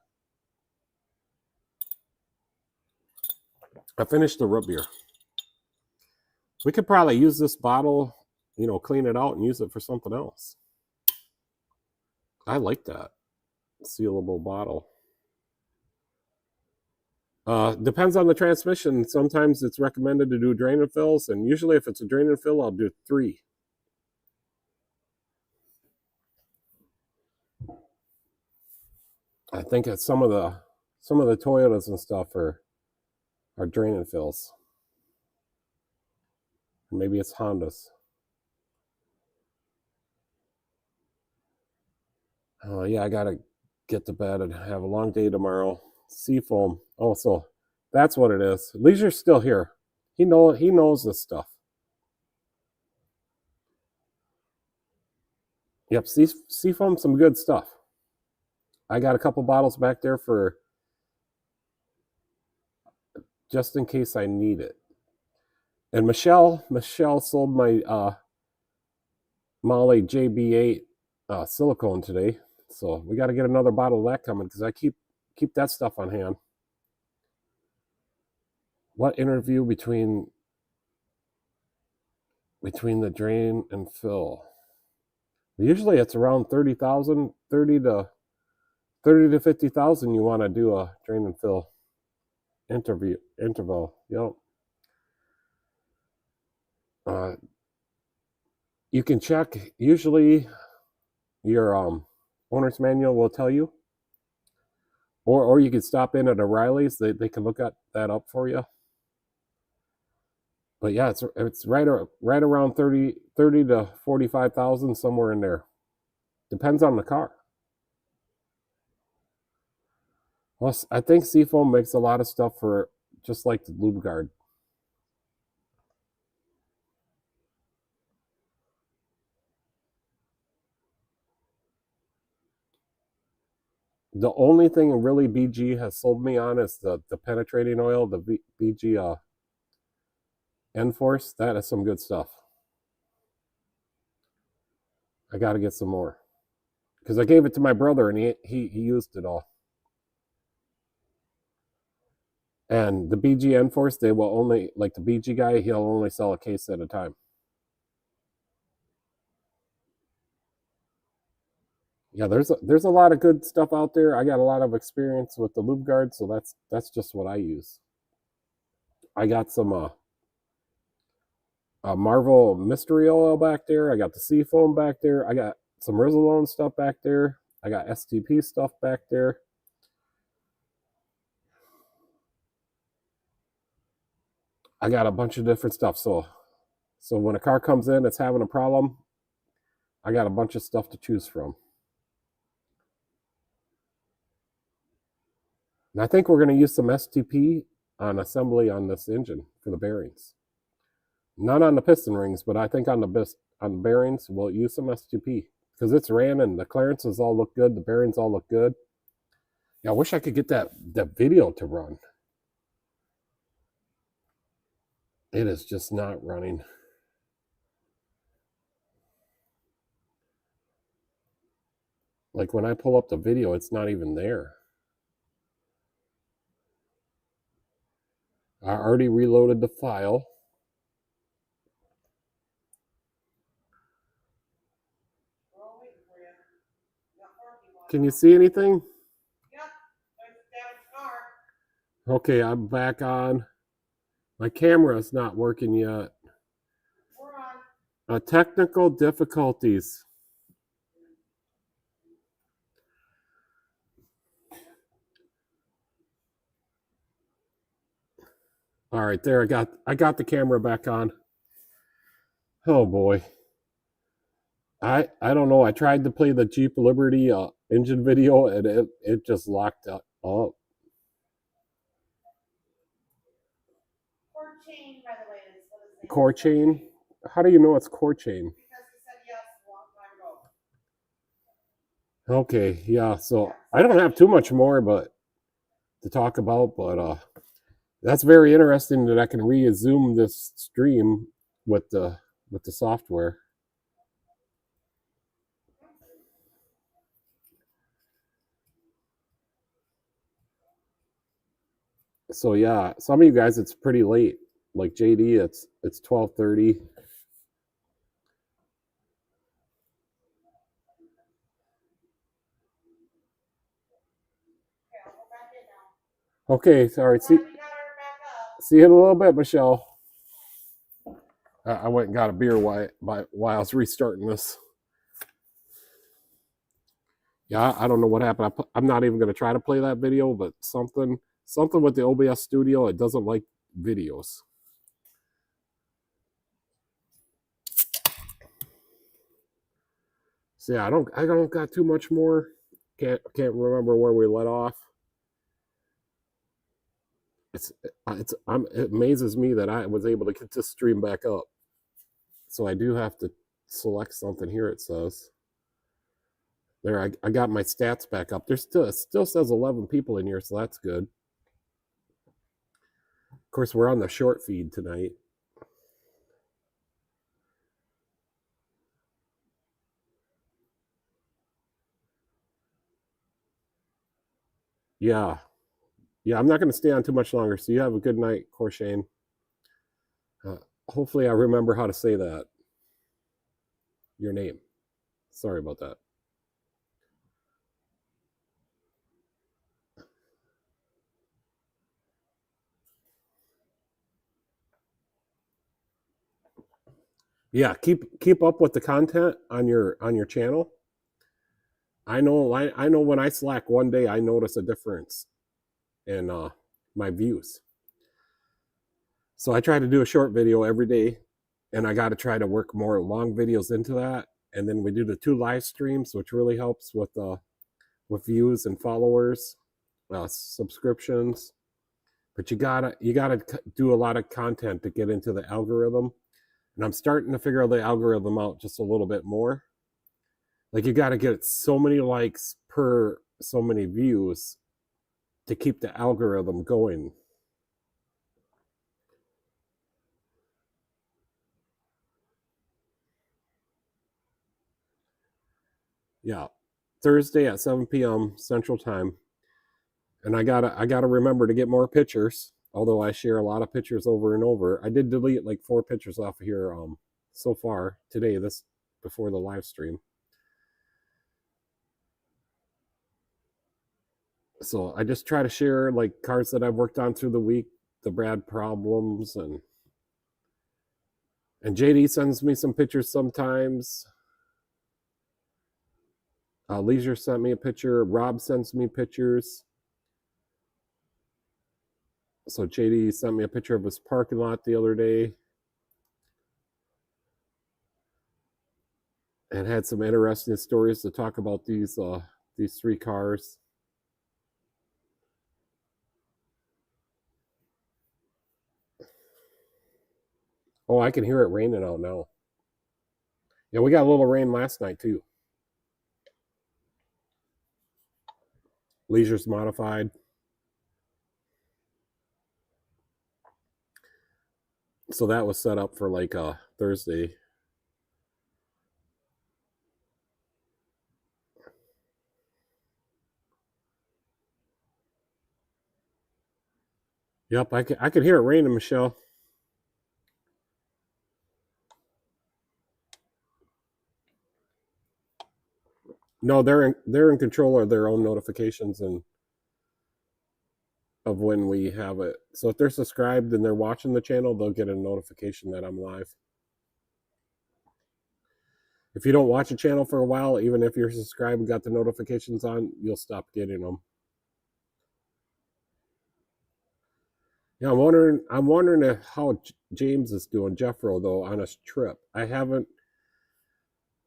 I finished the root beer. We could probably use this bottle, clean it out and use it for something else. I like that sealable bottle. Depends on the transmission. Sometimes it's recommended to do drain and fills, and usually if it's a drain and fill, I'll do 3. I think it's some of the Toyotas and stuff are drain and fills. Maybe it's Hondas. Oh yeah, I gotta get to bed and have a long day tomorrow. Seafoam. Oh, so that's what it is. Leisure's still here. He knows this stuff. Yep, Seafoam, some good stuff. I got a couple bottles back there for just in case I need it. And Michelle sold my Molly JB8 silicone today, so we got to get another bottle of that coming because I keep that stuff on hand. What interview between the drain and fill? Usually it's around 30,000, 30 to 50,000. You want to do a drain and fill interval. Yep. You can check. Usually, your owner's manual will tell you, or you can stop in at O'Reilly's. They can look at that up for you. But yeah, it's right around 30 to 45,000, somewhere in there. Depends on the car. Plus, I think Seafoam makes a lot of stuff for just like the Lube Guard. The only thing really BG has sold me on is the penetrating oil, the BG Enforce. That is some good stuff. I got to get some more because I gave it to my brother and he used it all. And the BG Enforce, they will only, like the BG guy, he'll only sell a case at a time. Yeah, there's a lot of good stuff out there. I got a lot of experience with the Lube Guard, so that's just what I use. I got some Marvel Mystery Oil back there. I got the Seafoam back there. I got some Rizalone stuff back there. I got STP stuff back there. I got a bunch of different stuff. So when a car comes in, it's having a problem, I got a bunch of stuff to choose from. And I think we're going to use some STP on assembly on this engine for the bearings. Not on the piston rings, but I think on the bearings, we'll use some STP because it's ran and the clearances all look good. The bearings all look good. Yeah, I wish I could get that video to run. It is just not running. Like when I pull up the video, it's not even there. I already reloaded the file. Can you see anything? Okay, I'm back on. My camera's not working yet. We're on. Technical difficulties. All right, there I got the camera back on. Oh boy. I don't know. I tried to play the Jeep Liberty engine video and it just locked up. Oh, Core chain, by the way, is what his name is. core chain. How do you know it's core chain? Because he said yes a long time ago. Okay, yeah. So I don't have too much more, but to talk about, but that's very interesting that I can resume this stream with the software. So yeah, some of you guys it's pretty late. Like JD, it's 12:30. Okay, I'll go back in now. Okay, sorry. Glad we got her back up. See you in a little bit, Michelle. I went and got a beer while I was restarting this. Yeah, I don't know what happened. I'm not even going to try to play that video, but something with the OBS Studio, it doesn't like videos. So yeah, I don't got too much more. Can't remember where we let off. It amazes me that I was able to get this stream back up. So I do have to select something here. It says there. I got my stats back up. It still says 11 people in here, so that's good. Of course, we're on the short feed tonight. Yeah, I'm not going to stay on too much longer. So you have a good night, Corshane. Hopefully, I remember how to say that. Your name. Sorry about that. Yeah, keep up with the content on your channel. I know when I slack one day, I notice a difference in my views. So I try to do a short video every day, and I got to try to work more long videos into that. And then we do the 2 live streams, which really helps with views and followers, subscriptions. But you gotta do a lot of content to get into the algorithm. And I'm starting to figure the algorithm out just a little bit more. Like you got to get so many likes per so many views to keep the algorithm going. Yeah, Thursday at 7 p.m. Central Time, and I gotta remember to get more pictures. Although I share a lot of pictures over and over, I did delete like 4 pictures off of here so far today. This before the live stream. So I just try to share like cards that I've worked on through the week, the Brad problems, and JD sends me some pictures sometimes. Leisure sent me a picture. Rob sends me pictures. So JD sent me a picture of his parking lot the other day, and had some interesting stories to talk about these 3 cars. Oh, I can hear it raining out now. Yeah, we got a little rain last night too. Leisure's modified. So that was set up for like Thursday. Yep, I can hear it raining, Michelle. No, they're in control of their own notifications and of when we have it. So if they're subscribed and they're watching the channel, they'll get a notification that I'm live. If you don't watch a channel for a while, even if you're subscribed and got the notifications on, you'll stop getting them. Yeah, I'm wondering how James is doing, Jeffro, though, on his trip.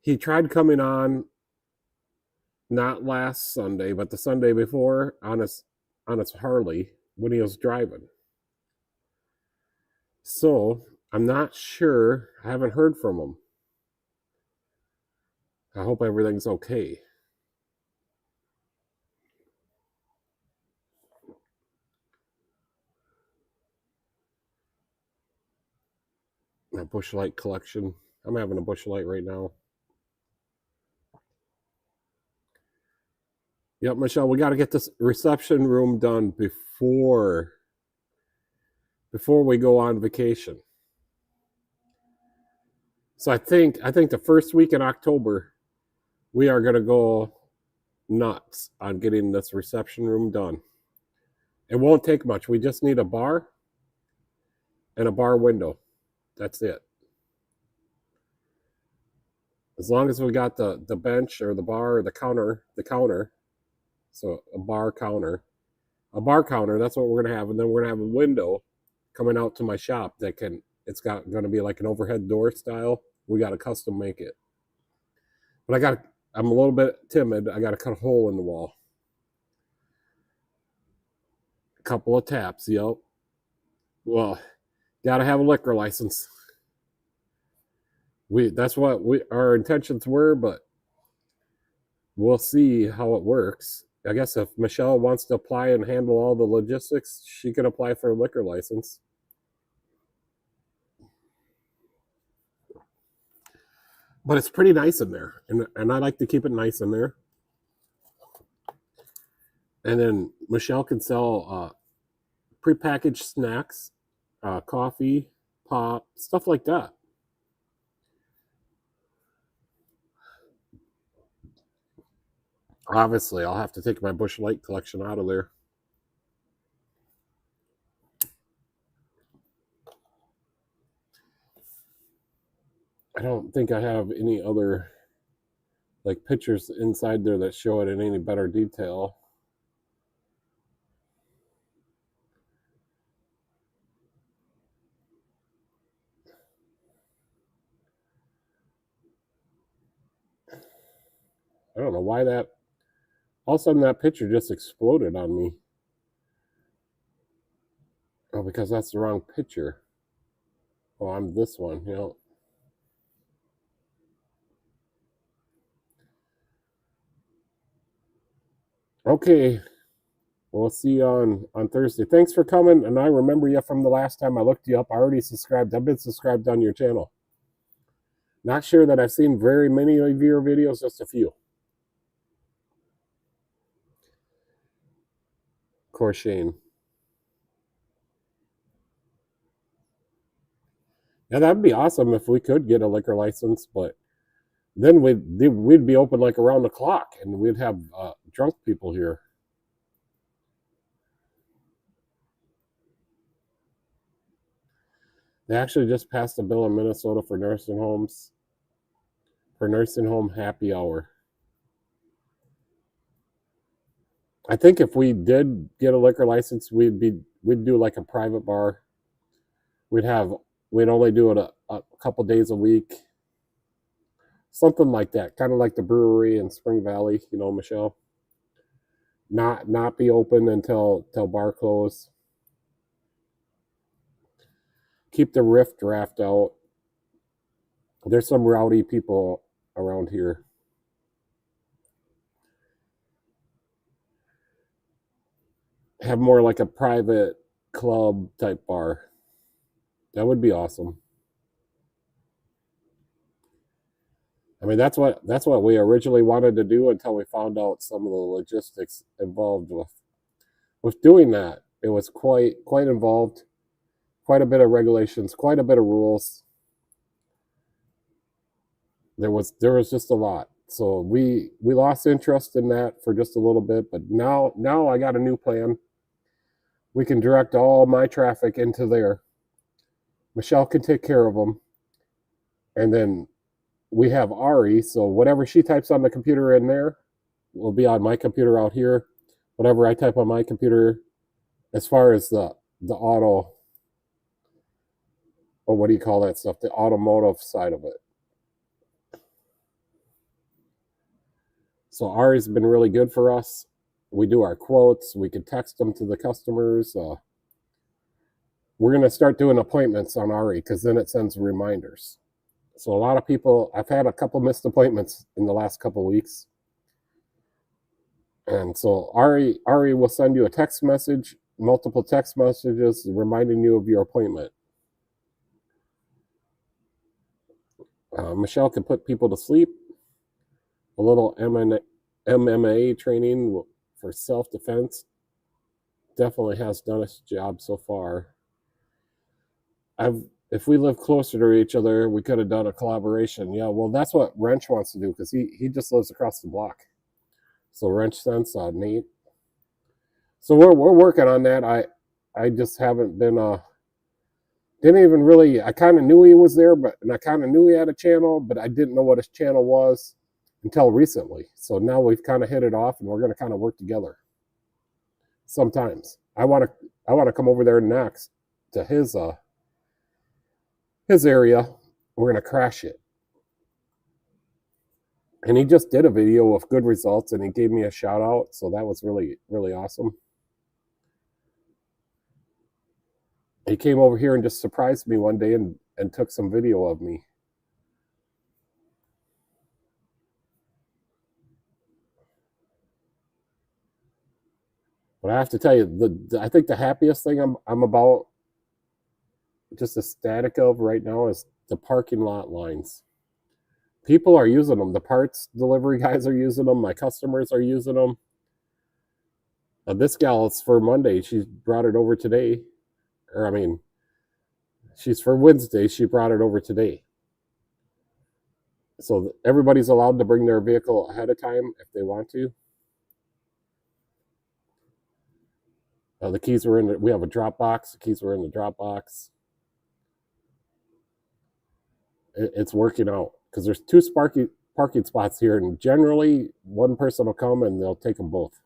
He tried coming on not last Sunday, but the Sunday before on his on his Harley when he was driving. So I'm not sure. I haven't heard from him. I hope everything's okay. My Busch Light collection. I'm having a Busch Light right now. Yep, Michelle, we got to get this reception room done before we go on vacation. So I think the first week in October, we are going to go nuts on getting this reception room done. It won't take much. We just need a bar and a bar window. That's it. As long as we got the bench or the bar or the counter. So a bar counter, that's what we're going to have. And then we're going to have a window coming out to my shop that it's going to be like an overhead door style. We got to custom make it. But I'm a little bit timid. I got to cut a hole in the wall. A couple of taps, yep. Well, got to have a liquor license. That's what our intentions were, but we'll see how it works. I guess if Michelle wants to apply and handle all the logistics, she can apply for a liquor license. But it's pretty nice in there, and I like to keep it nice in there. And then Michelle can sell prepackaged snacks, coffee, pop, stuff like that. Obviously, I'll have to take my Busch Light collection out of there. I don't think I have any other like pictures inside there that show it in any better detail. I don't know why that all of a sudden that picture just exploded on me. Oh, because that's the wrong picture. Oh, I'm this one, you know. Okay. We'll see you on Thursday. Thanks for coming. And I remember you from the last time I looked you up. I already subscribed. I've been subscribed on your channel. Not sure that I've seen very many of your videos, just a few. Of course, Shane. Yeah, that'd be awesome if we could get a liquor license, but then we'd be open like around the clock, and we'd have drunk people here. They actually just passed a bill in Minnesota for nursing homes, for nursing home happy hour. I think if we did get a liquor license, we'd do like a private bar. We'd only do it a couple days a week. Something like that, kind of like the brewery in Spring Valley, you know, Michelle. Not be open until bar close. Keep the riff draft out. There's some rowdy people around here. Have more like a private club type bar. That would be awesome. I mean, that's what we originally wanted to do until we found out some of the logistics involved with doing that. It was quite involved, quite a bit of regulations, quite a bit of rules. There was just a lot. So we lost interest in that for just a little bit, but now I got a new plan. We can direct all my traffic into there. Michelle can take care of them, and then we have Ari, so whatever she types on the computer in there will be on my computer out here. Whatever I type on my computer, as far as the auto, or what do you call that stuff, the automotive side of it. So Ari's been really good for us. we do our quotes. We can text them to the customers. We're going to start doing appointments on Ari because then it sends reminders. So a lot of people, I've had a couple missed appointments in the last couple weeks. And so Ari will send you a text message, multiple text messages reminding you of your appointment. Michelle can put people to sleep. A little MMA training for self-defense definitely has done its job so far. If we live closer to each other, we could have done a collaboration. Yeah, well, that's what Wrench wants to do because he just lives across the block. So Wrench sends Nate. So we're working on that. I just haven't been didn't even really. I kind of knew he was there, and I kind of knew he had a channel, but I didn't know what his channel was until recently. So now we've kind of hit it off, and we're going to kind of work together. Sometimes I want to come over there next to his area. We're going to crash it. And he just did a video of good results, and he gave me a shout out. So that was really, really awesome. He came over here and just surprised me one day and took some video of me. But I have to tell you, I think the happiest thing I'm about just ecstatic of right now is the parking lot lines. People are using them. The parts delivery guys are using them. My customers are using them. This gal, it's for Monday. She brought it over today. Or, I mean, she's for Wednesday. She brought it over today. So everybody's allowed to bring their vehicle ahead of time if they want to. The keys were we have a drop box. The keys were in the drop box. It's working out because there's 2 parking spots here, and generally one person will come and they'll take them both.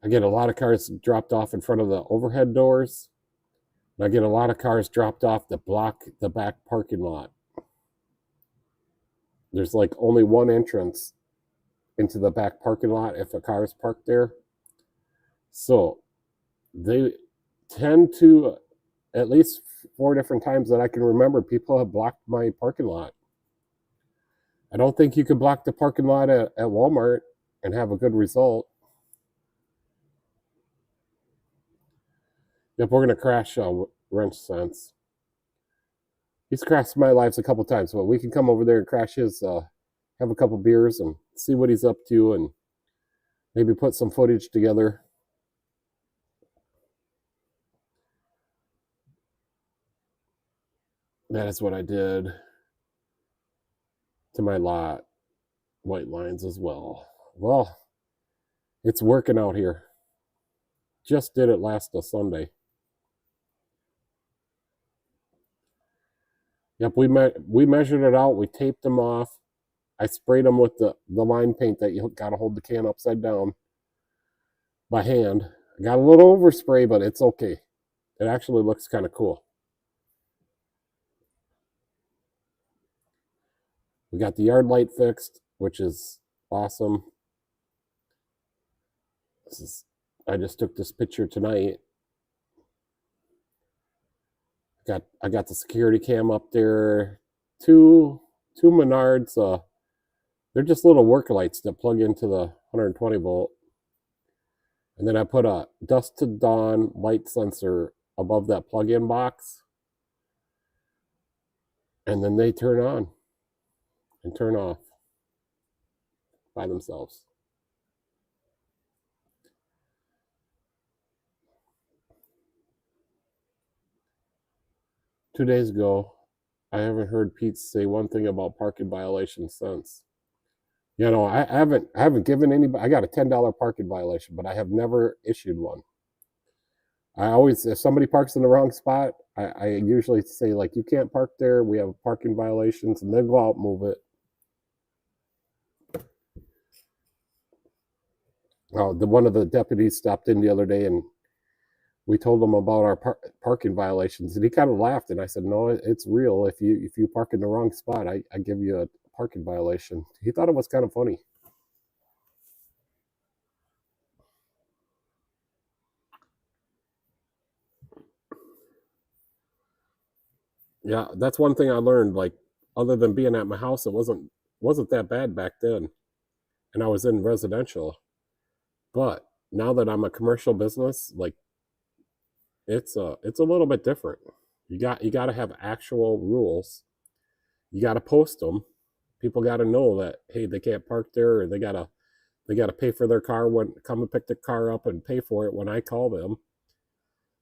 I get a lot of cars dropped off in front of the overhead doors. And I get a lot of cars dropped off that block the back parking lot. There's like only one entrance into the back parking lot if a car is parked there. So they tend to, at least 4 different times that I can remember, people have blocked my parking lot. I don't think you could block the parking lot at Walmart and have a good result. Yep, we're going to crash Wrench Sense. He's crashed my lives a couple times, but we can come over there and crash his, have a couple beers and see what he's up to and maybe put some footage together. That is what I did to my lot. White lines as well. Well, it's working out here. Just did it last Sunday. Yep, we measured it out. We taped them off. I sprayed them with the line paint that you got to hold the can upside down by hand. I got a little overspray, but it's okay. It actually looks kind of cool. We got the yard light fixed, which is awesome. I just took this picture tonight. I got the security cam up there. Two Menards. They're just little work lights that plug into the 120 volt. And then I put a dusk to dawn light sensor above that plug-in box. And then they turn on and turn off by themselves. Two days ago, I haven't heard Pete say one thing about parking violations since. You know, I haven't given anybody. I got a $10 parking violation, but I have never issued one. I always, if somebody parks in the wrong spot, I usually say, like, you can't park there. We have parking violations, and they'll go out and move it. One of the deputies stopped in the other day, and we told him about our parking violations, and he kind of laughed. And I said, "No, it's real. If you park in the wrong spot, I give you a parking violation. He thought it was kind of funny. Yeah, that's one thing I learned. Like, other than being at my house, it wasn't that bad back then, and I was in residential. But now that I'm a commercial business, like it's a little bit different. You got to have actual rules. You got to post them. People got to know that, hey, they can't park there, or they got to pay for their car when come and pick the car up and pay for it when I call them.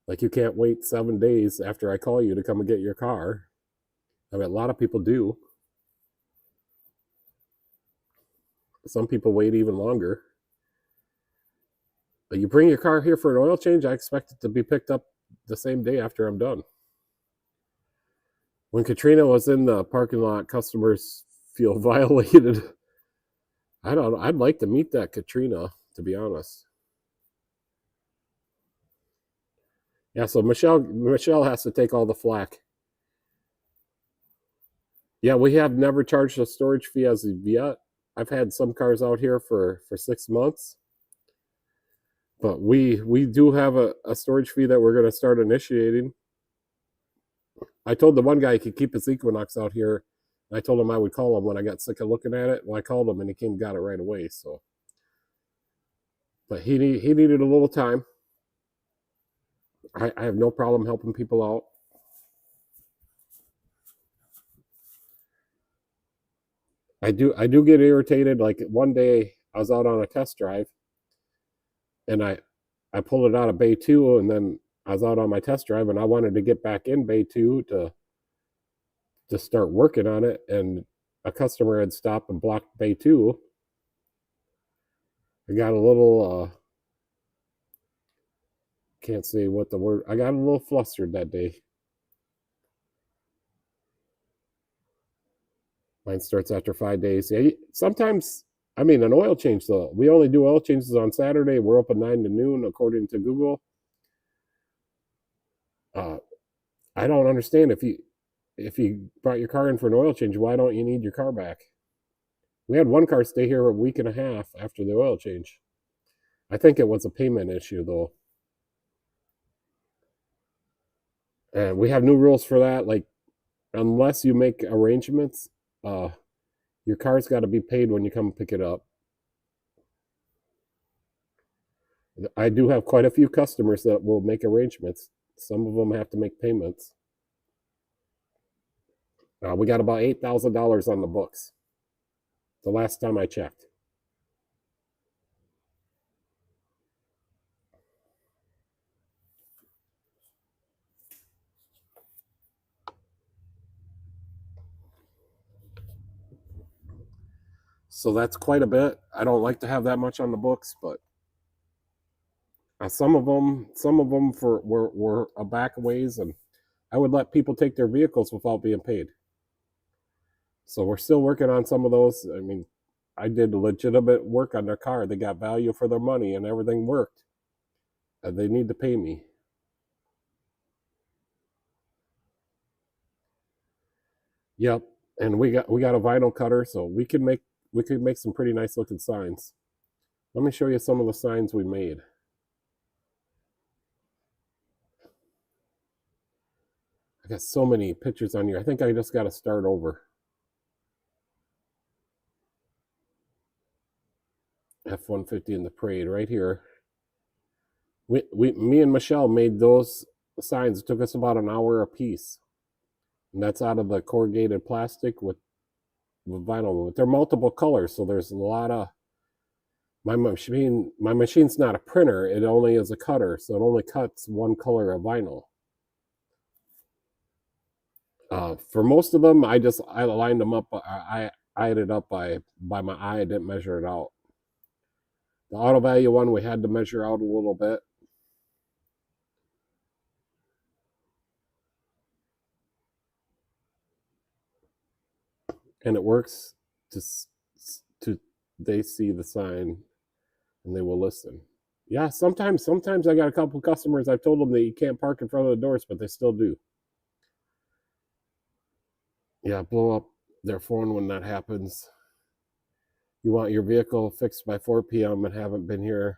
Like, you can't wait 7 days after I call you to come and get your car. I mean, a lot of people do. Some people wait even longer. But you bring your car here for an oil change, I expect it to be picked up the same day after I'm done. When Katrina was in the parking lot, customers feel violated. I don't know. I'd like to meet that Katrina, to be honest. Yeah, so Michelle has to take all the flack. Yeah, we have never charged a storage fee as of yet. I've had some cars out here for 6 months. But we do have a storage fee that we're going to start initiating. I told the one guy he could keep his Equinox out here. I told him I would call him when I got sick of looking at it. Well, I called him and he came and got it right away. So, but he needed a little time. I have no problem helping people out. I do get irritated. Like, one day I was out on a test drive, and I pulled it out of bay 2, and then I was out on my test drive, and I wanted to get back in bay 2 to start working on it, and a customer had stopped and blocked bay 2. I got a little can't say what the word. I got a little flustered that day. Mine starts after 5 days. Yeah, sometimes, I mean, an oil change though. We only do oil changes on Saturday. We're open 9 to noon according to Google. I don't understand, if you brought your car in for an oil change, why don't you need your car back? We had one car stay here a week and a half after the oil change. I think it was a payment issue though. And we have new rules for that. Like, unless you make arrangements, your car's got to be paid when you come pick it up. I do have quite a few customers that will make arrangements. Some of them have to make payments. We got about $8,000 on the books the last time I checked. So that's quite a bit. I don't like to have that much on the books, but some of them were a back ways, and I would let people take their vehicles without being paid. So we're still working on some of those. I mean, I did legitimate work on their car. They got value for their money, and everything worked. They need to pay me. Yep, and we got a vinyl cutter, so we could make some pretty nice looking signs. Let me show you some of the signs we made. I got so many pictures on here. I think I just got to start over. F-150 in the parade right here. Me and Michelle made those signs. It took us about an hour a piece. And that's out of the corrugated plastic with vinyl. But they're multiple colors, so there's a lot of my machine's not a printer, it only is a cutter, so it only cuts one color of vinyl. For most of them, I lined them up. I eyed it up by my eye. I didn't measure it out. The Auto Value one, we had to measure out a little bit. And it works to they see the sign and they will listen. Yeah, sometimes I got a couple of customers, I've told them that you can't park in front of the doors, but they still do. Yeah, blow up their phone when that happens. You want your vehicle fixed by 4 p.m. and haven't been here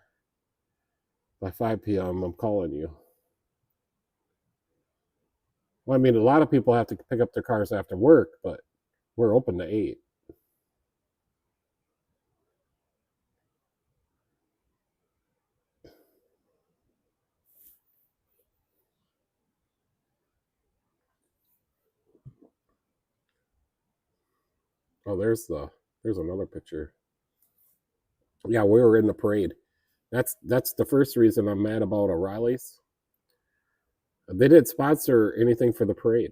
by 5 p.m., I'm calling you. Well, I mean, a lot of people have to pick up their cars after work, but we're open to 8. Oh, there's another picture. Yeah, we were in the parade. That's the first reason I'm mad about O'Reilly's. They didn't sponsor anything for the parade,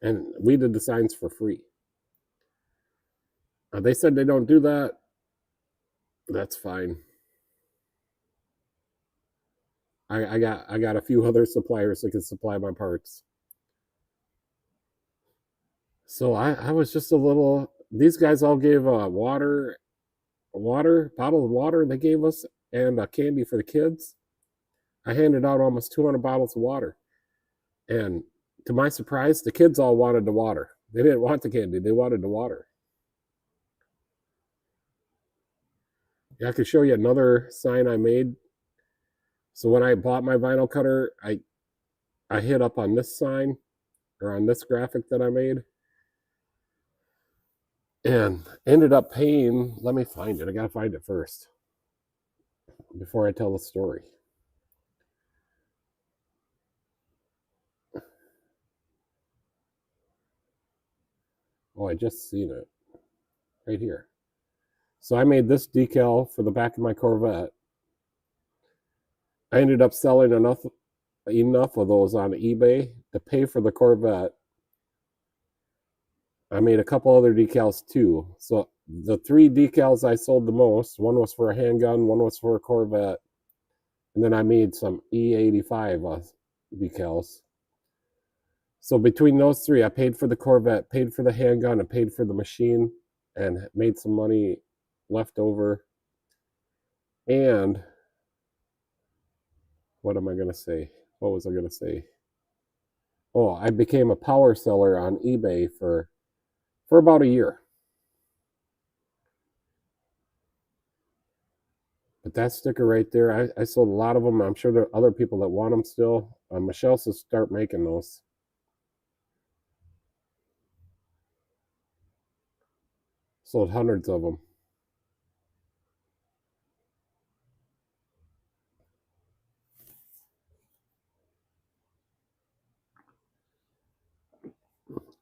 and we did the signs for free. They said they don't do that. That's fine. I got a few other suppliers that can supply my parts. So I was just a little. These guys all gave water, bottle of water they gave us, and candy for the kids. I handed out almost 200 bottles of water, and to my surprise, the kids all wanted the water. They didn't want the candy; they wanted the water. Yeah, I could show you another sign I made. So when I bought my vinyl cutter, I hit up on this sign or on this graphic that I made, and ended up paying. Let me find it. I gotta find it first before I tell the story. Oh, I just seen it right here. So I made this decal for the back of my Corvette. I ended up selling enough of those on eBay to pay for the Corvette. I made a couple other decals too. So the 3 decals I sold the most, one was for a handgun, one was for a Corvette, and then I made some E85 decals. So between those 3, I paid for the Corvette, paid for the handgun, and paid for the machine, and made some money left over. And what am I going to say? What was I going to say? Oh, I became a power seller on eBay for about a year. But that sticker right there, I sold a lot of them. I'm sure there are other people that want them still. Michelle says start making those. Sold hundreds of them.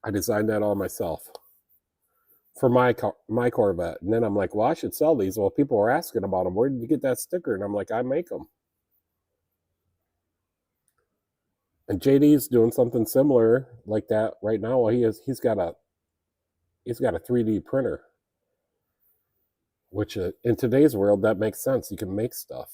I designed that all myself for my Corvette. And then I'm like, well, I should sell these. Well, people were asking about them. Where did you get that sticker? And I'm like, I make them. And JD's doing something similar like that right now. Well, he's got a 3D printer, which in today's world that makes sense. You can make stuff.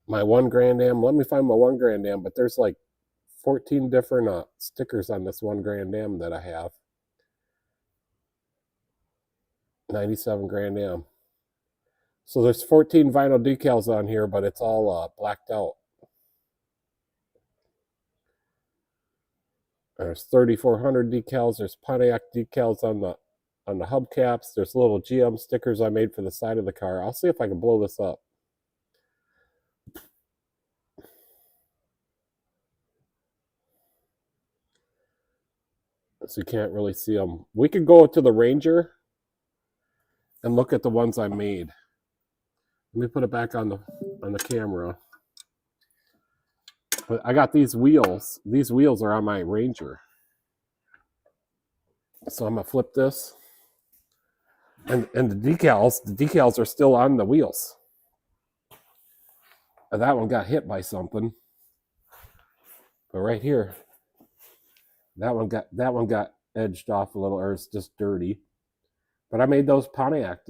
My 1 Grand Am. Let me find my 1 Grand Am. But there's like 14 different stickers on this 1 Grand Am that I have. 97 Grand Am. So there's 14 vinyl decals on here, but it's all blacked out. There's 3400 decals. There's Pontiac decals on the hubcaps. There's little GM stickers I made for the side of the car. I'll see if I can blow this up. So you can't really see them. We could go to the Ranger and look at the ones I made. Let me put it back on the camera. But I got these wheels. These wheels are on my Ranger. So I'm gonna flip this. And the decals are still on the wheels. And that one got hit by something. But right here, that one got edged off a little, or it's just dirty. But I made those Pontiac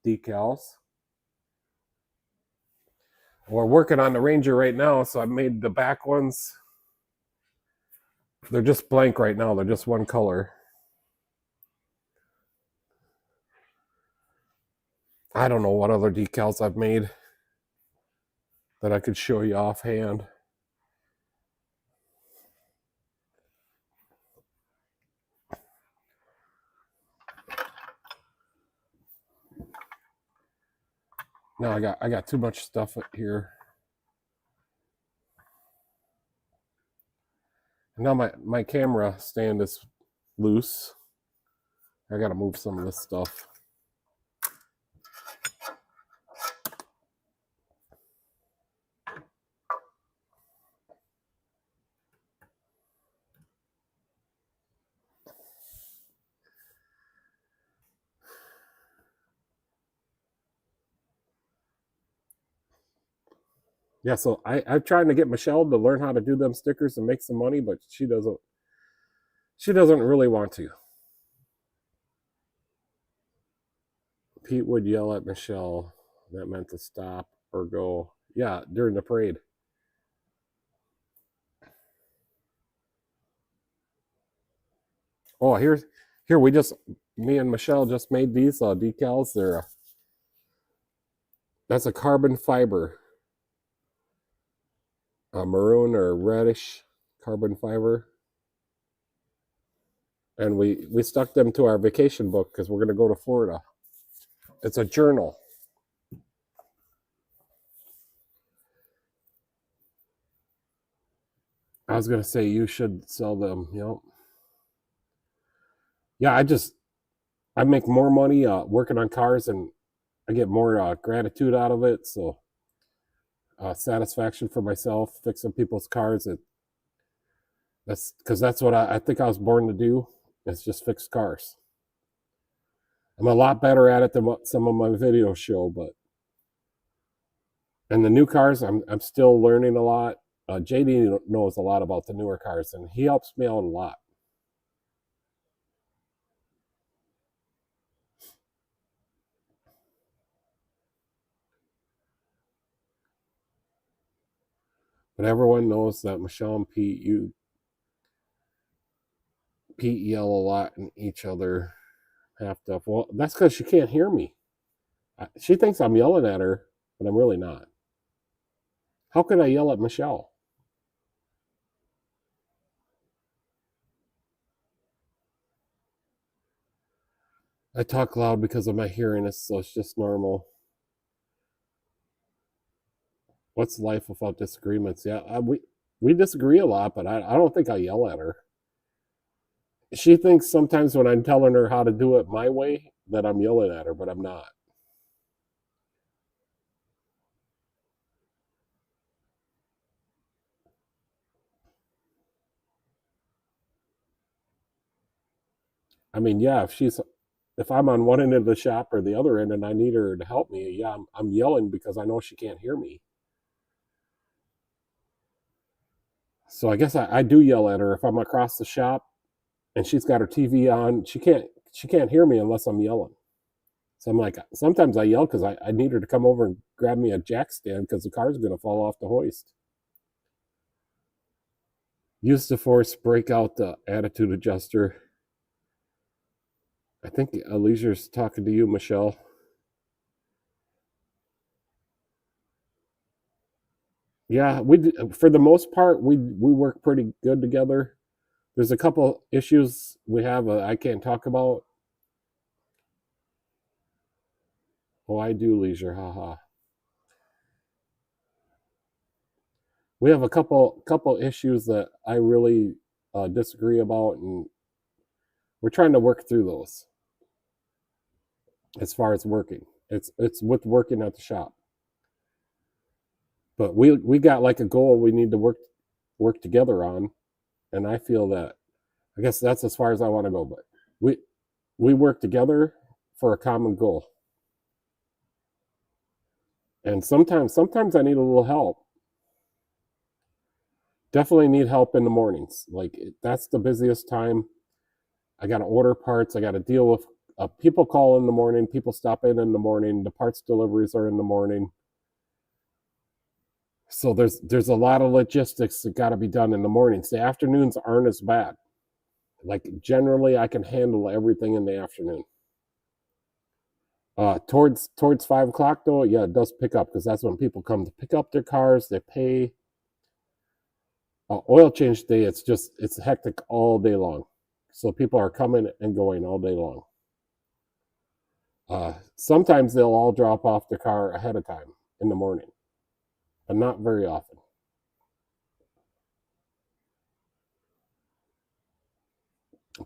decals. We're working on the Ranger right now, so I made the back ones. They're just blank right now. They're just one color. I don't know what other decals I've made. that I could show you offhand. No, I got too much stuff here. Now my camera stand is loose. I gotta move some of this stuff. Yeah, so I'm trying to get Michelle to learn how to do them stickers and make some money, but she doesn't really want to. Pete would yell at Michelle. That meant to stop or go. Yeah, during the parade. Oh, here me and Michelle just made these decals. That's a carbon fiber, a maroon or reddish carbon fiber, and we stuck them to our vacation book because we're gonna go to Florida. It's a journal. I was gonna say you should sell them. Yep. Yeah, I make more money working on cars, and I get more gratitude out of it. So satisfaction for myself fixing people's cars. That's because that's what I think I was born to do. Is just fix cars. I'm a lot better at it than what some of my videos show, but and the new cars, I'm still learning a lot. JD knows a lot about the newer cars, and he helps me out a lot. But everyone knows that Michelle and Pete yell a lot at each other, half deaf. Well, that's because she can't hear me. She thinks I'm yelling at her, but I'm really not. How could I yell at Michelle? I talk loud because of my hearing, so it's just normal. What's life without disagreements? Yeah, we disagree a lot, but I don't think I yell at her. She thinks sometimes when I'm telling her how to do it my way that I'm yelling at her, but I'm not. I mean, yeah, if I'm on one end of the shop or the other end and I need her to help me, yeah, I'm yelling because I know she can't hear me. So I guess I do yell at her if I'm across the shop and she's got her TV on. She can't hear me unless I'm yelling. So I'm like, sometimes I yell because I need her to come over and grab me a jack stand because the car's going to fall off the hoist. Use the force, break out the attitude adjuster. I think Alicia's talking to you, Michelle. Yeah, for the most part we work pretty good together. There's a couple issues we have I can't talk about. Oh, I do, leisure, haha. We have a couple issues that I really disagree about, and we're trying to work through those. As far as working, it's with working at the shop, but we got like a goal we need to work together on, and I feel that I guess that's as far as I want to go. But we work together for a common goal, and sometimes I need a little help. Definitely need help in the mornings. Like that's the busiest time. I got to order parts. I got to deal with people call in the morning. People stop in the morning. The parts deliveries are in the morning. So there's a lot of logistics that got to be done in the mornings. The afternoons aren't as bad. Like generally, I can handle everything in the afternoon. Towards 5 o'clock though, yeah, it does pick up because that's when people come to pick up their cars. They pay. Oil change day, it's hectic all day long, so people are coming and going all day long. Sometimes they'll all drop off their car ahead of time in the morning, but not very often.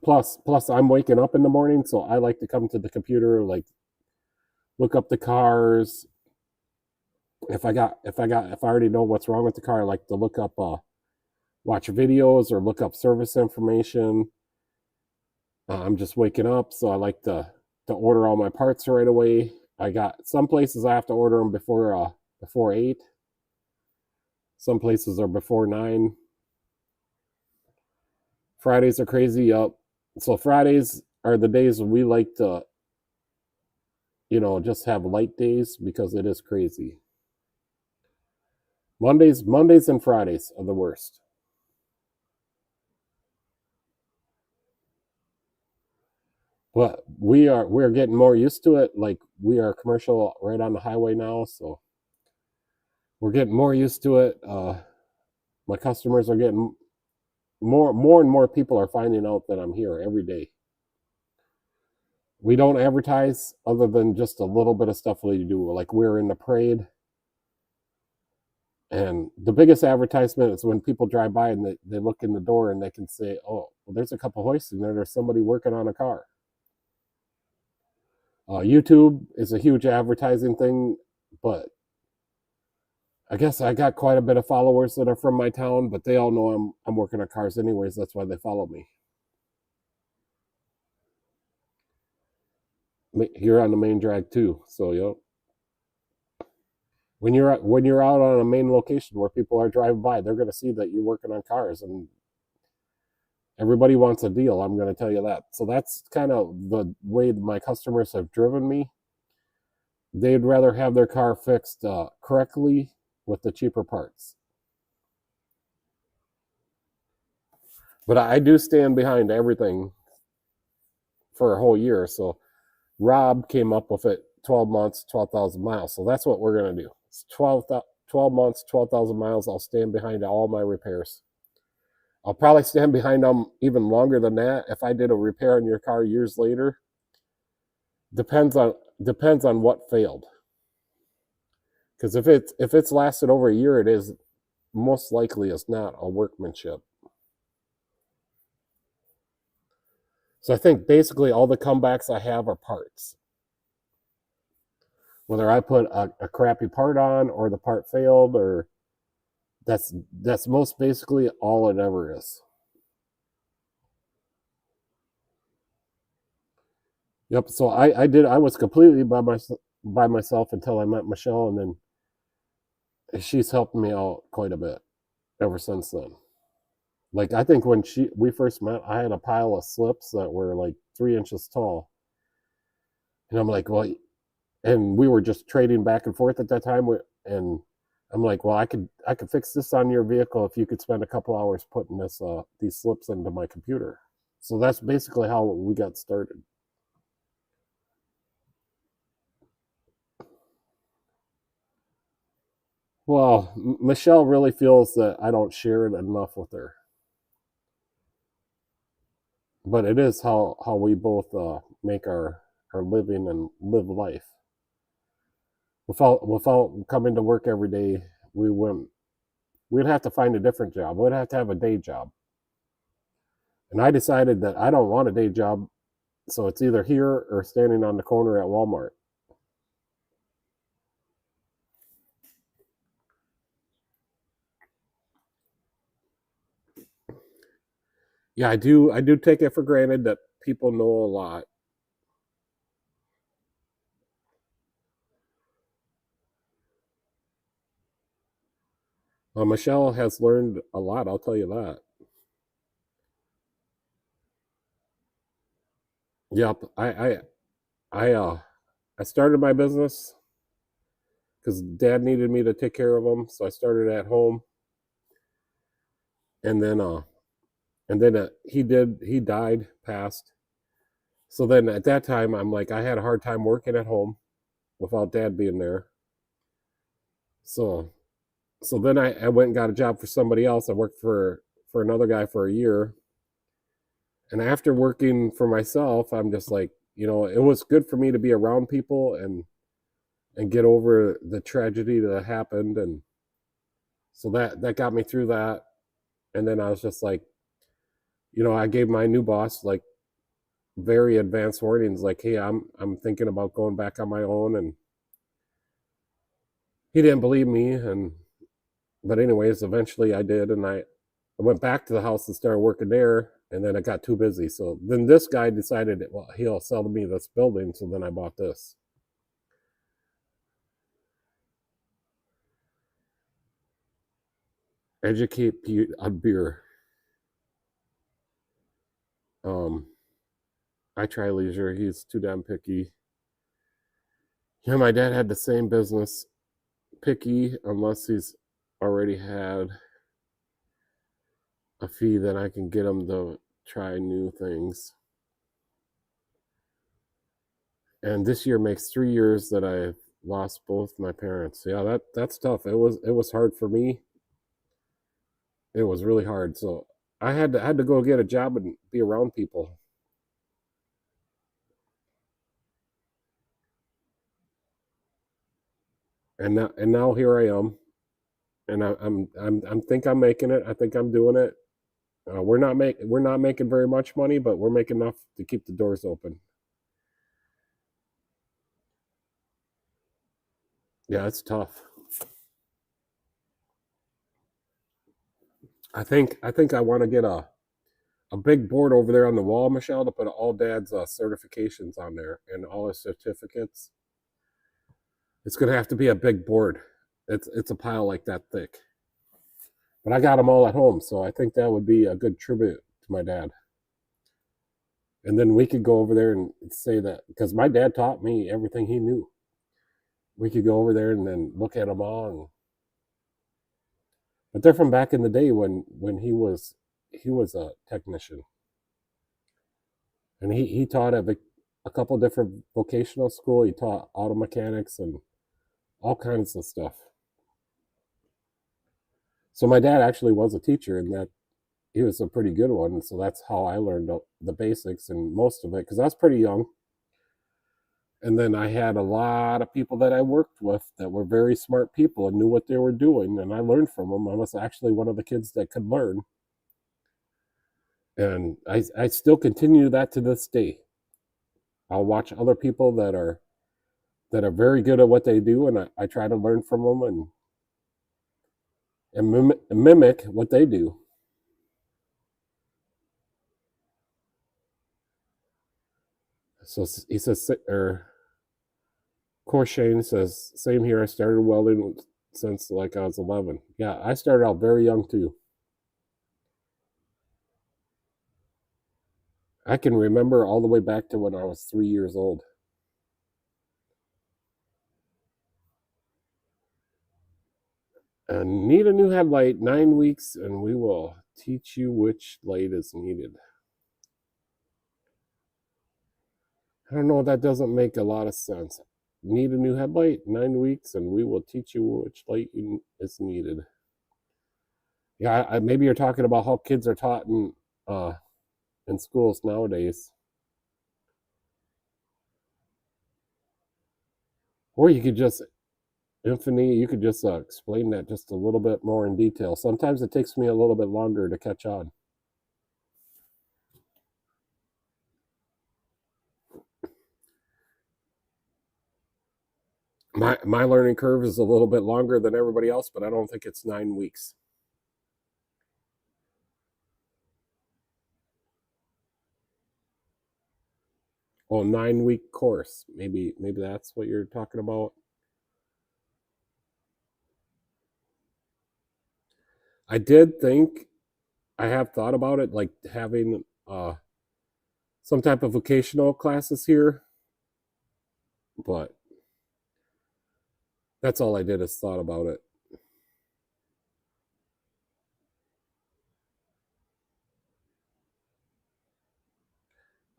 Plus, I'm waking up in the morning, so I like to come to the computer, like look up the cars. If I already know what's wrong with the car, I like to look up, watch videos or look up service information. I'm just waking up, so I like to order all my parts right away. I got some places I have to order them before 8. Some places are before 9. Fridays are crazy up. So Fridays are the days when we like to, just have light days because it is crazy. Mondays and Fridays are the worst. But we're getting more used to it. Like, we are commercial right on the highway now, so we're getting more used to it. My customers are getting more and more people are finding out that I'm here every day. We don't advertise other than just a little bit of stuff we do. Like, we're in the parade, and the biggest advertisement is when people drive by and they look in the door and they can say, "Oh, well, there's a couple hoists in there. There's somebody working on a car." YouTube is a huge advertising thing, but I guess I got quite a bit of followers that are from my town, but they all know I'm working on cars anyways. That's why they follow me. You're on the main drag too, so when you're out on a main location where people are driving by, they're going to see that you're working on cars, and everybody wants a deal. I'm going to tell you that. So that's kind of the way my customers have driven me. They'd rather have their car fixed correctly with the cheaper parts. But I do stand behind everything for a whole year. So Rob came up with it, 12 months, 12,000 miles. So that's what we're going to do. It's 12 months, 12,000 miles. I'll stand behind all my repairs. I'll probably stand behind them even longer than that. If I did a repair on your car years later, depends on what failed. Because if it's lasted over a year, it is most likely it's not a workmanship. So I think basically all the comebacks I have are parts. Whether I put a crappy part on or the part failed, or that's most basically all it ever is. Yep. So I was completely by myself until I met Michelle, and then she's helped me out quite a bit ever since then. Like, I think when we first met, I had a pile of slips that were like 3 inches tall, and I'm like, well, and we were just trading back and forth at that time, and I'm like, well, I could fix this on your vehicle if you could spend a couple hours putting these slips into my computer. So that's basically how we got started. Well, Michelle really feels that I don't share it enough with her, but it is how we both make our living and live life. Without coming to work every day, we'd have to find a different job. We'd have to have a day job. And I decided that I don't want a day job, so it's either here or standing on the corner at Walmart. Yeah, I do take it for granted that people know a lot. Michelle has learned a lot, I'll tell you that. Yep, I I started my business because Dad needed me to take care of him, so I started at home, and then he died, passed, So then at that time, I'm like, I had a hard time working at home without dad being there. So then I went and got a job for somebody else. I worked for another guy for a year. And after working for myself, I'm just like, it was good for me to be around people and get over the tragedy that happened. And so that got me through that. And then I was just like, I gave my new boss like very advanced warnings, like, hey, I'm thinking about going back on my own. And he didn't believe me. But anyways, eventually I did, and I went back to the house and started working there, and then it got too busy. So then this guy decided, well, he'll sell me this building, so then I bought this. Educate Pete on beer. I try leisure. He's too damn picky. Yeah, my dad had the same business. Picky unless he's already had a fee that I can get him to try new things. And this year makes 3 years that I've lost both my parents. Yeah, that's tough. It was hard for me. It was really hard. So I had to go get a job and be around people. And now here I am, and I'm think I'm making it. I think I'm doing it. We're not making very much money, but we're making enough to keep the doors open. Yeah, it's tough. I think I want to get a big board over there on the wall, Michelle, to put all Dad's certifications on there and all his certificates. It's gonna have to be a big board. It's a pile like that thick. But I got them all at home, so I think that would be a good tribute to my dad. And then we could go over there and say that, because my dad taught me everything he knew. We could go over there and then look at them all. But they're from back in the day when he was a technician, and he taught at a couple different vocational school. He taught auto mechanics and all kinds of stuff. So my dad actually was a teacher, and that he was a pretty good one. So that's how I learned the basics and most of it, because I was pretty young. And then I had a lot of people that I worked with that were very smart people and knew what they were doing, and I learned from them. I was actually one of the kids that could learn, and I still continue that to this day. I'll watch other people that are very good at what they do, and I try to learn from them and mimic what they do. So he says, or Shane says, same here. I started welding since like I was 11. Yeah, I started out very young too. I can remember all the way back to when I was 3 years old. And need a new headlight, 9 weeks, and we will teach you which light is needed. I don't know, that doesn't make a lot of sense. Need a new headlight, 9 weeks, and we will teach you which light is needed. Yeah, maybe you're talking about how kids are taught in schools nowadays. Or you could just, Infinity, you could just explain that just a little bit more in detail. Sometimes it takes me a little bit longer to catch on. My learning curve is a little bit longer than everybody else, but I don't think it's 9 weeks. Oh, 9 week course. Maybe that's what you're talking about. I did think, I have thought about it, like having some type of vocational classes here, but that's all I did is thought about it.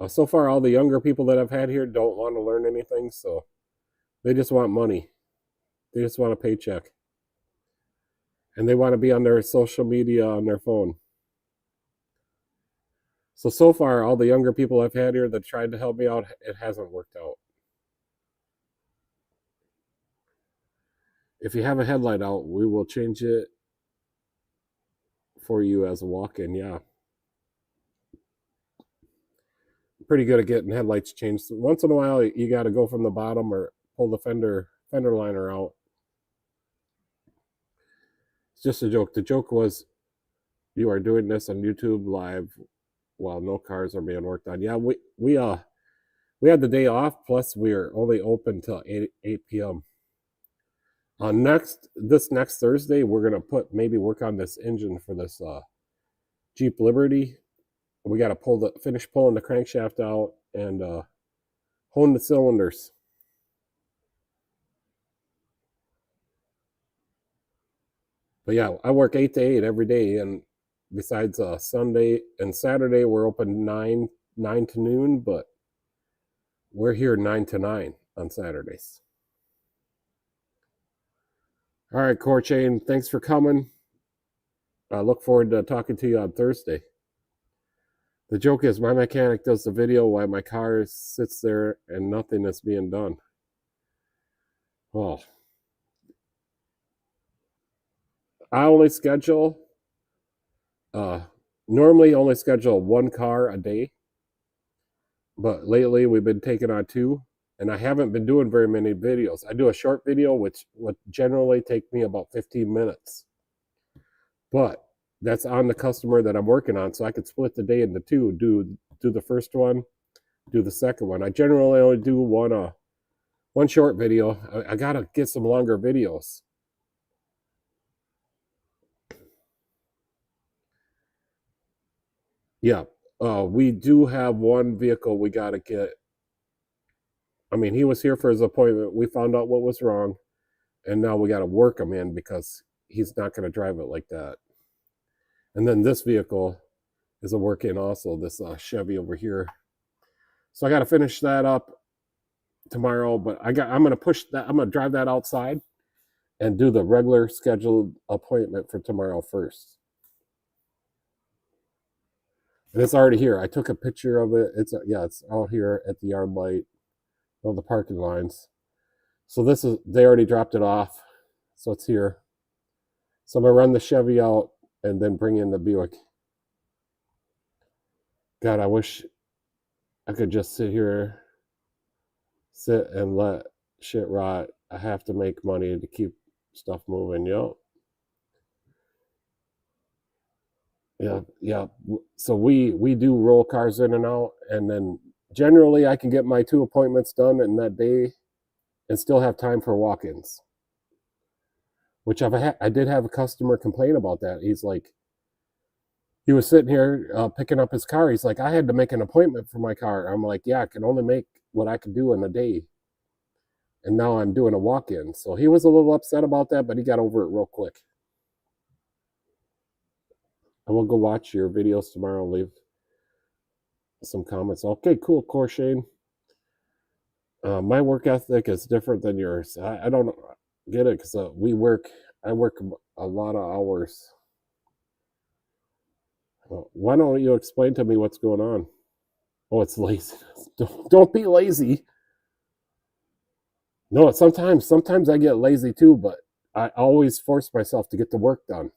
So far, all the younger people that I've had here don't want to learn anything, so they just want money. They just want a paycheck. And they want to be on their social media on their phone. So far, all the younger people I've had here that tried to help me out, it hasn't worked out. If you have a headlight out, we will change it for you as a walk-in, yeah. Pretty good at getting headlights changed. Once in a while, you got to go from the bottom or pull the fender liner out. It's just a joke. The joke was you are doing this on YouTube live while no cars are being worked on. Yeah, we had the day off, plus we are only open till 8 p.m. This next Thursday, we're gonna maybe work on this engine for this Jeep Liberty. We got to finish pulling the crankshaft out and hone the cylinders. But yeah, I work 8 to 8 every day, and besides Sunday and Saturday, we're open 9 to noon, but we're here 9 to 9 on Saturdays. All right, Core Chain, thanks for coming. I look forward to talking to you on Thursday. The joke is my mechanic does the video while my car sits there and nothing is being done. Well, I only schedule, normally only schedule 1 car a day, but lately we've been taking on 2, and I haven't been doing very many videos. I do a short video, which would generally take me about 15 minutes, but that's on the customer that I'm working on, so I could split the day into 2, do the first one, do the second one. I generally only do one short video. I gotta get some longer videos. Yeah, we do have one vehicle we gotta get. I mean, he was here for his appointment. We found out what was wrong, and now we gotta work him in because he's not gonna drive it like that. And then this vehicle is a work-in also, this Chevy over here. So I got to finish that up tomorrow, but I'm going to push that. I'm going to drive that outside and do the regular scheduled appointment for tomorrow first. And it's already here. I took a picture of it. It's out here at the yard light, all the parking lines. So they already dropped it off. So it's here. So I'm going to run the Chevy out and then bring in the Buick. God, I wish I could just sit and let shit rot. I have to make money to keep stuff moving, yo. Yeah. So we do roll cars in and out, and then generally I can get my 2 appointments done in that day and still have time for walk-ins. Which I did have a customer complain about that. He's like, he was sitting here picking up his car. He's like, I had to make an appointment for my car. I'm like, yeah, I can only make what I can do in a day. And now I'm doing a walk-in. So he was a little upset about that, but he got over it real quick. I will go watch your videos tomorrow and leave some comments. Okay, cool, Core Shane. My work ethic is different than yours. I don't get it because I work a lot of hours. Why don't you explain to me what's going on? Oh, it's laziness. Don't be lazy. No, sometimes I get lazy too, but I always force myself to get the work done.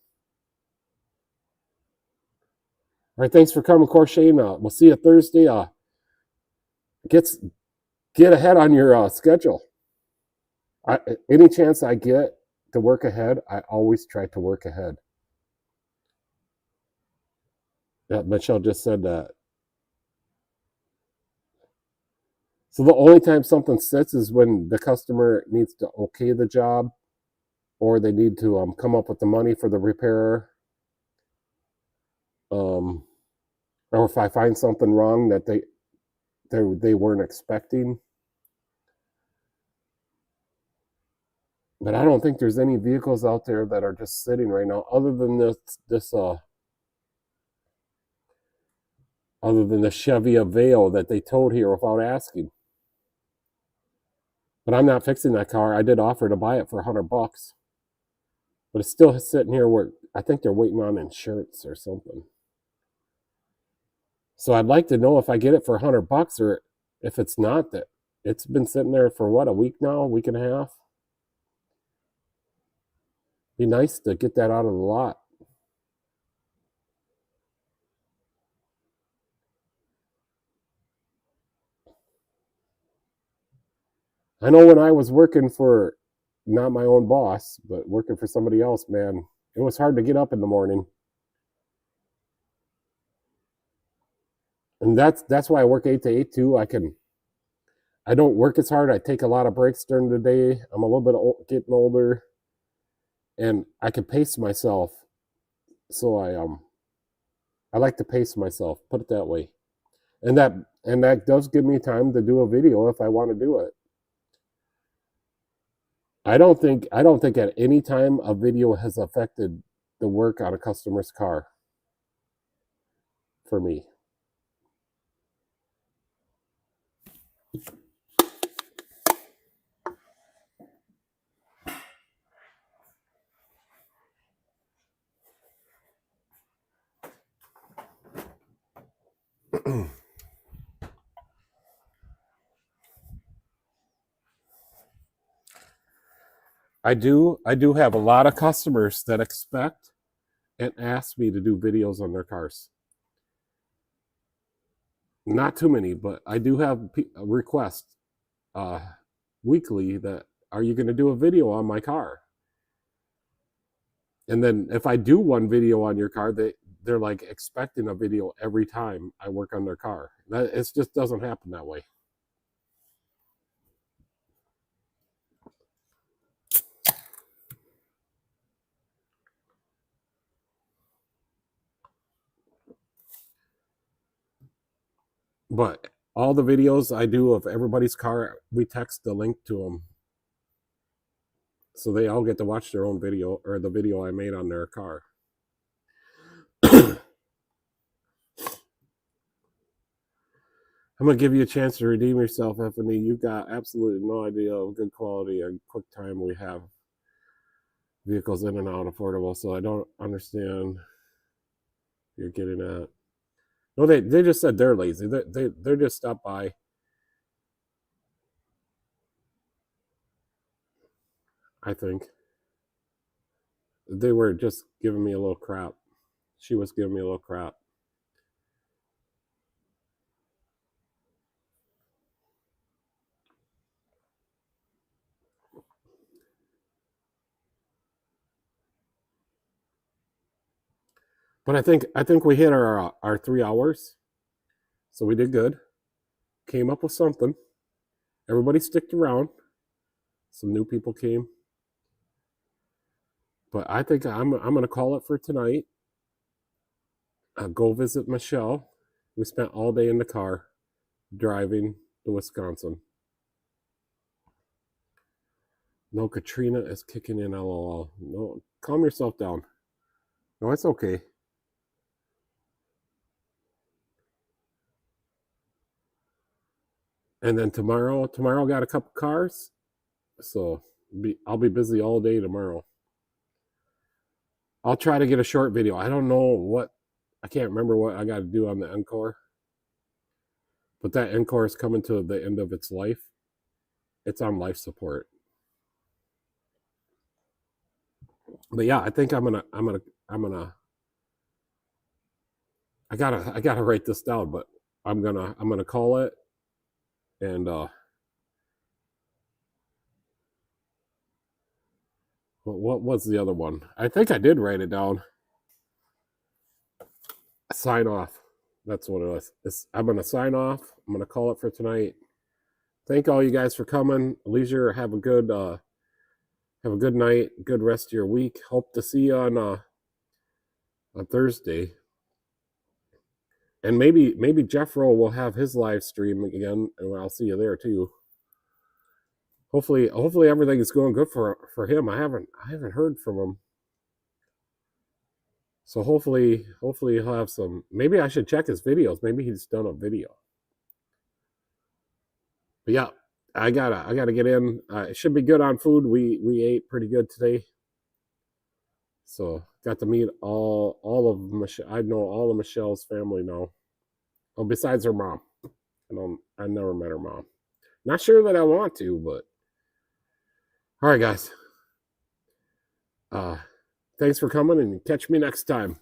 All right, thanks for coming, Core Shane. We'll see you Thursday. Get ahead on your schedule. Any chance I get to work ahead, I always try to work ahead. Yeah, Michelle just said that. So the only time something sits is when the customer needs to okay the job, or they need to come up with the money for the repair. Or if I find something wrong that they weren't expecting. But I don't think there's any vehicles out there that are just sitting right now, other than this other than the Chevy Aveo that they towed here without asking. But I'm not fixing that car. I did offer to buy it for $100, but it's still sitting here where I think they're waiting on insurance or something. So I'd like to know if I get it for $100 or if it's not, that it's been sitting there for what, a week now, a week and a half. Be nice to get that out of the lot. I know when I was working for, not my own boss, but working for somebody else, man, it was hard to get up in the morning. And that's why I work 8 to 8 too. I don't work as hard. I take a lot of breaks during the day. I'm a little bit getting older, and I can pace myself. So I like to pace myself, put it that way. And that does give me time to do a video if I want to do it. I don't think at any time a video has affected the work on a customer's car for me. I do have a lot of customers that expect and ask me to do videos on their cars. Not too many, but I do have requests weekly that, are you going to do a video on my car? And then if I do one video on your car, they're like expecting a video every time I work on their car. It just doesn't happen that way. But all the videos I do of everybody's car, we text the link to them. So they all get to watch their own video, or the video I made on their car. I'm going to give you a chance to redeem yourself, Anthony. You got absolutely no idea of good quality and quick time we have vehicles in and out affordable. So I don't understand you're getting at. No, they just said they're lazy. They're just stopped by. I think they were just giving me a little crap. She was giving me a little crap. But I think we hit our 3 hours, so we did good. Came up with something. Everybody sticked around. Some new people came. But I think I'm gonna call it for tonight. I'll go visit Michelle. We spent all day in the car driving to Wisconsin. No, Katrina is kicking in, LOL. No, calm yourself down. No, it's okay. And then tomorrow got a couple cars, so I'll be busy all day tomorrow. I'll try to get a short video. I don't know I can't remember what I got to do on the Encore, but that Encore is coming to the end of its life. It's on life support. But yeah, I think I'm gonna I gotta write this down, but I'm gonna call it. And what was the other one? I think I did write it down. Sign off. That's what it was. I'm gonna sign off. I'm gonna call it for tonight. Thank all you guys for coming. Leisure. Have a good night. Good rest of your week. Hope to see you on Thursday. And maybe Jeffro will have his live stream again, and I'll see you there too. Hopefully everything is going good for him. I haven't heard from him. So hopefully he'll have some. Maybe I should check his videos. Maybe he's done a video. But yeah, I gotta get in. It should be good on food. We ate pretty good today. So got to meet all of Michelle. I know all of Michelle's family now. Oh, besides her mom. I never met her mom. Not sure that I want to, but all right, guys. Thanks for coming, and catch me next time.